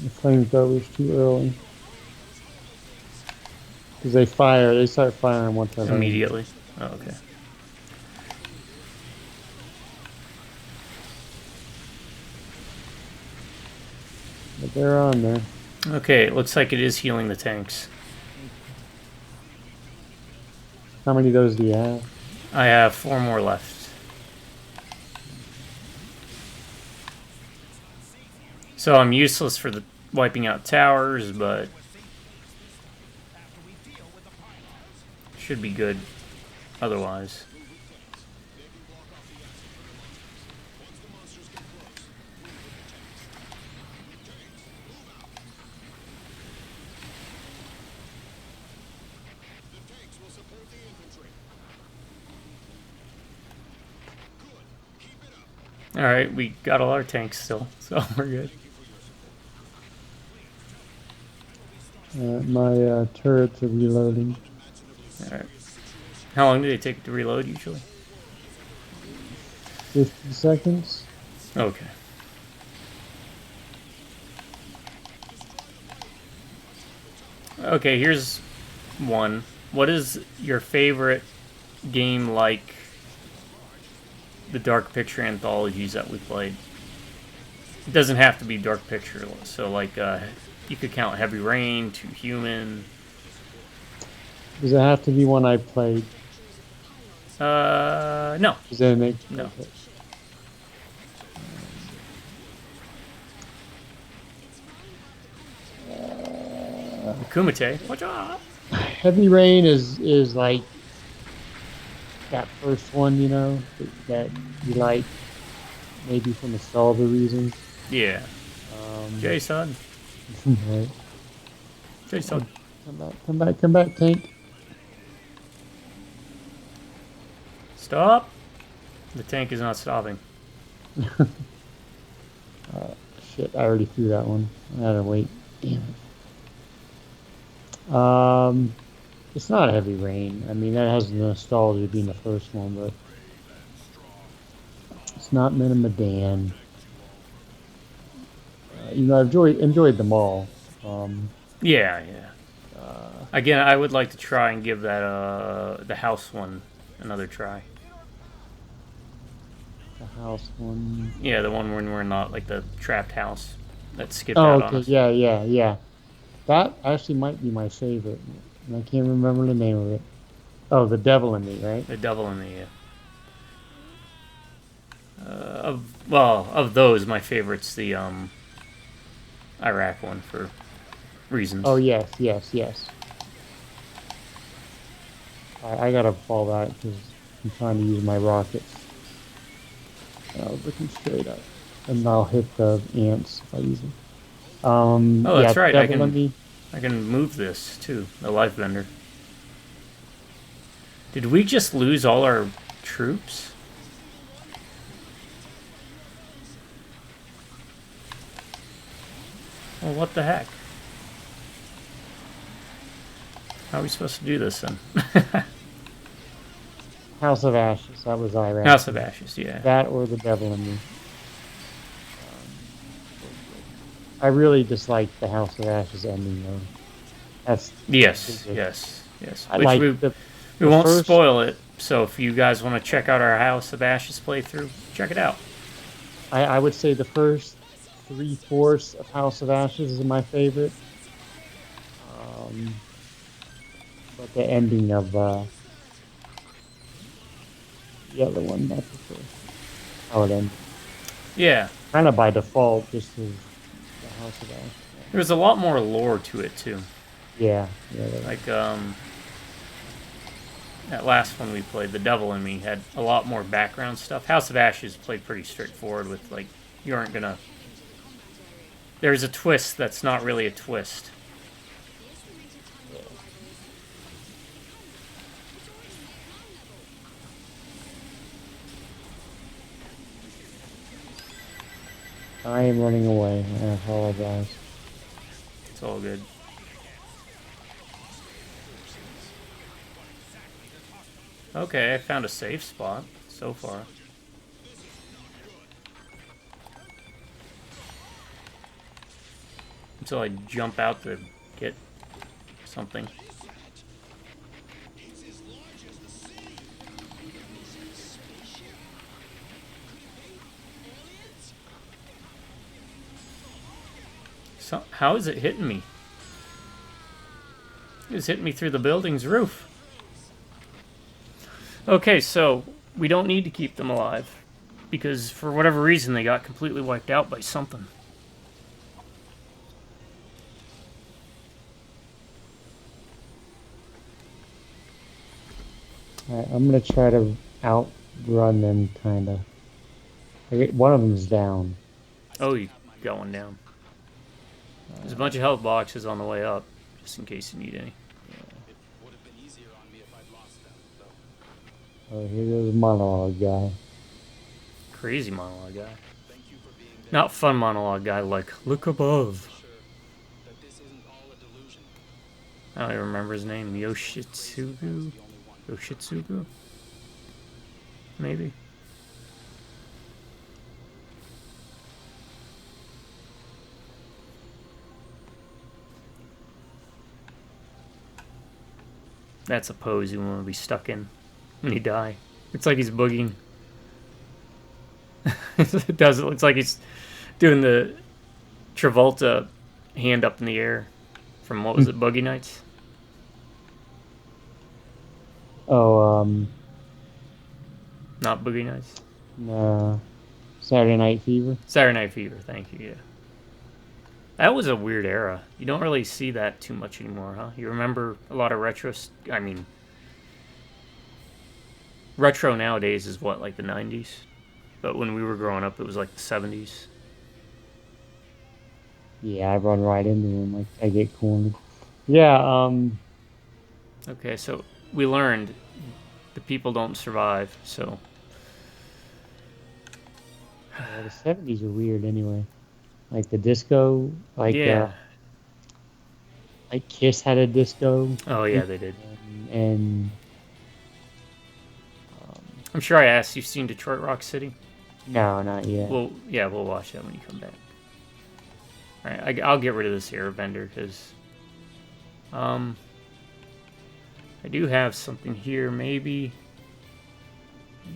The flamethrower's too early. Because they start firing once I land. Immediately. Oh, okay. But they're on there. Okay, it looks like it is healing the tanks. How many of those do you have? I have 4 more left. So I'm useless for the wiping out towers, but should be good otherwise. Alright, we got all our tanks still, so we're good. My turrets are reloading. Alright. How long do they take to reload usually? 50 seconds. Okay. Okay, here's one. What is your favorite game like the Dark Picture anthologies that we played? It doesn't have to be Dark Picture, so like you could count Heavy Rain, Too Human. Does it have to be one I played? No. Does that make No. okay. Kumite. Watch out. Heavy Rain is like that first one, you know, that you like, maybe for nostalgia reasons. Yeah. Jason. Right. Jason. Come back, come back, come back, tank. Stop. The tank is not stopping. Shit, I already threw that one. I had to wait. Damn it. It's not Heavy Rain. I mean, that has the nostalgia of being the first one, but it's not Minimadan. You know, I've enjoyed them all. Yeah, yeah. Again, I would like to try and give that the house one another try. The house one. Yeah, the one when we're not like the trapped house that skipped Oh, out on okay. us. Yeah, yeah, yeah. That actually might be my favorite. And I can't remember the name of it. Oh, The Devil in Me, right? The devil in the of those, my favorite's the Iraq one for reasons. Oh, yes, yes, yes. I gotta fall back because I'm trying to use my rockets. And I was looking straight up. And I'll hit the ants if I use them. Oh, that's yeah, right. Devil in Me. I can move this too. The life bender. Did we just lose all our troops? Well, what the heck? How are we supposed to do this then? House of Ashes. That was Iraq. House of Ashes, yeah. That or The Devil in Me. I really dislike the House of Ashes ending though. That's Yes, yes, yes. I Which like we the won't first- spoil it, so if you guys want to check out our House of Ashes playthrough, check it out. I would say the first 3/4 of House of Ashes is my favorite. But the ending of the other one, I prefer. How it ends. Yeah, Kind of by default, just as the House of Ashes. there's a lot more lore to it too. Yeah, yeah. Like that last one we played, The Devil in Me, had a lot more background stuff. House of Ashes played pretty straightforward with like you aren't gonna. There's a twist that's not really a twist. I am running away. I apologize. It's all good. Okay, I found a safe spot so far. Until I jump out to get something. It's as large as the city. Is it a spaceship? Could it be aliens? So, how is it hitting me? It's hitting me through the building's roof. Okay, so we don't need to keep them alive. Because for whatever reason, they got completely wiped out by something. Alright, I'm gonna try to outrun them, kinda. One of them's down. Oh, you got one down. There's a bunch of health boxes on the way up, just in case you need any. It would have been easier on me if I'd lost them, though. Oh, here goes the monologue guy. Crazy monologue guy. Thank you for being there. Not fun monologue guy like, look above. Sure that this isn't all a delusion. I don't even remember his name. Yoshitsugu? The only one. Yoshitsugu? Maybe. That's a pose you want to be stuck in when you die. It's like he's boogieing. It does. It looks like he's doing the Travolta hand up in the air from, what was it, Boogie Nights? Oh, Not Boogie Nights? Saturday Night Fever. Saturday Night Fever, thank you, yeah. That was a weird era. You don't really see that too much anymore, huh? You remember a lot of retro... I mean... Retro nowadays is what, like the 90s? But when we were growing up, it was like the 70s. Yeah, I run right into them. Like, I get cornered. Yeah, Okay, so we learned the people don't survive, so... the 70s are weird anyway. Like the disco, yeah. Like Kiss had a disco. Oh, yeah, they did. And I'm sure I asked, you've seen Detroit Rock City? no, not yet. Well, yeah, we'll watch that when you come back. Alright, I'll get rid of this airbender, because... I do have something here, maybe.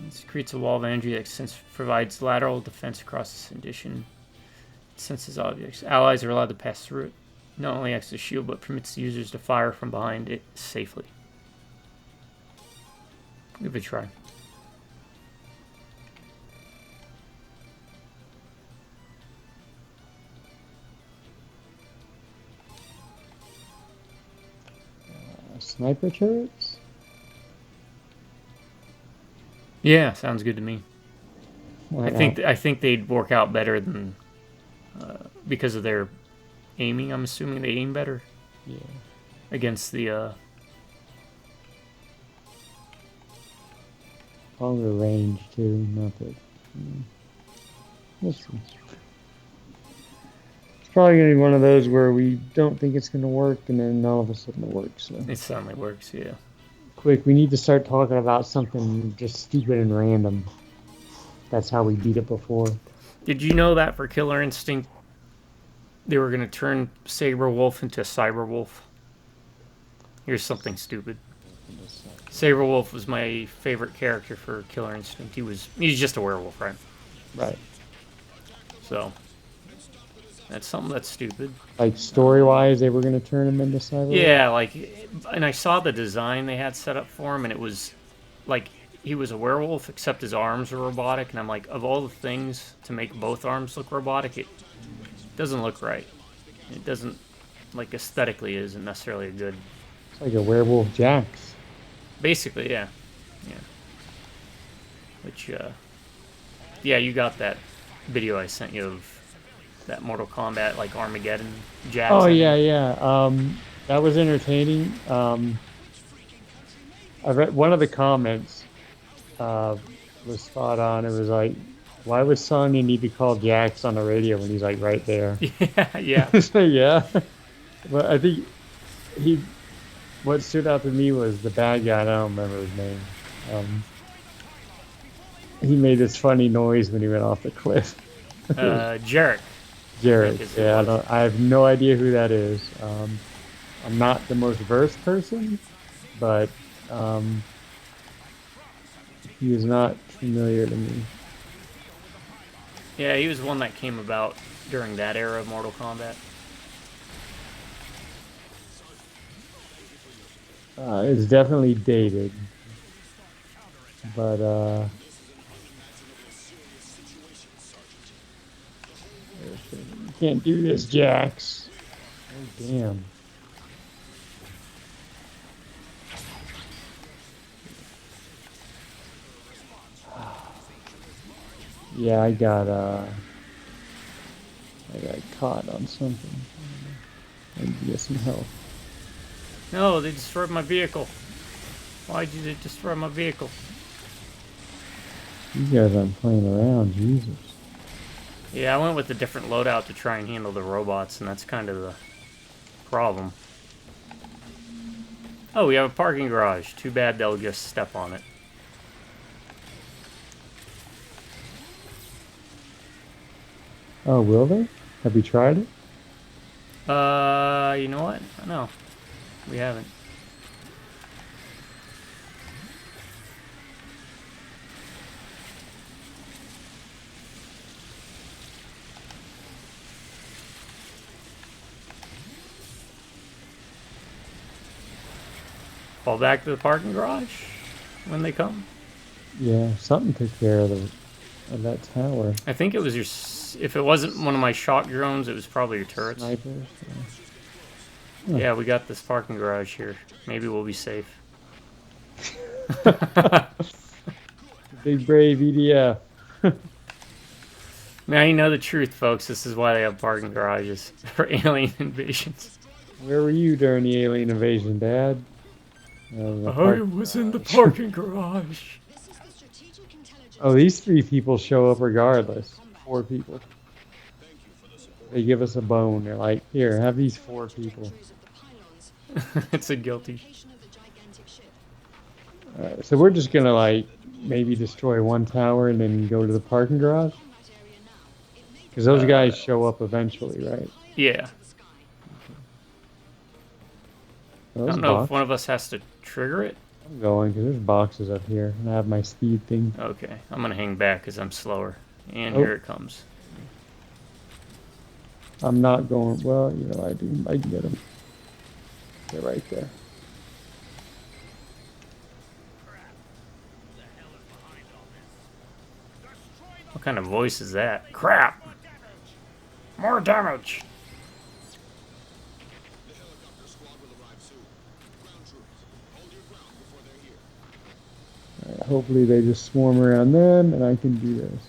This creates a wall of energy that provides lateral defense across this condition. It senses objects. Allies are allowed to pass through it. Not only acts as a shield, but permits the users to fire from behind it safely. Give it a try. Sniper turrets? Yeah, sounds good to me. Why I think they'd work out better than because of their aiming. I'm assuming they aim better. Yeah. Against the Longer range too. Not that. We'll see. It's probably gonna be one of those where we don't think it's gonna work, and then all of a sudden it works. So. it certainly works. Yeah. Quick, we need to start talking about something just stupid and random. That's how we beat it before. Did you know that for Killer Instinct, they were gonna turn Saber Wolf into Cyber Wolf? Here's something stupid. Saber Wolf was my favorite character for Killer Instinct. He's just a werewolf, right? Right. So that's something that's stupid. Like story-wise, they were gonna turn him into Cyber. Yeah, like, and I saw the design they had set up for him, and it was like he was a werewolf, except his arms were robotic. And I'm like, of all the things to make both arms look robotic, it doesn't look right. It doesn't, like, aesthetically isn't necessarily a good. It's like a werewolf Jax. Basically, yeah, yeah. Which, yeah, you got that video I sent you of that Mortal Kombat, like, Armageddon Jax. Oh yeah, yeah. That was entertaining. I read one of the comments was spot on. It was like, why would Sonya need to call Jax on the radio when he's like right there? Yeah, yeah. So, yeah. But I think he what stood out to me was the bad guy. I don't remember his name. Um, he made this funny noise when he went off the cliff. It was Jarek, I think Jared. is who it Yeah, I was. don't. I have no idea who that is. I'm not the most versed person, but um, he is not familiar to me. Yeah, he was one that came about during that era of Mortal Kombat. It's definitely dated, but you can't do this, Jax. Oh damn. Yeah, I got caught on something. I need to get some help. No, they destroyed my vehicle. Why'd you destroy my vehicle? You guys aren't playing around, Jesus. Yeah, I went with a different loadout to try and handle the robots, and that's kind of the problem. Oh, we have a parking garage. Too bad they'll just step on it. Oh, will they? Have you tried it? You know what? No, we haven't. Fall back to the parking garage when they come. Yeah, something took care of that tower. I think it was your. If it wasn't one of my shock drones, it was probably your turrets. Snipers. Yeah, we got this parking garage here. Maybe we'll be safe. Big brave EDF. Now you know the truth, folks. This is why they have parking garages for alien invasions. Where were you during the alien invasion, Dad? I was in the parking garage. This is the strategic intelligence. Oh, these 3 people show up regardless. 4 people. They give us a bone. They're like, here, have these 4 people. Trees of the pylons. It's a guilty. Location of the gigantic ship. Alright, so we're just gonna like maybe destroy one tower and then go to the parking garage? Combat area now. It may Because those guys show up eventually, right? Yeah. the sky. I Those don't know if box- one of us has to trigger it. I'm going because there's boxes up here and I have my speed thing. Okay, I'm gonna hang back because I'm slower. And Oh. here it comes. I'm not going. Well, you know, I can get them. They're right there. What kind of voice is that? Crap! More damage! The helicopter squad will arrive soon. Ground troops, hold your ground before they're here. Alright, hopefully they just swarm around them and I can do this.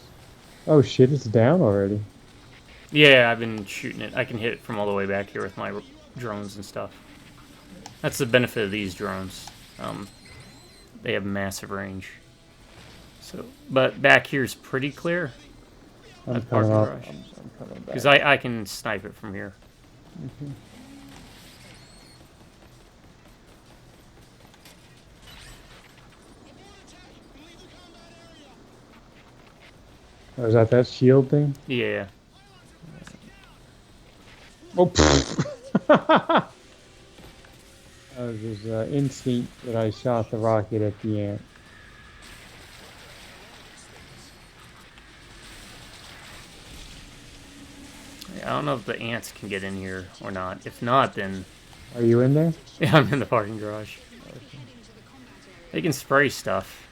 Oh shit, it's down already. Yeah, I've been shooting it. I can hit it from all the way back here with my drones and stuff. That's the benefit of these drones. They have massive range. So, but back here is pretty clear. I'm That's coming parking off. garage. I'm coming back. Because I can snipe it from here. Oh, is that shield thing? Yeah. Oh, that was his instinct that I shot the rocket at the ant. I don't know if the ants can get in here or not. If not, then Are you in there? yeah, I'm in the parking garage. Heading to the combat area. They can spray stuff.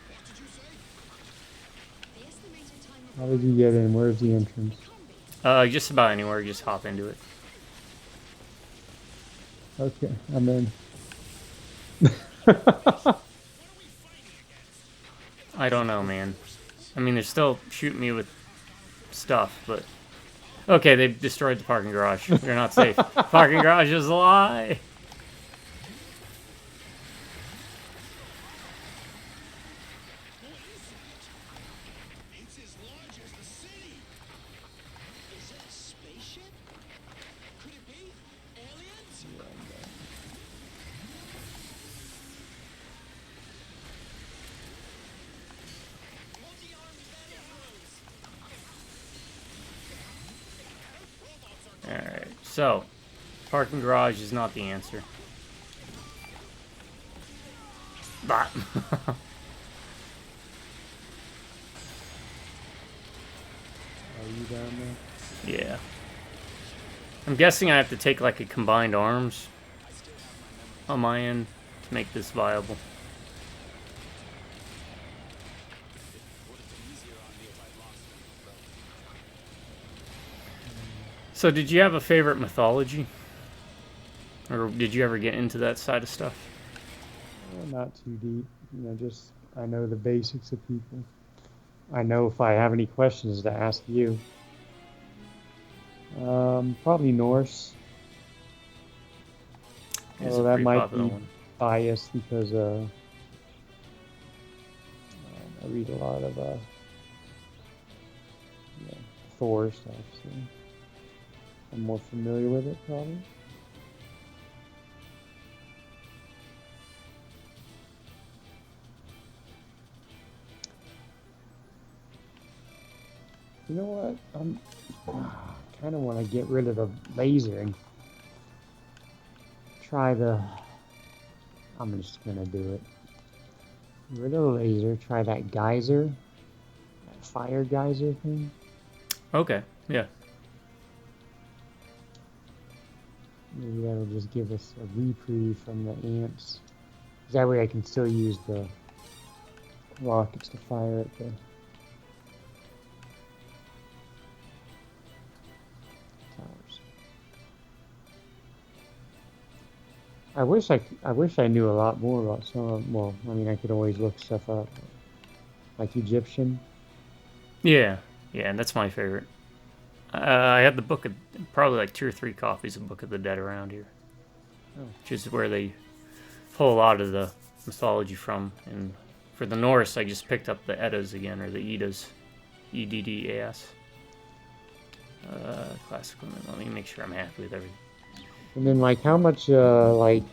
The estimated time of How did you get in? Where's the entrance? Just about anywhere. Just hop into it. Okay, I'm in. I don't know, man. I mean, they're still shooting me with stuff, but okay, they've destroyed the parking garage. They're not safe. Parking garage is a lie. It's as large as the city. Is that a spaceship? Could it be aliens? So, parking garage is not the answer. But Are you down there? yeah. I'm guessing I have to take like a combined arms on my end to make this viable. So, did you have a favorite mythology? Or did you ever get into that side of stuff? Not too deep. You know, just I know the basics of people. I know if I have any questions to ask you. Probably Norse. It's Although a that pretty might popular be one. biased because I read a lot of Thor stuff, so I'm more familiar with it probably. You know what? Kind of want to get rid of the laser and try the. I'm just gonna do it. Get rid of the laser. Try that geyser, that fire geyser thing. Okay, yeah. Maybe that'll just give us a reprieve from the ants. That way I can still use the rockets to fire at the towers. I wish I knew a lot more about some of, well, I mean, I could always look stuff up, like Egyptian. Yeah, yeah, that's my favorite. I had the book of probably like 2 or 3 copies of Book of the Dead around here, Oh. which is where they pull a lot of the mythology from. And for the Norse, I just picked up the Eddas again, or the Eddas, Eddas. Classical. Let me make sure I'm happy with everything. And then like how much like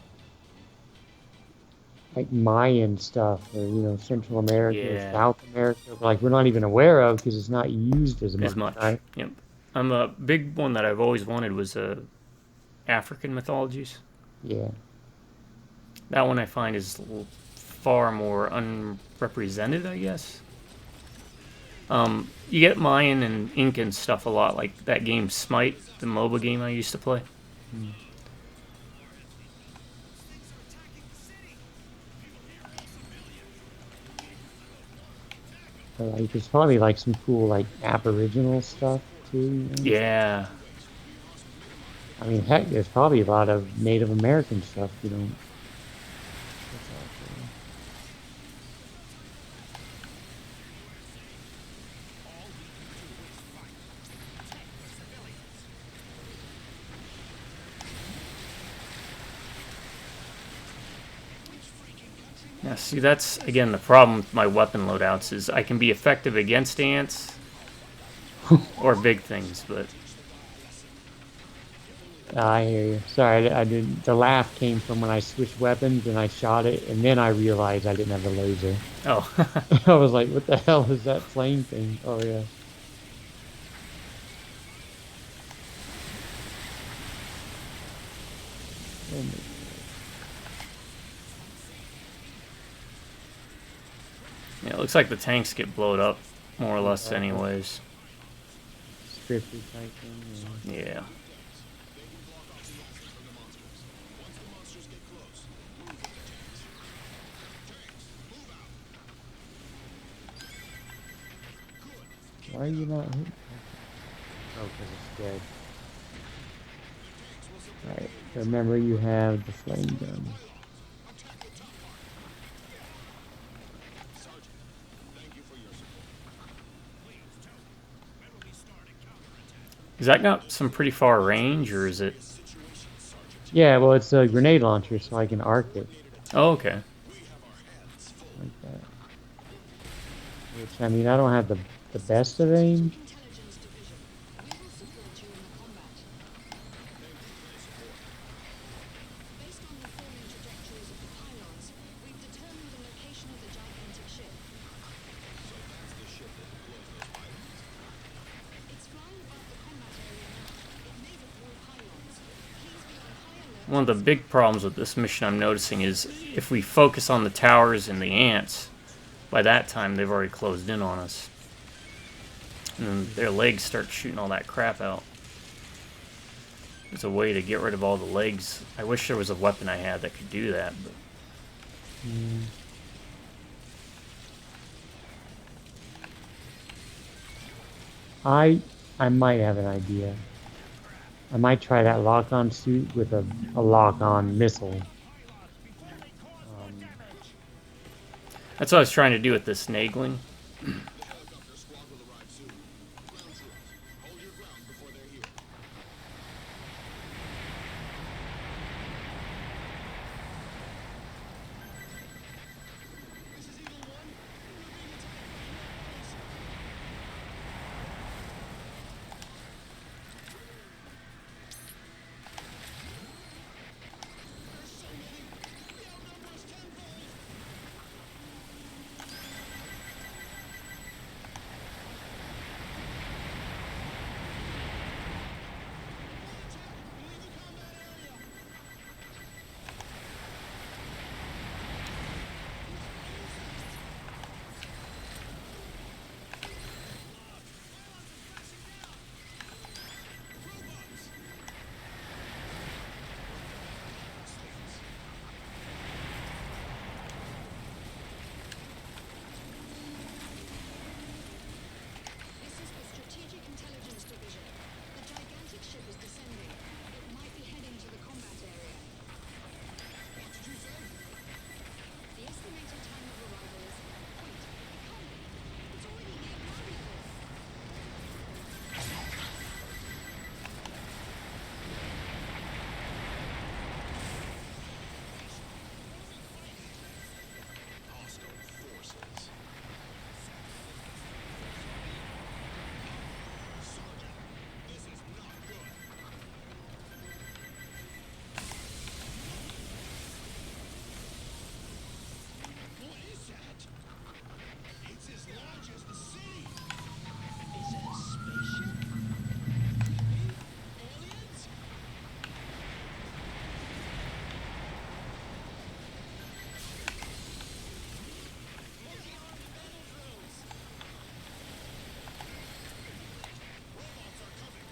Mayan stuff or Central America or Yeah, South America, like we're not even aware of because it's not used as as much, much. right? Yep. I'm a big one that I've always wanted was African mythologies. Yeah. That one I find is far more unrepresented, I guess. You get Mayan and Incan stuff a lot, like that game Smite, the MOBA game I used to play. Mm. But, like there's probably like some cool like Aboriginal stuff too. Yeah. I mean, heck, there's probably a lot of Native American stuff you don't. That's out Yeah, see, that's, again, the problem with my weapon loadouts is I can be effective against ants or big things, but I hear you. Sorry, I didn't. The laugh came from when I switched weapons and I shot it, and then I realized I didn't have the laser. oh. I was like, "What the hell is that flame thing?" Oh yeah. Oh, my Yeah, it looks like the tanks get blowed up, more or less, anyways. scripted type thing. Yeah. Yeah. Why are you not hitting? Oh, because it's dead. Alright, remember you have the flame gun. Is that got some pretty far range, or is it? Yeah, well, it's a grenade launcher, so I can arc it Oh, okay. like that. Which, I mean, I don't have the best of aim. Intelligence Division. We will support you in the combat. Based on the falling trajectories of the pylons, we've determined the location of the gigantic ship. It's flying above the combat area now. It may deploy pylons. One of the big problems with this mission I'm noticing is if we focus on the towers and the ants, by that time they've already closed in on us. And then their legs start shooting all that crap out. There's a way to get rid of all the legs. I wish there was a weapon I had that could do that, but I might have an idea. I might try that lock-on suit with a lock-on missile. that's what I was trying to do with this snagling. The helicopter squad will arrive soon. Ground troops, hold your ground before they're here. This is Eagle 1. We're being attacked by rebels. There's so many. We outnumber us tenfold. Leave the combat area. Robots. This is the Strategic Intelligence Division. The gigantic ship is descending. It might be heading to the combat area. What did you say? The estimated time of arrival is... Wait, it can't be. It's already near Gravity. Hostile forces. Sergeant, this is not good. What is that? It's as large as the city. Is it a spaceship? Maybe? Aliens? Multi-armed battle drones. Robots are coming.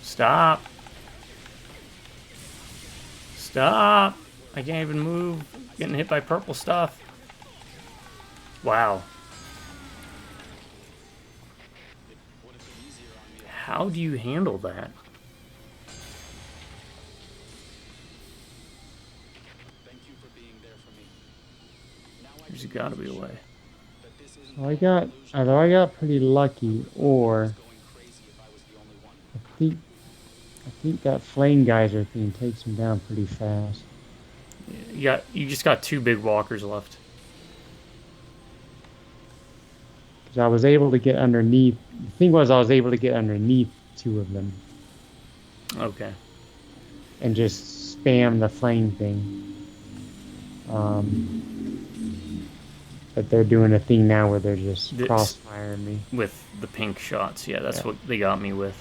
Stop. Stop. I can't even move. Getting hit by purple stuff. Wow. How do you handle that? There's gotta be a way. Either I got pretty lucky, or I think that flame geyser thing takes him down pretty fast. You just got 2 big walkers left. Because I was able to get underneath. The thing was, I was able to get underneath 2 of them Okay. and just spam the flame thing. But they're doing a thing now where they're just This- crossfiring me. With the pink shots, yeah, that's Yeah. what they got me with.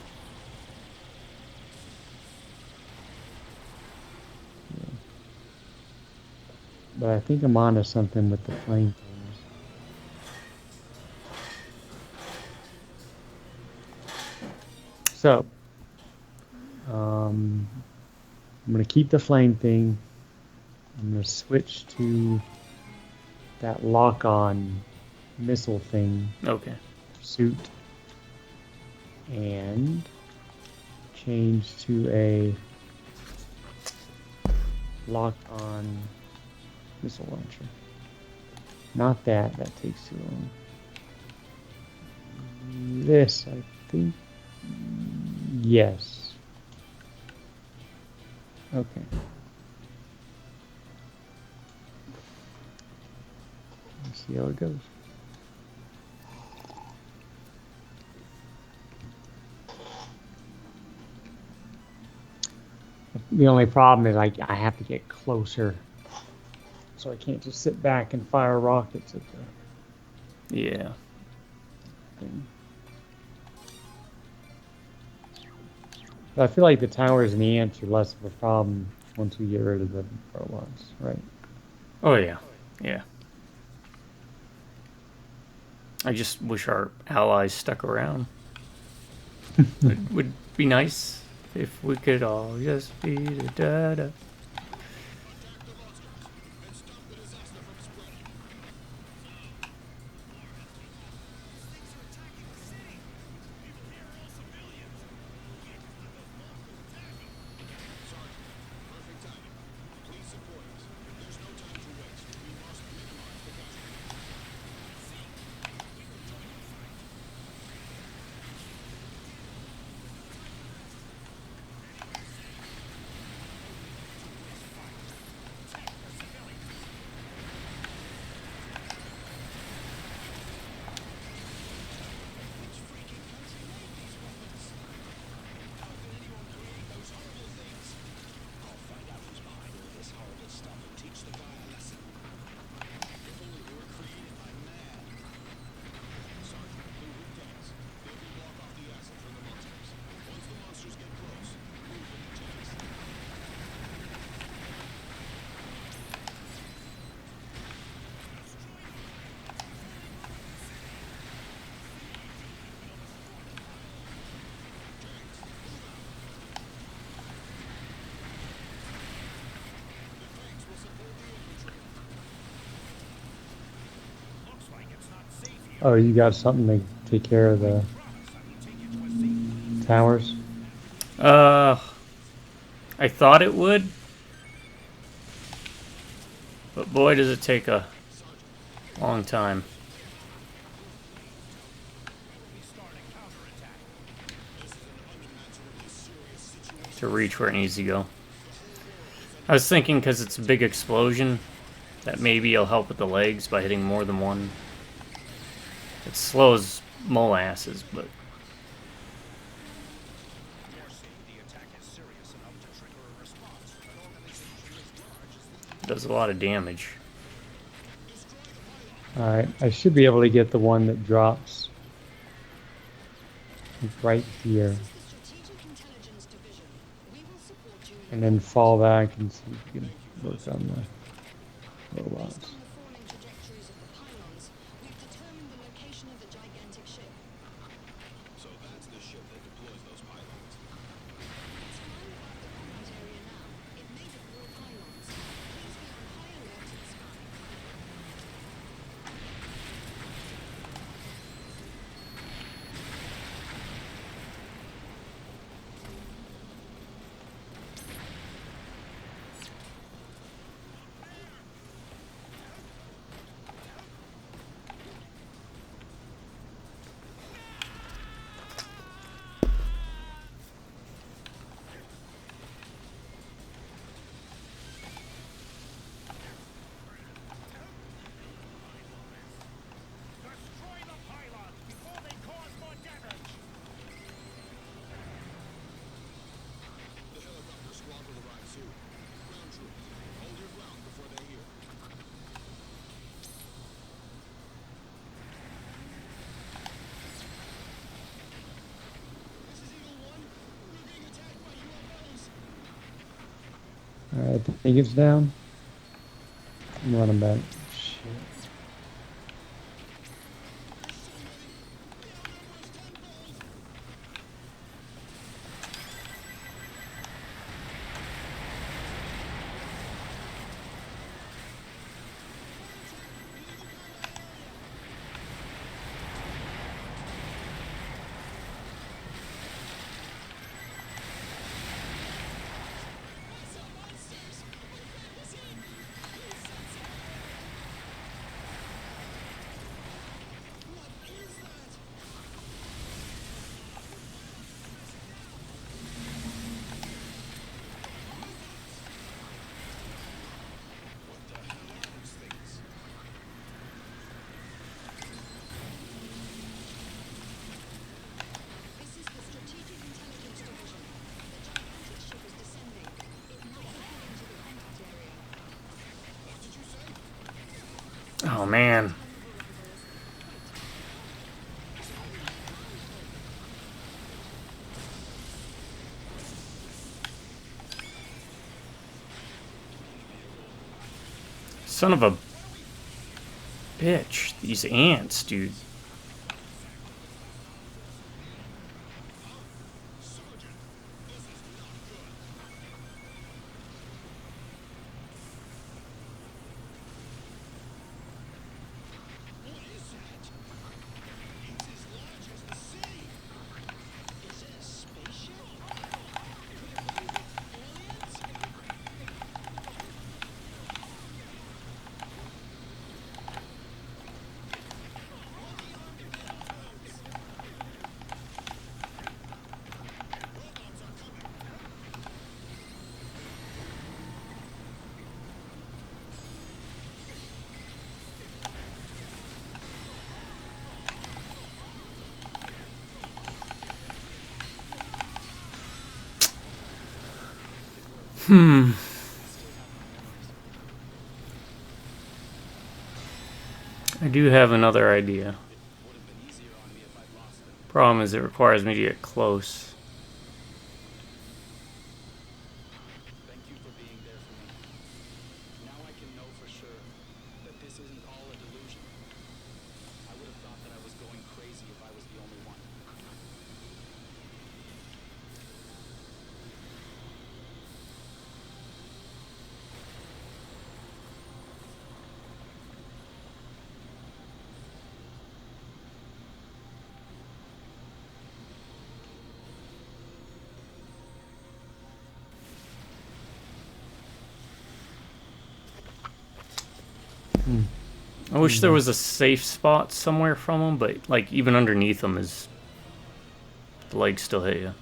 But I think I'm onto something with the flame things. So, I'm going to keep the flame thing. I'm going to switch to that lock-on missile thing Okay. suit and change to a lock-on missile launcher. Not that, that takes too long. This, I think. Yes. Okay. Let's see how it goes. The only problem is I have to get closer so I can't just sit back and fire rockets at the Yeah. thing. But I feel like the towers and the ants are less of a problem once we get rid of the robots, right? Oh yeah. Yeah. I just wish our allies stuck around. It would be nice if we could all just be da da da. Attack the monsters and stop the disaster from spreading. These things are attacking the city. People here are all civilians. Can't just let those monsters attack them. Sergeant, perfect timing. Please support us. There's no time to waste. We must minimize the casualties. See, we will join the fight. Which freaking country made these weapons? How could anyone create those horrible things? I'll find out who's behind all this horrible stuff and teach the guy a lesson. If only they were created by man. Sergeant, blue root tanks. They will block off the acid from the monsters. Once the monsters get close, move with the tanks. The tanks will support the infantry. Looks like it's not safe here. Oh, you got something to take care of the Promise I will take you to a safe. towers? I thought it would, but boy, does it take a long time to reach where it needs to go. I was thinking because it's a big explosion that maybe it'll help with the legs by hitting more than one. It slows molasses, but it does a lot of damage. Alright, I should be able to get the one that drops right here. This is the Strategic Intelligence Division. We will support you in And then fall back and see if we can work on the robots. Based on the falling trajectories of the pylons, we've determined the location of the gigantic ship. So that's the ship that deploys those pylons. It's flying above the combat area now. It may deploy pylons. Please be on high alert to the sky. Destroy the pylons before they cause more damage! The helicopter squad will arrive soon. Ground troops, hold your ground before they're here. This is Eagle 1. We're being attacked by UFOs. Alright, I think it's down. I'm running back. Shit. There's so many. They outnumber us tenfold. Oh man. Son of a bitch. These ants, dude. What is that? It's as large as the city. Is it a spaceship? Could it be aliens? Robots are coming. I do have another idea. Problem is, it requires me to get close. Thank you for being there for me. Now I can know for sure that this isn't all a delusion. I would have thought that I was going crazy if I was the only one. I wish there was a safe spot somewhere from them, but like even underneath them is the legs still hit you.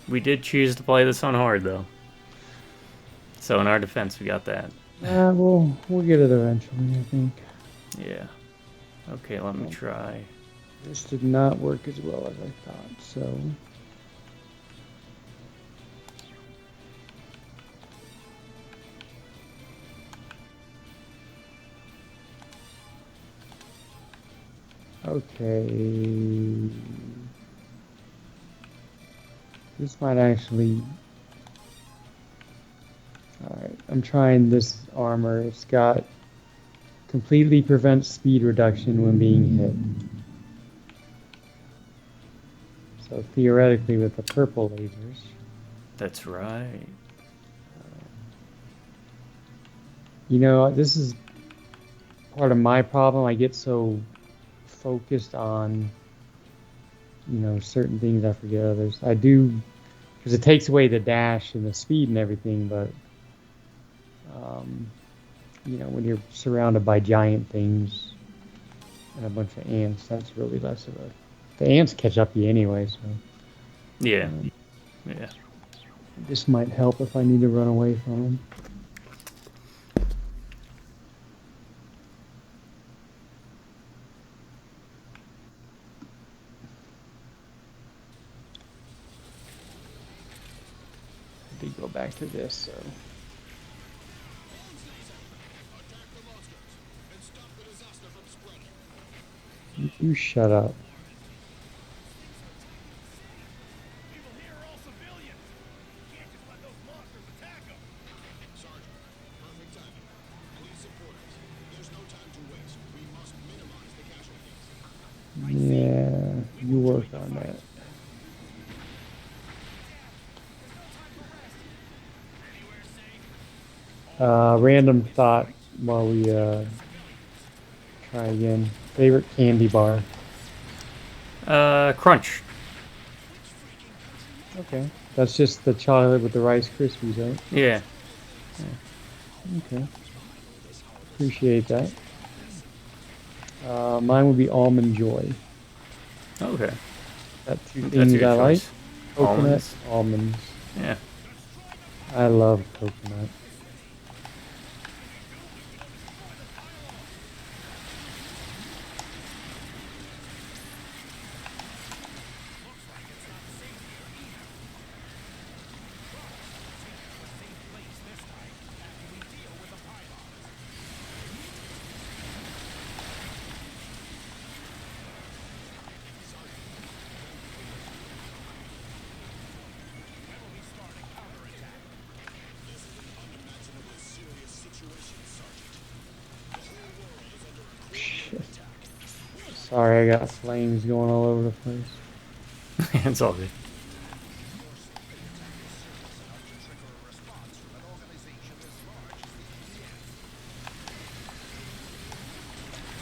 We did choose to play this on hard though, so in our defense, we got that. We'll get it eventually, I think. Yeah. Okay, let me try. This did not work as well as I thought, so. Okay. This might actually. Alright, I'm trying this armor. It's got completely prevents speed reduction when being hit. So theoretically, with the purple lasers. That's right. You know, this is part of my problem. I get so focused on, certain things, I forget others. I do, because it takes away the dash and the speed and everything, but, when you're surrounded by giant things and a bunch of ants, that's really less of a... The ants catch up to you anyway, so... Yeah. Yeah. This might help if I need to run away from them. I did go back to this, so... Attack the monsters and stop the disaster from spreading. You shut up. People here are all civilians. Can't just let those monsters attack them. Sergeant, perfect timing. Please support us. There's no time to waste. We must minimize the casualties. Yeah, you work on that. Random thought while we try again. Favorite candy bar? Crunch. Okay, that's just the chocolate with the Rice Krispies, right? Yeah. Okay, appreciate that. Mine would be Almond Joy. Okay. That two That's a things good I like. choice. Coconut, almonds. Yeah. I love coconut. Sorry, I got flames going all over the place. It's all good.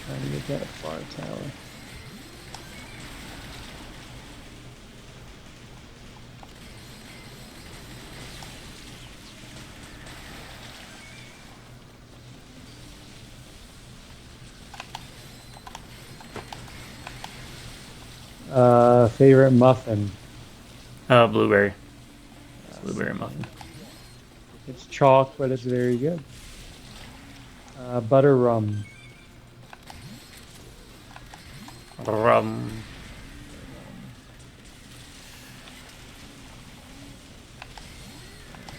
Trying to get that far tower. Favorite muffin. Blueberry. Blueberry muffin. It's chalk, but it's very good. Butter rum. Rum.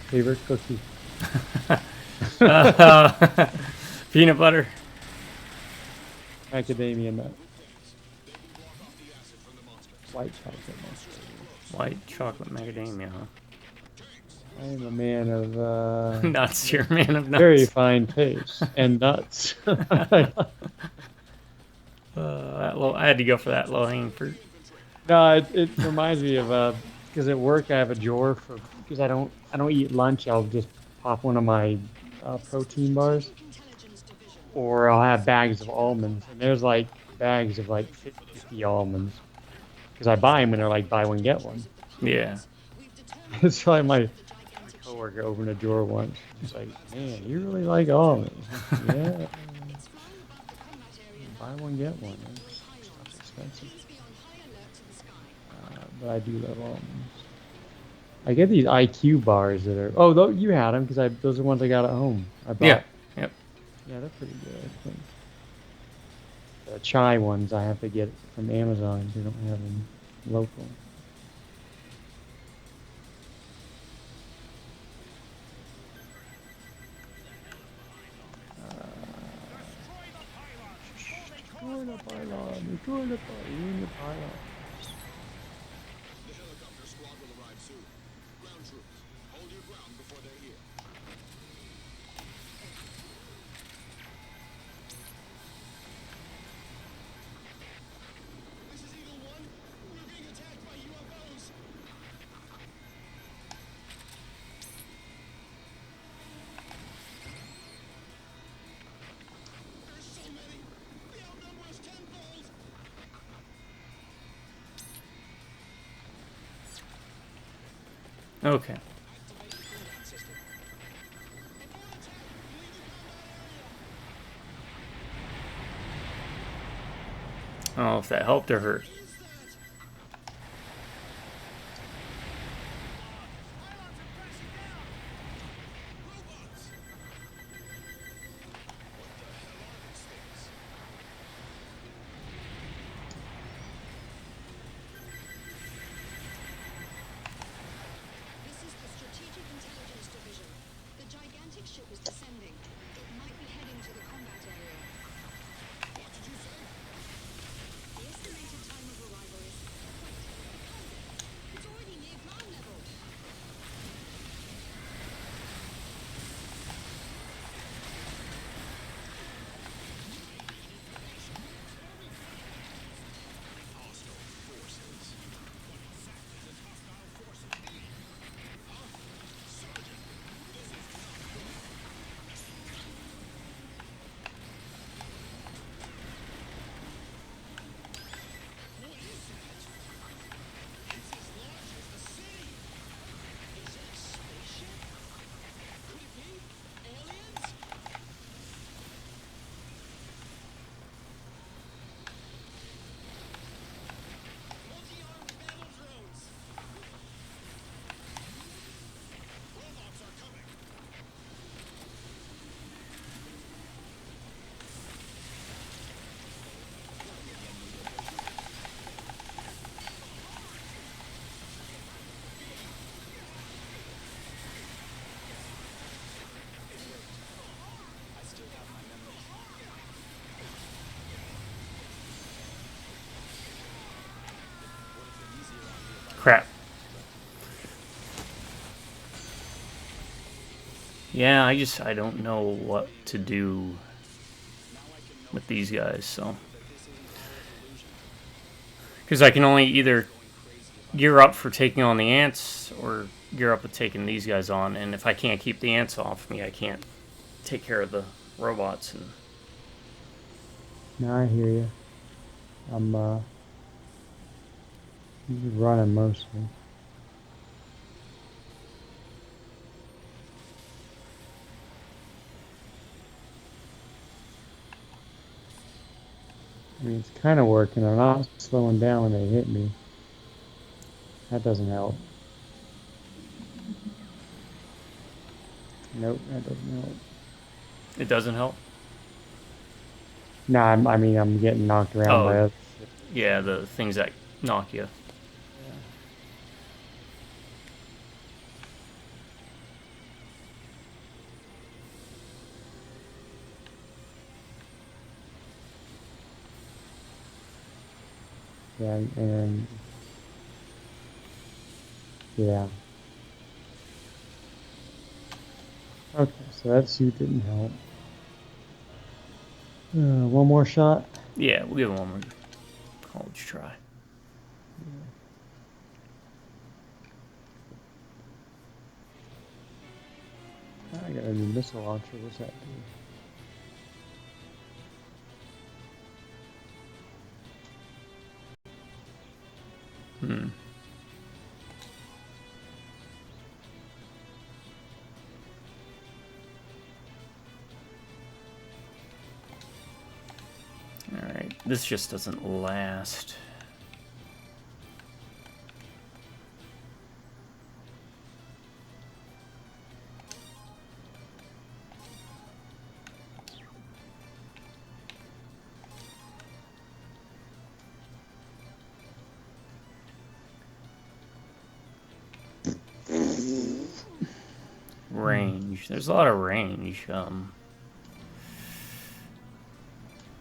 Favorite cookie. Peanut butter. Macadamia nut. White chocolate monster. White chocolate macadamia, huh? I am a man of Nuts. You're a man of nuts. very fine taste and nuts. I had to go for that low hanging fruit. No, it reminds me of because at work I have a drawer for because I don't eat lunch. I'll just pop one of my protein bars, Intelligence Division. or I'll have bags of almonds, and there's like bags of like 50 almonds because I buy them and they're like buy one get one. Yeah. We've determined So like my the gigantic ship. coworker opened a drawer once. She's like, "Man, you really like almonds?" Yeah, It's flying above the combat area now. buy one get one. With It's pylons. expensive, Please be on high alert to the sky. but I do love almonds. I get these IQ bars that are. Oh, though you had them because I those are ones I got at home. I bought. Yeah. Yep. Yeah, they're pretty good. I think. The chai ones I have to get from Amazon. They don't have them local. Destroy the pylon! Destroy the pylon! The helicopter squad will arrive soon. Ground troops, hold your ground before they're here. This is Eagle 1. We're being attacked by UFOs. There's so many. They outnumber us tenfold. Okay. Activate the cooldown system. Report attack. Leaving combat I don't know if that helped or hurt. area. What is that? Robots! What the hell are these things? This is the Strategic Intelligence Division. The gigantic ship is descending. It might be heading to the combat area. What did you say? The estimated time of arrival is... Wait, hold it. It's already near ground level. Hostile forces. What exactly does hostile forces mean? Huh? Sergeant, this is not good. What is that? It's as large as the city. Is it a spaceship? Could it be aliens? Multi-armed battle drones. Robots are coming. Crap. Yeah, I don't know what to do with these guys, so. Because I can only either gear up for taking on the ants or gear up with taking these guys on. And if I can't keep the ants off me, I can't take care of the robots. And No, I hear you. I'm just running mostly. I mean, it's kind of working. I'm not slowing down when they hit me. That doesn't help. Nope, that doesn't help. it doesn't help. No, I mean, I'm getting knocked around by Oh, other shit. yeah, the things that knock you. Yeah, and yeah. Okay, so that suit didn't help. One more shot. Yeah, we'll give it one more college try. I got a new missile launcher. What's that do? Hmm. Alright, this just doesn't last. Range. There's a lot of range,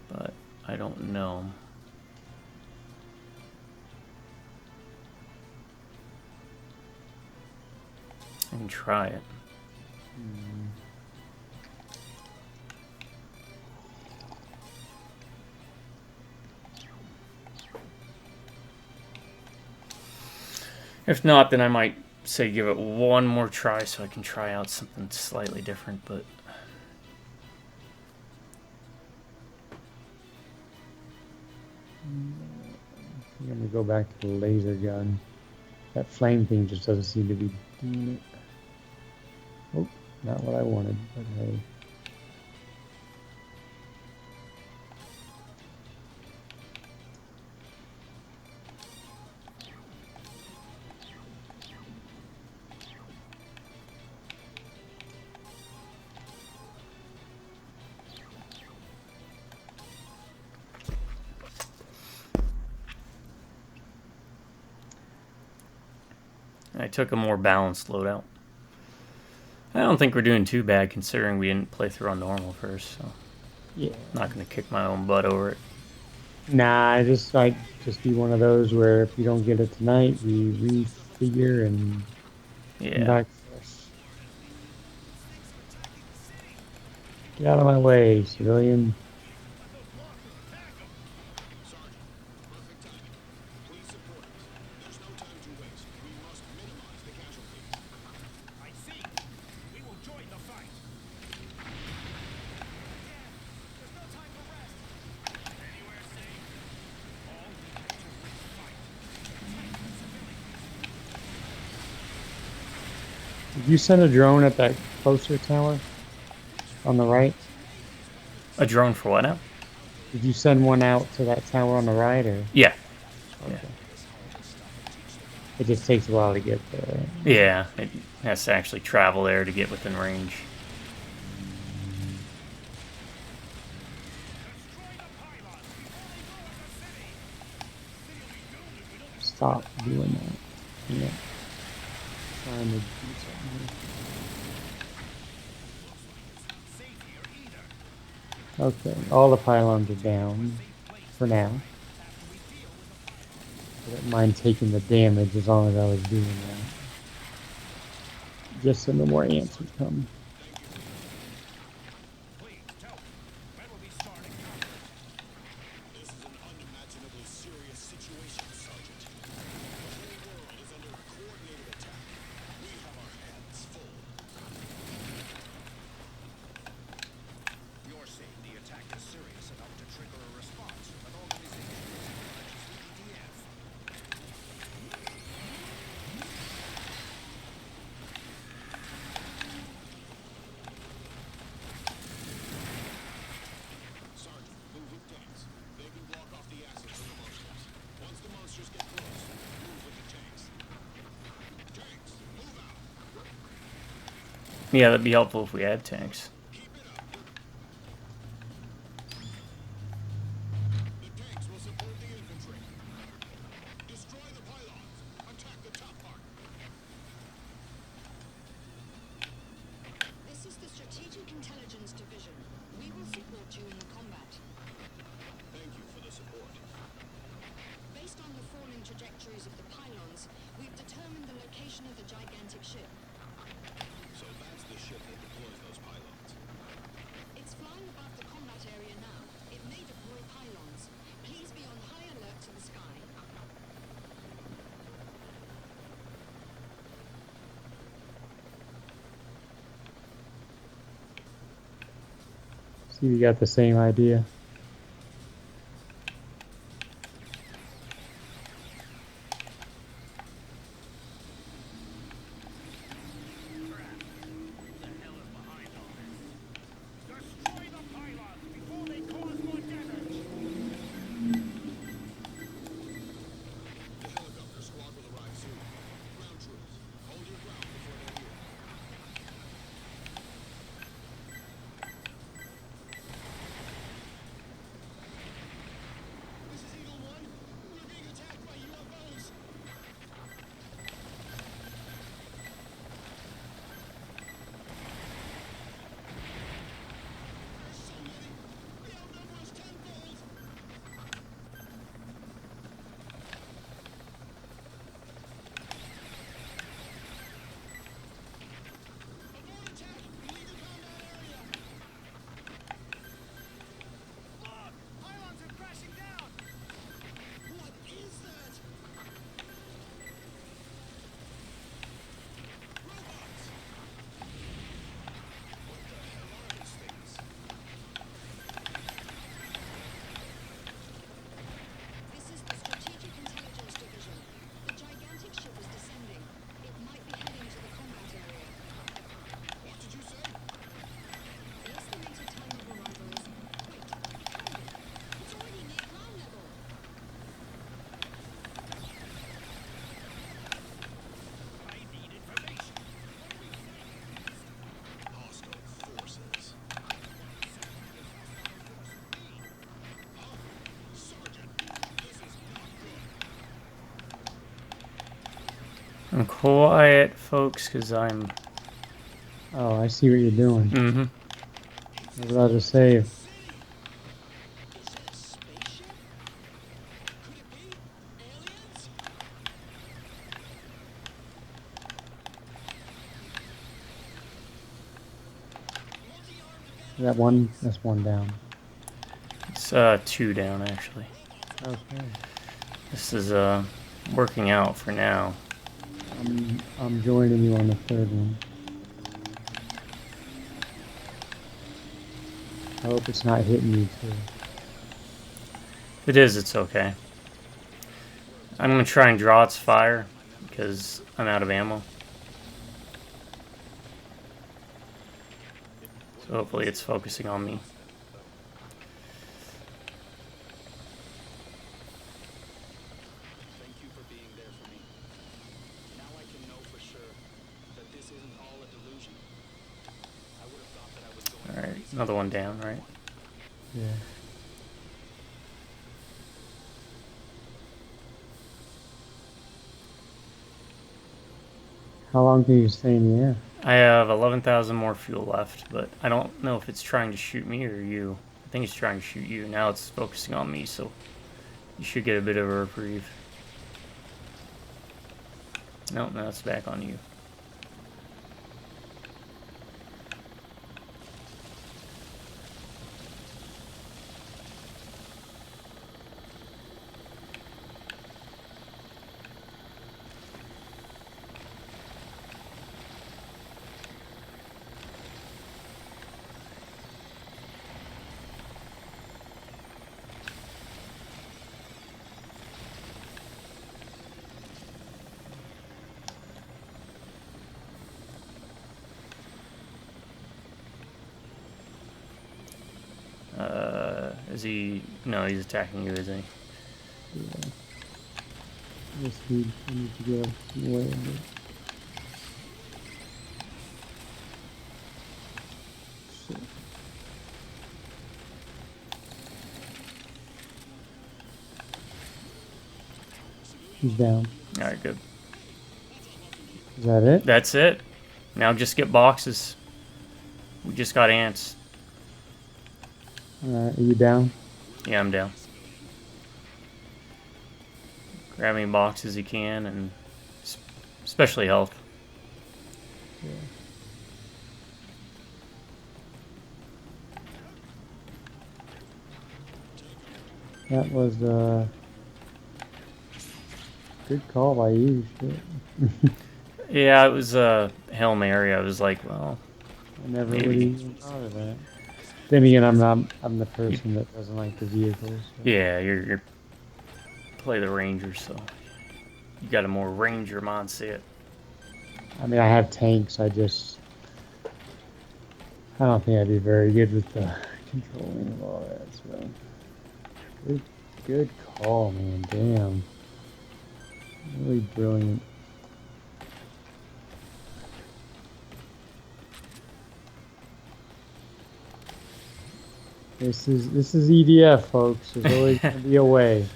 but I don't know. I can try it. If not, then I might say give it one more try so I can try out something slightly different, but I'm gonna go back to the laser gun. That flame thing just doesn't seem to be doing it. Oh, not what I wanted, but hey. I took a more balanced loadout. I don't think we're doing too bad considering we didn't play through on normal first, so Yeah. I'm not going to kick my own butt over it. Nah, I just be one of those where if you don't get it tonight, we refigure and come Yeah. back fresh. Get out of my way, civilian. Sergeant, perfect timing. Please support us. There's no time to waste. We must minimize the casualties. I see. We will join the fight. There's no time for rest. Anywhere safe? All we have to win the fight. Protect the civilians. Did you send a drone at that closer tower on the right? A drone for what now? Did you send one out to that tower on the right, or Yeah. okay? It just takes a while to get there. Right? Yeah, it has to actually travel there to get within range. Stop doing that. Yeah. Trying to do something here. Okay, all the pylons are down for now. I don't mind taking the damage as long as I was doing that. Just so no more ants would come. Please tell me, when will we start encounters? This is an unimaginably serious situation, Yeah, that'd be helpful if we had tanks. Keep it up. The tanks will support the infantry. Destroy the pylons. Attack the top part. This is the Strategic Intelligence Division. We will support you in the combat. Thank you for the support. Based on the falling trajectories of the pylons, we've determined the location of the gigantic ship. So that's the ship that deploys those pylons. It's flying above the combat area now. It may deploy pylons. Please be on high alert to the sky. See, we got the same idea. Destroy the pylons before they cause more damage. The helicopter squad will arrive soon. Ground troops, hold your ground before they're here. This is Eagle 1. We're being attacked by UFOs. There's so many. The outnumber us tenfold. Avoid attack. Leave your combat area. Look! Pylons are crashing down. What is that? Robots! What the hell are these things? This is the Strategic Intelligence Division. The gigantic ship is descending. It might be heading to the combat area. What did you say? The estimated time of arrival is... Wait, hold it. It's already near ground level. I need information. Hostile forces. Sergeant, this is not good. I'm quiet, folks, because I'm. Oh, I see what you're doing. Mm-hmm. I was about to say, City! Is it a spaceship? Could it be? Aliens? Multi-armed that's one down. It's 2 down, actually. Okay. This is working out for now. I'm joining you on the third one. I hope it's not hitting you too. If it is, it's okay. I'm gonna try and draw its fire because I'm out of ammo. So hopefully it's focusing on me. Thank you for being there for me. Now I can know for sure that this isn't all a delusion. I would have thought that I was going Alright, crazy. another one down, right? Yeah. How long can you stay in the air? I have 11,000 more fuel left, but I don't know if it's trying to shoot me or you. I think it's trying to shoot you. Now it's focusing on me, so you should get a bit of a reprieve. Nope, now it's back on you. Is he? No, he's attacking you, isn't he? Yeah. I need to go away a bit. shit. He's down. All right, good. Is that it? That's it. Now just get boxes. We just got ants. Alright, are you down? Yeah, I'm down. Grab any boxes you can, and especially health. That was good call by you. Shit. Yeah, it was a Hail Mary. I was like, well, I never would maybe. even thought of that. Then again, I'm the person that doesn't like the vehicles. So. Yeah, you're play the Ranger, so you got a more Ranger mindset. I mean, I have tanks. I don't think I'd be very good with the controlling of all that. So, good call, man. Damn, really brilliant. This is EDF, folks. There's always gonna be a way.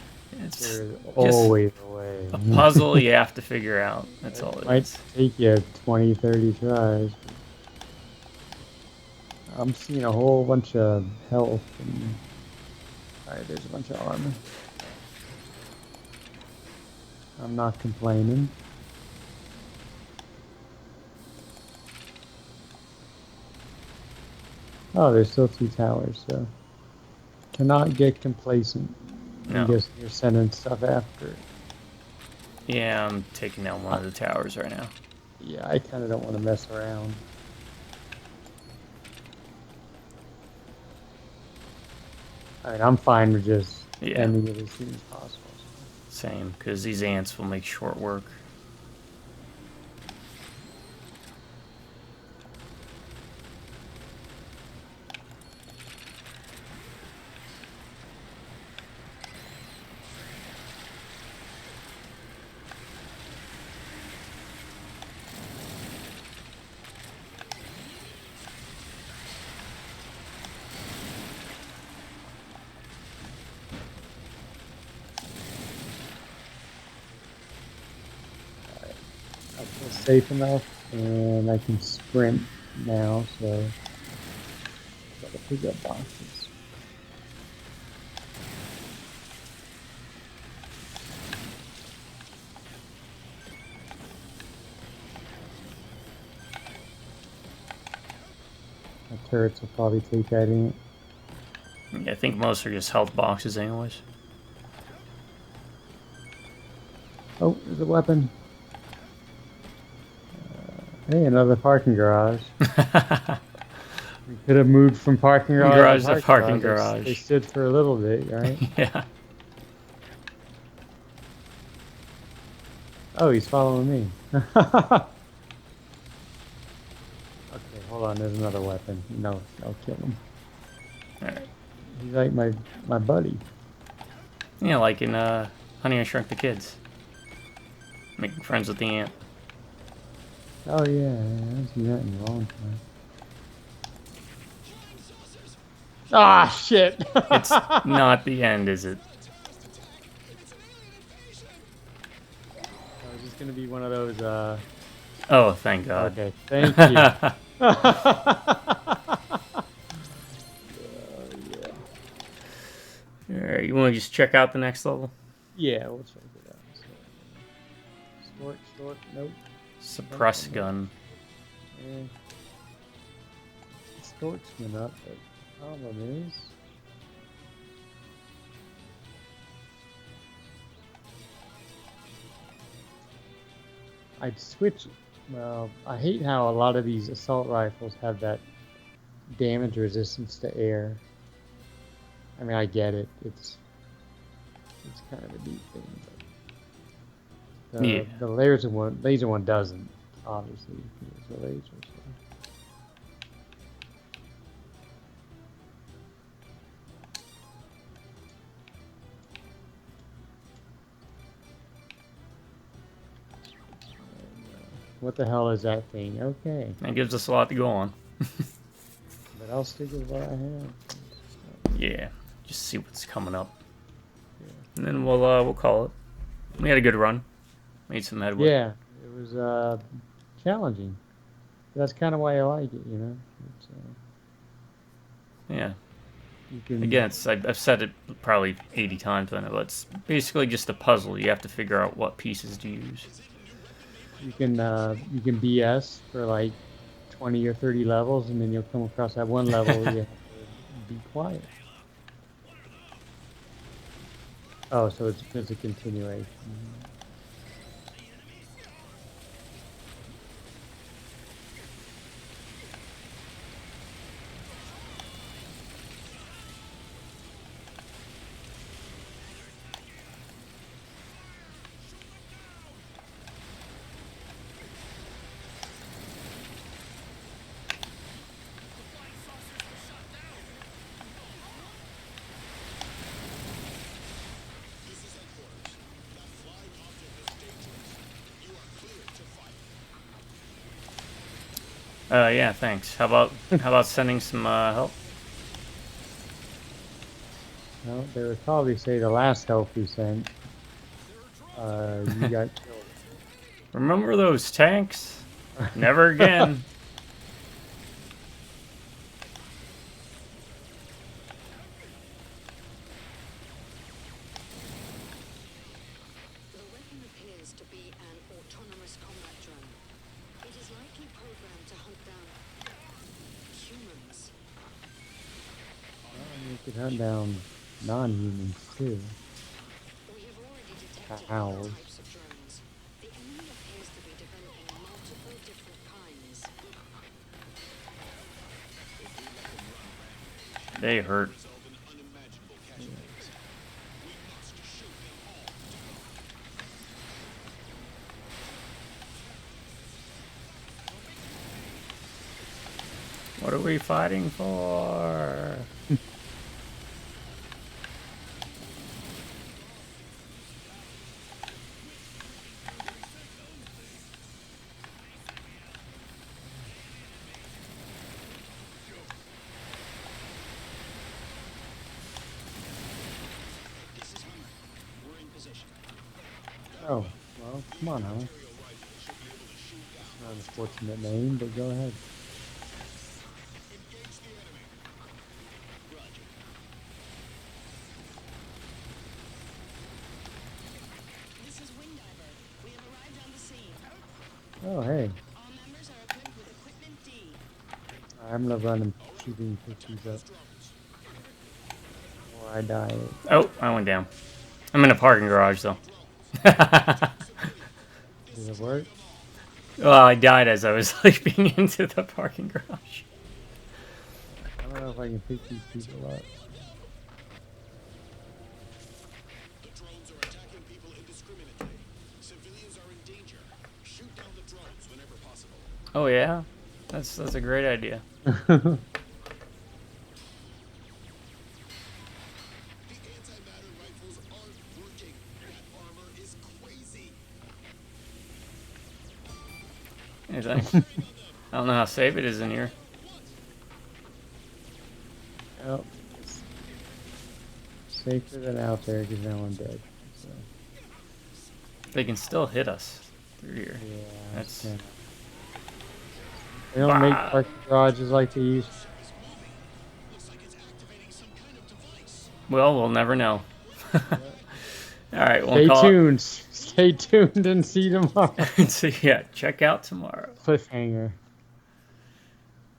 It's There's just always a way. a puzzle you have to figure out. That's all it Might is. take you 20, 30 tries. I'm seeing a whole bunch of health. Alright, there's a bunch of armor. I'm not complaining. Oh, there's still 2 towers, so cannot get complacent. No. I guess you're sending stuff after it. Yeah, I'm taking down one of the towers right now. Yeah, I kind of don't want to mess around. I mean, I'm fine with just ending it as soon as possible. Same, because these ants will make short work. I feel safe enough, and I can sprint now, so gotta pick up boxes. My turrets will probably take that in. Yeah, I think most are just health boxes anyways. Oh, there's a weapon. Hey, another parking garage. We could have moved from parking garage To parking garage. They stood for a little bit, right? Yeah. Oh, he's following me. Okay, hold on. There's another weapon. No, I'll kill him. Alright. He's like my buddy. Yeah, like in Honey, I Shrunk the Kids. Making friends with the ant. Oh yeah, I haven't seen that in a long time. Ah, shit! It's not the end, is it? Oh, is this gonna be one of those? Oh, thank God. Okay, thank you. Alright, you want to just check out the next level? Yeah, we'll check it out. Snort, nope. Suppress gun. Eh. Snort's went up, but problem is. I'd switch. Well, I hate how a lot of these assault rifles have that damage resistance to air. I mean, I get it. It's kind of a neat thing, but the laser one doesn't, obviously. It's a laser. So. What the hell is that thing? Okay. That gives us a lot to go on. But But I'll stick with what I have. Yeah, just see what's coming up, and then we'll call it. We had a good run, made some headway. Yeah, it was challenging. That's kind of why I like it, you know. It's, Yeah. you can, Again, I've said it probably 80 times by now, but it's basically just a puzzle. You have to figure out what pieces to use. you can BS for like 20 or 30 levels, and then you'll come across that one level where you have to be quiet. Oh, so it's a continuation. This is headquarters. That flying object is dangerous. You are cleared to fight. Yeah, thanks. How about sending some help? Well, they would probably say the last help we sent, you got killed. Remember those tanks? Never again. The weapon appears to be an autonomous combat drone. It is likely programmed to hunt down humans. You could hunt down non-humans too. We have already detected Cows. other types of drones. The enemy appears to be developing multiple different kinds. They hurt. Result in unimaginable casualties. We must shoot them all down. What are we fighting for? This is Hunter. We're in position. Oh, well, come on, Alan. Not a fortunate name, but go ahead. Engage the enemy. Roger. This is Windiver. We have arrived on the scene. Oh, hey. All members are equipped with equipment D. I'm gonna run and see if we can pick these up. Or I die. Oh, I went down. I'm in a parking garage though. Does it work? Well, I died as I was leaping into the parking garage. I don't know if I can pick these people up. The drones are attacking people indiscriminately. Civilians are in danger. Shoot down the drones whenever possible. Oh yeah, that's a great idea. The antimatter rifles aren't working. That armor is crazy. Anything? I don't know how safe it is in here. Well, it's safer than out there because now I'm dead. So, They can still hit us through here. yeah, That's kinda- They don't make Bah. parking garages like they used to. Looks like it's activating some kind of device. well, we'll never know. All right, we'll Stay call tuned. Stay tuned and see tomorrow. it. So yeah, check out tomorrow. Cliffhanger.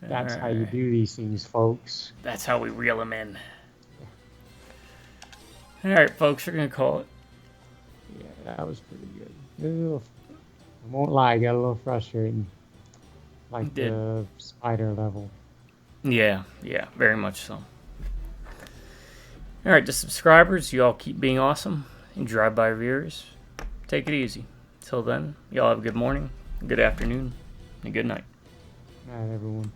That's how you Alright. do these things, folks. That's how we reel them in. All right, folks, we're gonna call it. Yeah, that was pretty good. I won't lie, got a little frustrating. Like Did. the spider level. Yeah, very much so. All right, to subscribers, you all keep being awesome. And drive-by viewers, take it easy. Till then, y'all have a good morning, a good afternoon, and a good night. Alright, everyone.